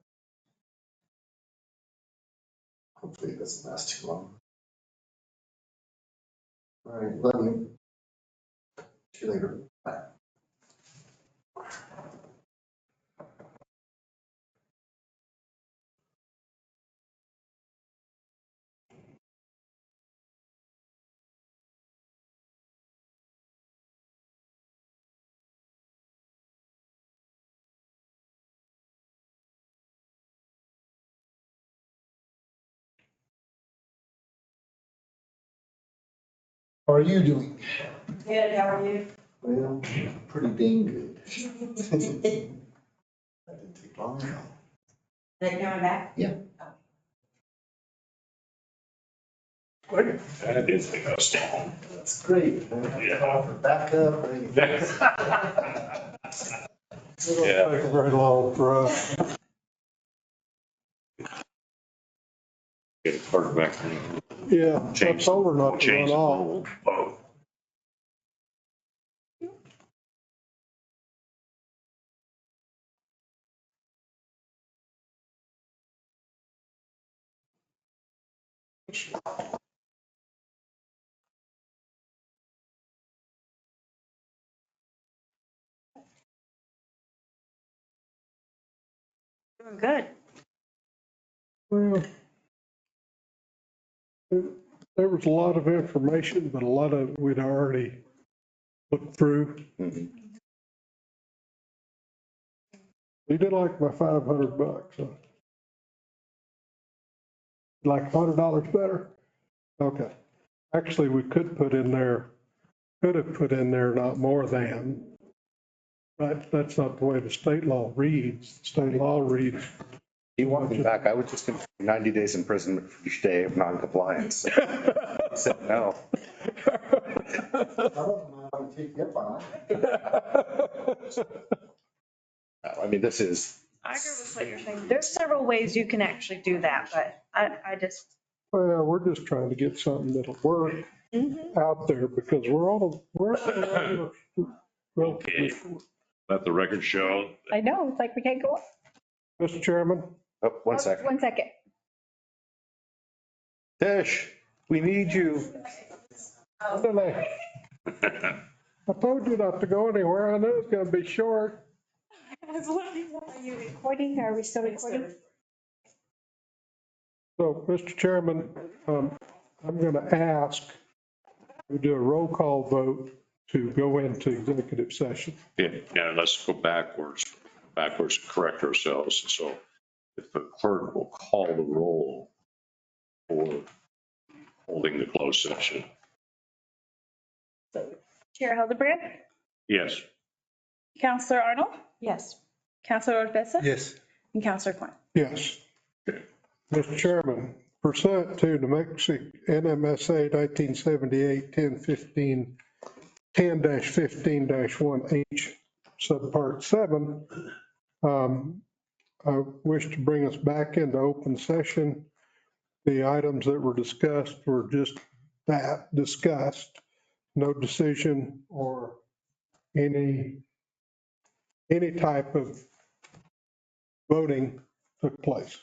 hopefully it doesn't last too long. All right, love you. See you later. Bye. How are you doing? Good, how are you? Well, pretty dang good. That didn't take long at all. They coming back? Yeah. That did take us long. That's great. Yeah. Backup. It don't take very long for us. Get it parked back. Yeah, I Change. told her not to Change run the off. whole boat. Doing good. Well, there was a lot of information, but a lot of it we'd already looked through. You did like my $500, huh? Like $100 better? Okay. Actually, we could have put in there not more than. But that's not the way the state law reads. The state law reads. He wanted me back. I would just give him 90 days imprisonment for each day of noncompliance. He said no. I mean, this is. I agree with what you're saying. There's several ways you can actually do that, but I just. Well, we're just trying to get something that'll work out there because we're all Okay. Let the record show. I know, it's like we can't go on. Mr. Chairman. Oh, one second. 1 second. Tish, we need you. I told you not to go anywhere. I knew it was going to be short. Are you recording? Are we still recording? So, Mr. Chairman, I'm going to ask, we do a roll call vote to go into executive session. Yeah, let's go backwards and correct ourselves. So if the clerk will call the roll for holding the closed session. Chair Hildebrand, Yes. Counselor Arnold, Yes. Counselor Odessa. Yes. And Counselor Klein. Yes. Mr. Chairman, pursuant to New Mexico NMSA 1978 10-15-1H, subpart 7, I wish to bring us back into open session. The items that were discussed were just that, discussed. No decision or any type of voting took place.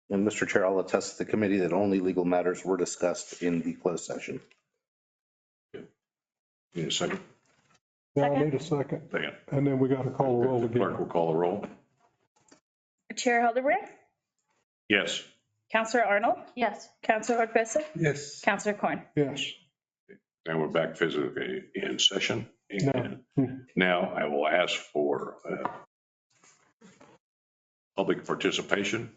And Mr. Chair, I'll attest to the committee that only legal matters were discussed in the closed session. Need a second? Yeah, I need a second. Second. And then we got to call the roll The again. clerk will call the roll. Chair Hildebrand, Yes. Counselor Arnold, Yes. Counselor Odessa, Yes. Counselor Klein. Yes. And we're back physically in session. No. And now I will ask for public participation.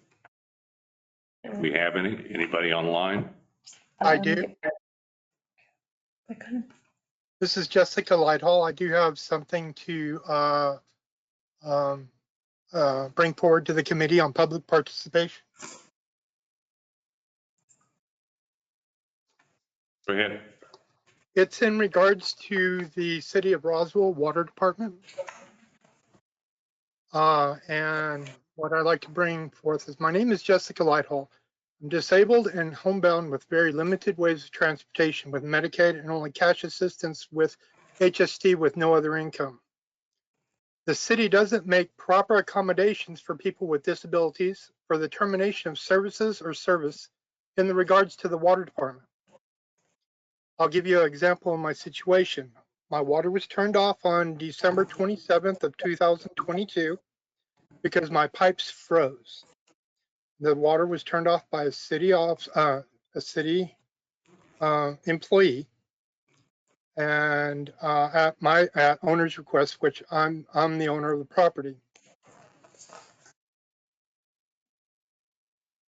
If we have anybody online? I do. This is Jessica Lighthall. I do have something to bring forward to the committee on public participation. Go ahead. It's in regards to the City of Roswell Water Department. And what I'd like to bring forth is, my name is Jessica Lighthall. I'm disabled and homebound with very limited ways of transportation with Medicaid and only cash assistance with HST with no other income. The city doesn't make proper accommodations for people with disabilities for the termination of services or service in the regards to the water department. I'll give you an example of my situation. My water was turned off on December 27th of 2022 because my pipes froze. The water was turned off by a city employee, and at owner's request, which I'm the owner of the property.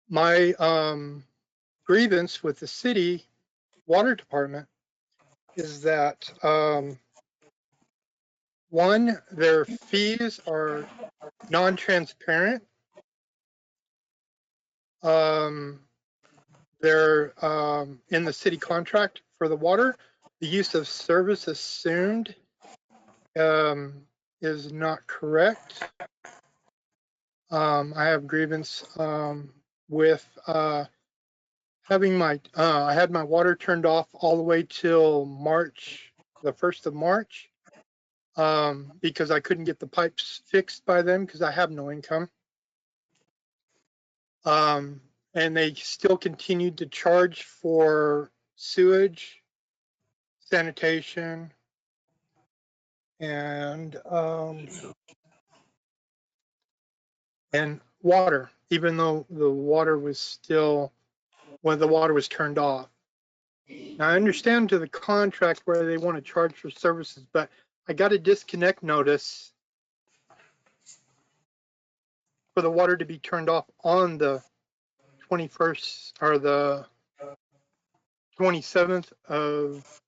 My grievance with the city water department is that one, their fees are non-transparent. They're in the city contract for the water. The use of service assumed is not correct. I have grievance with having my, I had my water turned off all the way till March, the 1st of March, because I couldn't get the pipes fixed by then because I have no income. And they still continued to charge for sewage, sanitation, and water, even though the water was still, when the water was turned off. Now, I understand to the contract where they want to charge for services, but I got a disconnect notice for the water to be turned off on the 21st or the 27th of,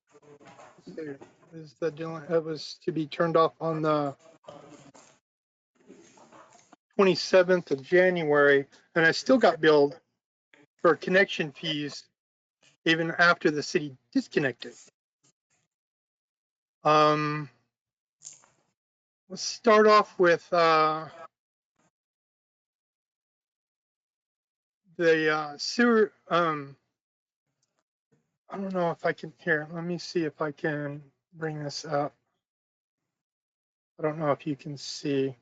is the deadline? It was to be turned off on the 27th of January, and I still got billed for connection fees even after the city disconnected. Let's start off with the sewer. I don't know if I can, here, let me see if I can bring this up. I don't know if you can see.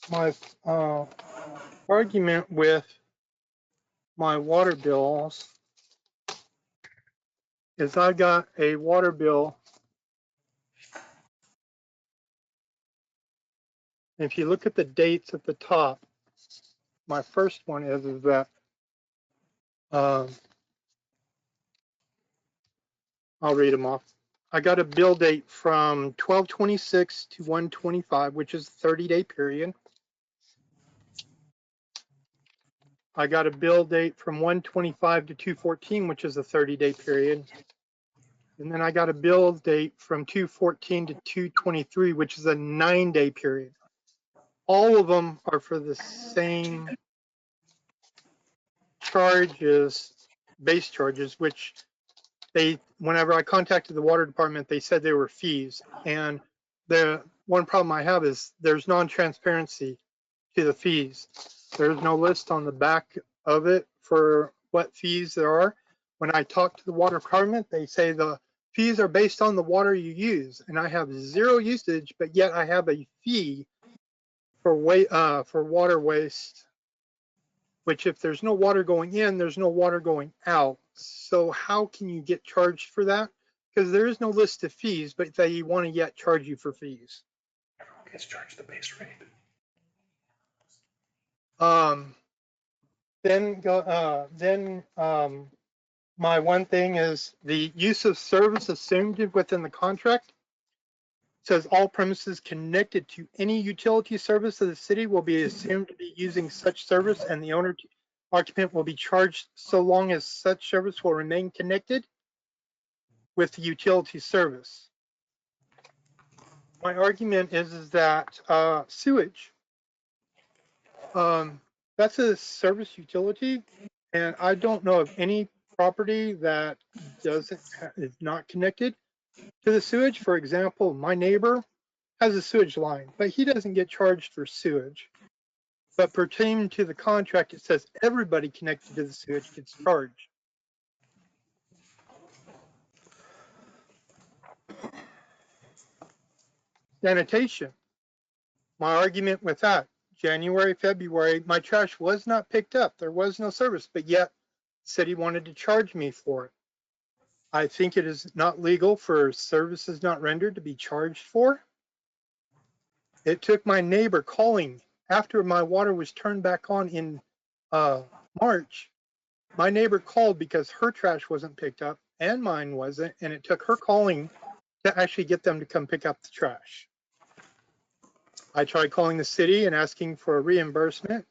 My argument with my water bills is I got a water bill. If you look at the dates at the top, my first one is that I'll read them off. I got a bill date from 12/26 to 1/25, which is a 30-day period. I got a bill date from 1/25 to 2/14, which is a 30-day period. And then I got a bill date from 2/14 to 2/23, which is a 9-day period. All of them are for the same charges, base charges, which whenever I contacted the water department, they said they were fees. And the one problem I have is there's non-transparency to the fees. There's no list on the back of it for what fees there are. When I talk to the water department, they say the fees are based on the water you use, and I have zero usage, but yet I have a fee for water waste, which if there's no water going in, there's no water going out. So how can you get charged for that? Because there is no list of fees, but they want to yet charge you for fees. Everyone gets charged the base rate. My one thing is the use of service assumed within the contract. It says all premises connected to any utility service of the city will be assumed to be using such service, and the owner occupant will be charged so long as such service will remain connected with the utility service. My argument is that sewage, that's a service utility, and I don't know of any property that is not connected to the sewage. For example, my neighbor has a sewage line, but he doesn't get charged for sewage. But pertaining to the contract, it says everybody connected to the sewage gets charged. Sanitation. My argument with that, January, February, my trash was not picked up. There was no service, but yet city wanted to charge me for it. I think it is not legal for services not rendered to be charged for. It took my neighbor calling after my water was turned back on in March. My neighbor called because her trash wasn't picked up and mine wasn't, and it took her calling to actually get them to come pick up the trash. I tried calling the city and asking for a reimbursement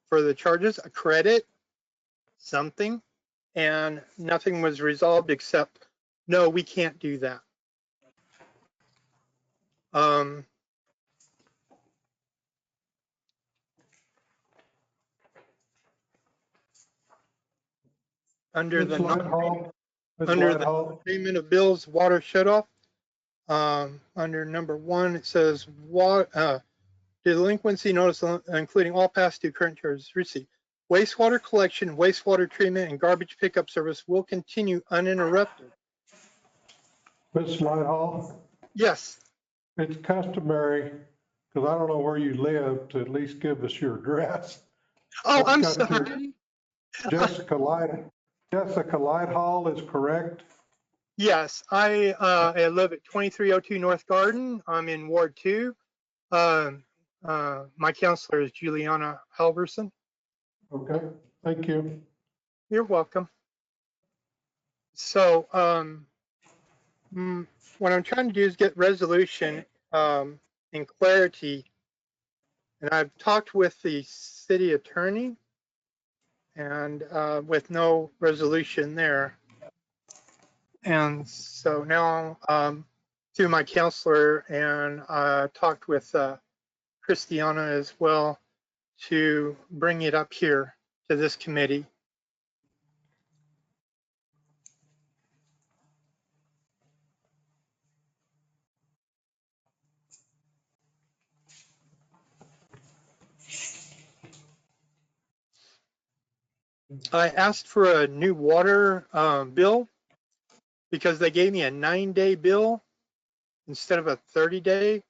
for the charges, a credit, something, and nothing was resolved except, no, we can't do that. Under the payment of bills, water shut off, under number 1, it says delinquency notice including all past due current charges received. Wastewater collection, wastewater treatment, and garbage pickup service will continue uninterrupted. Ms. Lighthall? Yes. It's customary, because I don't know where you live, to at least give us your address. Oh, I'm sorry. Jessica Lighthall is correct? Yes, I live at 2302 North Garden. I'm in Ward 2. My counselor is Juliana Halverson. Okay, thank you. You're welcome. So what I'm trying to do is get resolution and clarity. And I've talked with the city attorney and with no resolution there. And so now through my counselor and talked with Christiana as well to bring it up here to this committee. I asked for a new water bill because they gave me a 9-day bill instead of a 30-day.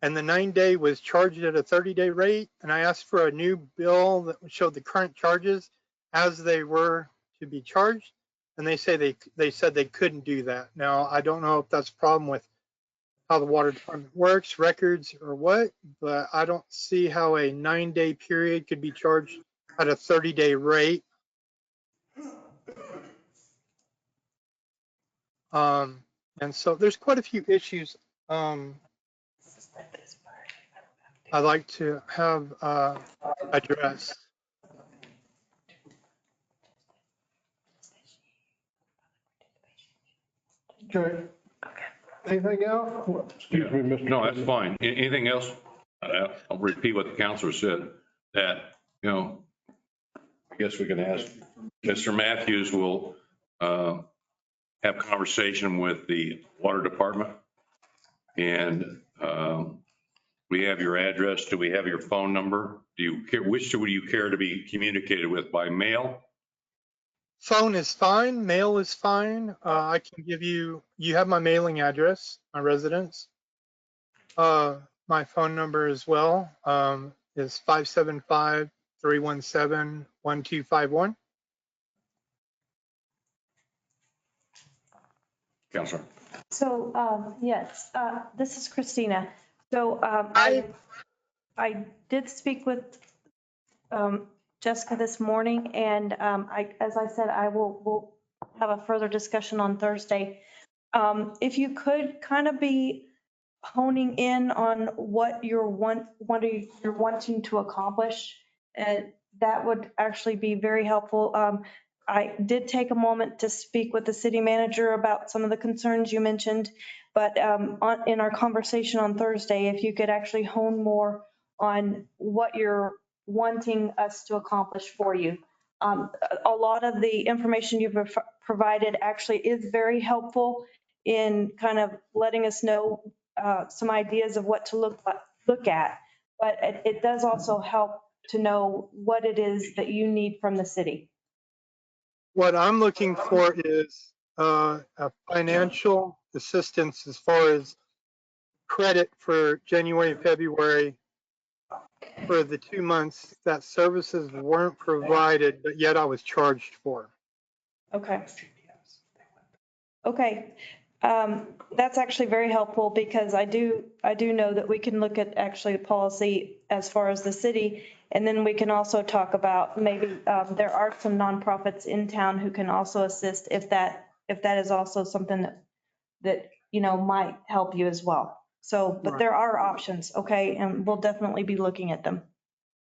And the 9-day was charged at a 30-day rate. And I asked for a new bill that showed the current charges as they were to be charged. And they said they couldn't do that. Now, I don't know if that's a problem with how the water department works, records, or what, but I don't see how a 9-day period could be charged at a 30-day rate. And so there's quite a few issues I'd like to have addressed. Okay. Anything else? Excuse me, Mr. No, that's fine. Anything else? I'll repeat what the counselor said, that, I guess we can ask Mr. Matthews will have conversation with the water department. And we have your address. Do we have your phone number? Which would you care to be communicated with, by mail? Phone is fine, mail is fine. I can give you have my mailing address, my residence. My phone number as well is 575-317-1251. Counselor. So, yes, this is Christina. So I did speak with Jessica this morning, and as I said, we'll have a further discussion on Thursday. If you could kind of be honing in on what you're wanting to accomplish, that would actually be very helpful. I did take a moment to speak with the city manager about some of the concerns you mentioned. But in our conversation on Thursday, if you could actually hone more on what you're wanting us to accomplish for you. A lot of the information you've provided actually is very helpful in kind of letting us know some ideas of what to look at. But it does also help to know what it is that you need from the city. What I'm looking for is a financial assistance as far as credit for January and February for the 2 months that services weren't provided, but yet I was charged for. Okay. Okay. That's actually very helpful because I do know that we can look at actually the policy as far as the city. And then we can also talk about maybe there are some nonprofits in town who can also assist if that is also something that might help you as well. So, but there are options, okay, and we'll definitely be looking at them.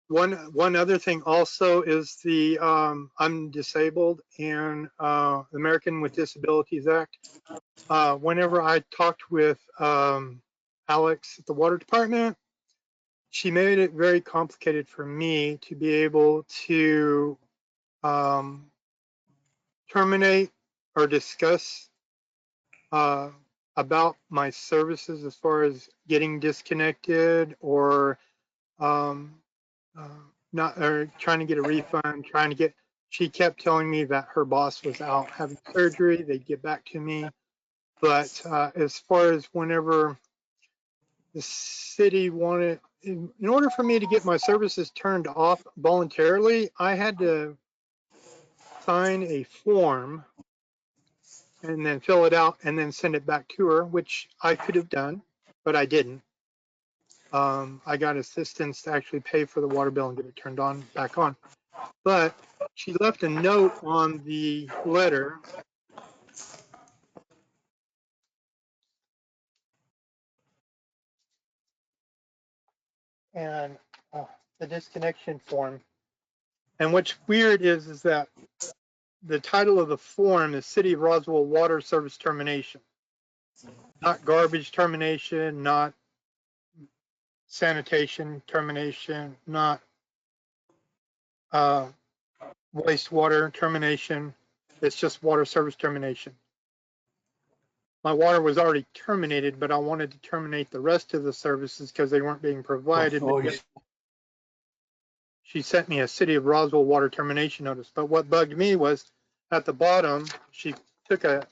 One other thing also is the I'm disabled and American with Disabilities Act. Whenever I talked with Alex at the water department, she made it very complicated for me to be able to terminate or discuss about my services as far as getting disconnected or not, or trying to get a refund, she kept telling me that her boss was out having surgery, they'd get back to me. But as far as whenever the city wanted, in order for me to get my services turned off voluntarily, I had to sign a form and then fill it out and then send it back to her, which I could have done, but I didn't. I got assistance to actually pay for the water bill and get it turned on back on. But she left a note on the letter. And the disconnection form. And what's weird is that the title of the form is City of Roswell Water Service Termination. Not garbage termination, not sanitation termination, not wastewater termination. It's just water service termination. My water was already terminated, but I wanted to terminate the rest of the services because they weren't being provided. She sent me a City of Roswell water termination notice. But what bugged me was at the bottom, she took a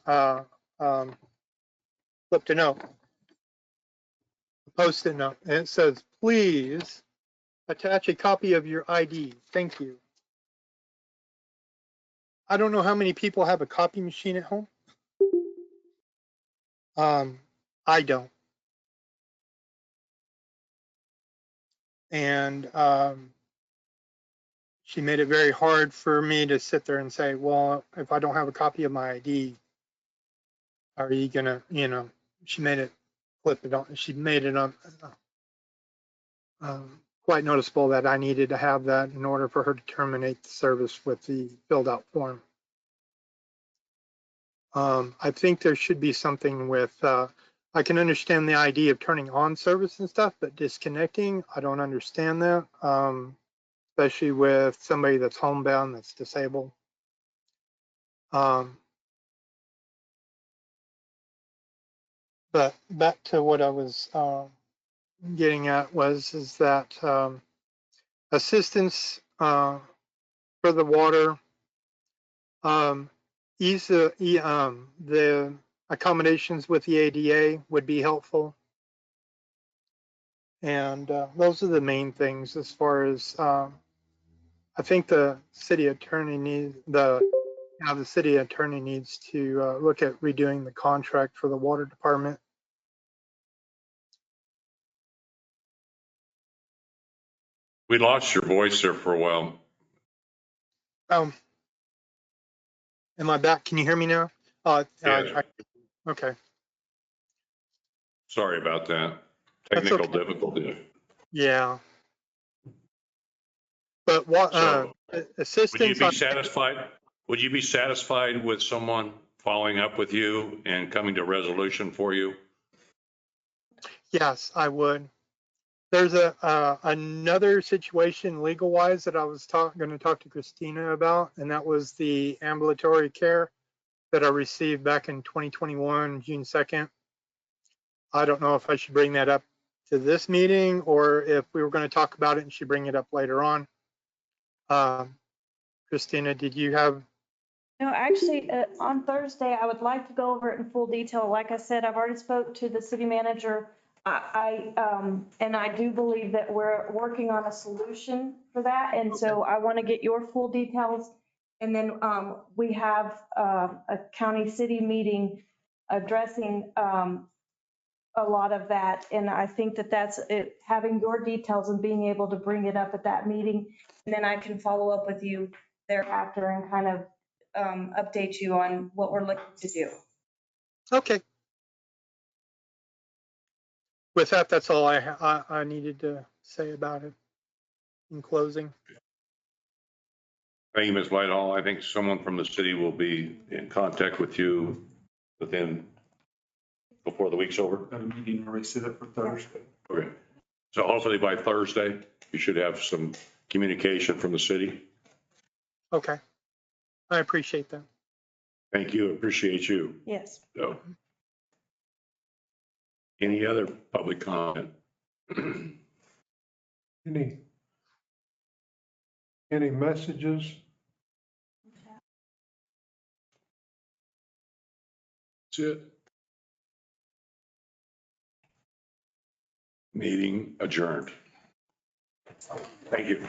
flipped a note, a Post-it note, and it says, "Please attach a copy of your ID. Thank you." I don't know how many people have a copy machine at home. I don't. And she made it very hard for me to sit there and say, well, if I don't have a copy of my ID, are you gonna, she made it flip it on. She made it quite noticeable that I needed to have that in order for her to terminate the service with the filled out form. I think there should be something with, I can understand the idea of turning on service and stuff, but disconnecting, I don't understand that, especially with somebody that's homebound, that's disabled. But back to what I was getting at is that assistance for the water, the accommodations with the ADA would be helpful. And those are the main things as far as I think the city attorney needs the city attorney needs to look at redoing the contract for the water department. We lost your voice there for a while. Am I back? Can you hear me now? Yeah. Okay. Sorry about that. Technical difficulty. Yeah. But what So, assistance? would you be satisfied? Would you be satisfied with someone following up with you and coming to resolution for you? Yes, I would. There's another situation legal wise that I was going to talk to Christina about, and that was the ambulatory care that I received back in 2021, June 2nd. I don't know if I should bring that up to this meeting or if we were going to talk about it and she bring it up later on. Christina, did you have? No, actually, on Thursday, I would like to go over it in full detail. Like I said, I've already spoke to the city manager. And I do believe that we're working on a solution for that. And so I want to get your full details. And then we have a county city meeting addressing a lot of that. And I think that that's it, having your details and being able to bring it up at that meeting. And then I can follow up with you thereafter and kind of update you on what we're looking to do. Okay. With that, that's all I needed to say about it in closing. Thank you, Ms. Whitehall. I think someone from the city will be in contact with you before the week's over. Got a meeting already set up for Thursday. Okay. So hopefully by Thursday, you should have some communication from the city. Okay. I appreciate that. Thank you. Appreciate you. Yes. So, any other public comment? Any messages? That's it. Meeting adjourned. Thank you.